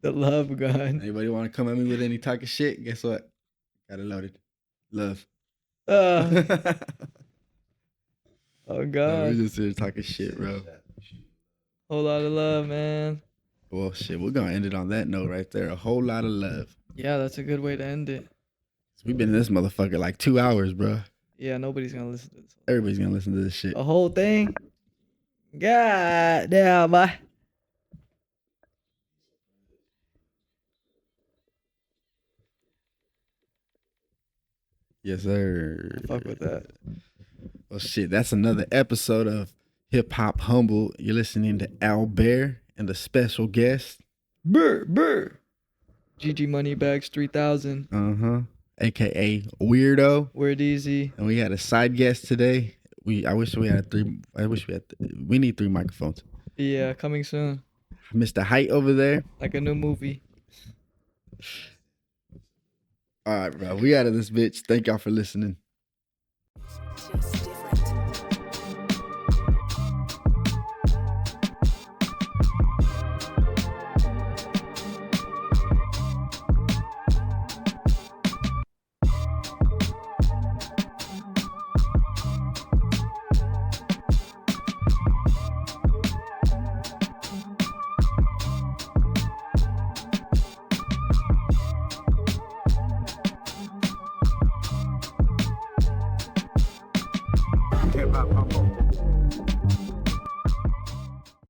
love gun. Anybody want to come at me with any type of shit? Guess what? Got it loaded. Love. Oh No, we God. just here talking shit, bro. Whole lot of love, man. Well, shit, we're gonna end it on that note right there. A whole lot of love. Yeah, that's a good way to end it. We've been in this motherfucker like 2 hours, bro. Yeah, nobody's gonna listen to this. Everybody's gonna listen to this shit. The whole thing? God damn, boy. Yes, sir. Fuck with that. Well, shit, that's another episode of Hip Hop Humble. You're listening to Albert and the special guest. Brr. GG Moneybags 3000. AKA Wierdo. Word easy. And we had a side guest today. We need 3 microphones. Yeah, coming soon. Mr. Height over there. Like a new movie. All right, bro. We out of this bitch. Thank y'all for listening. Just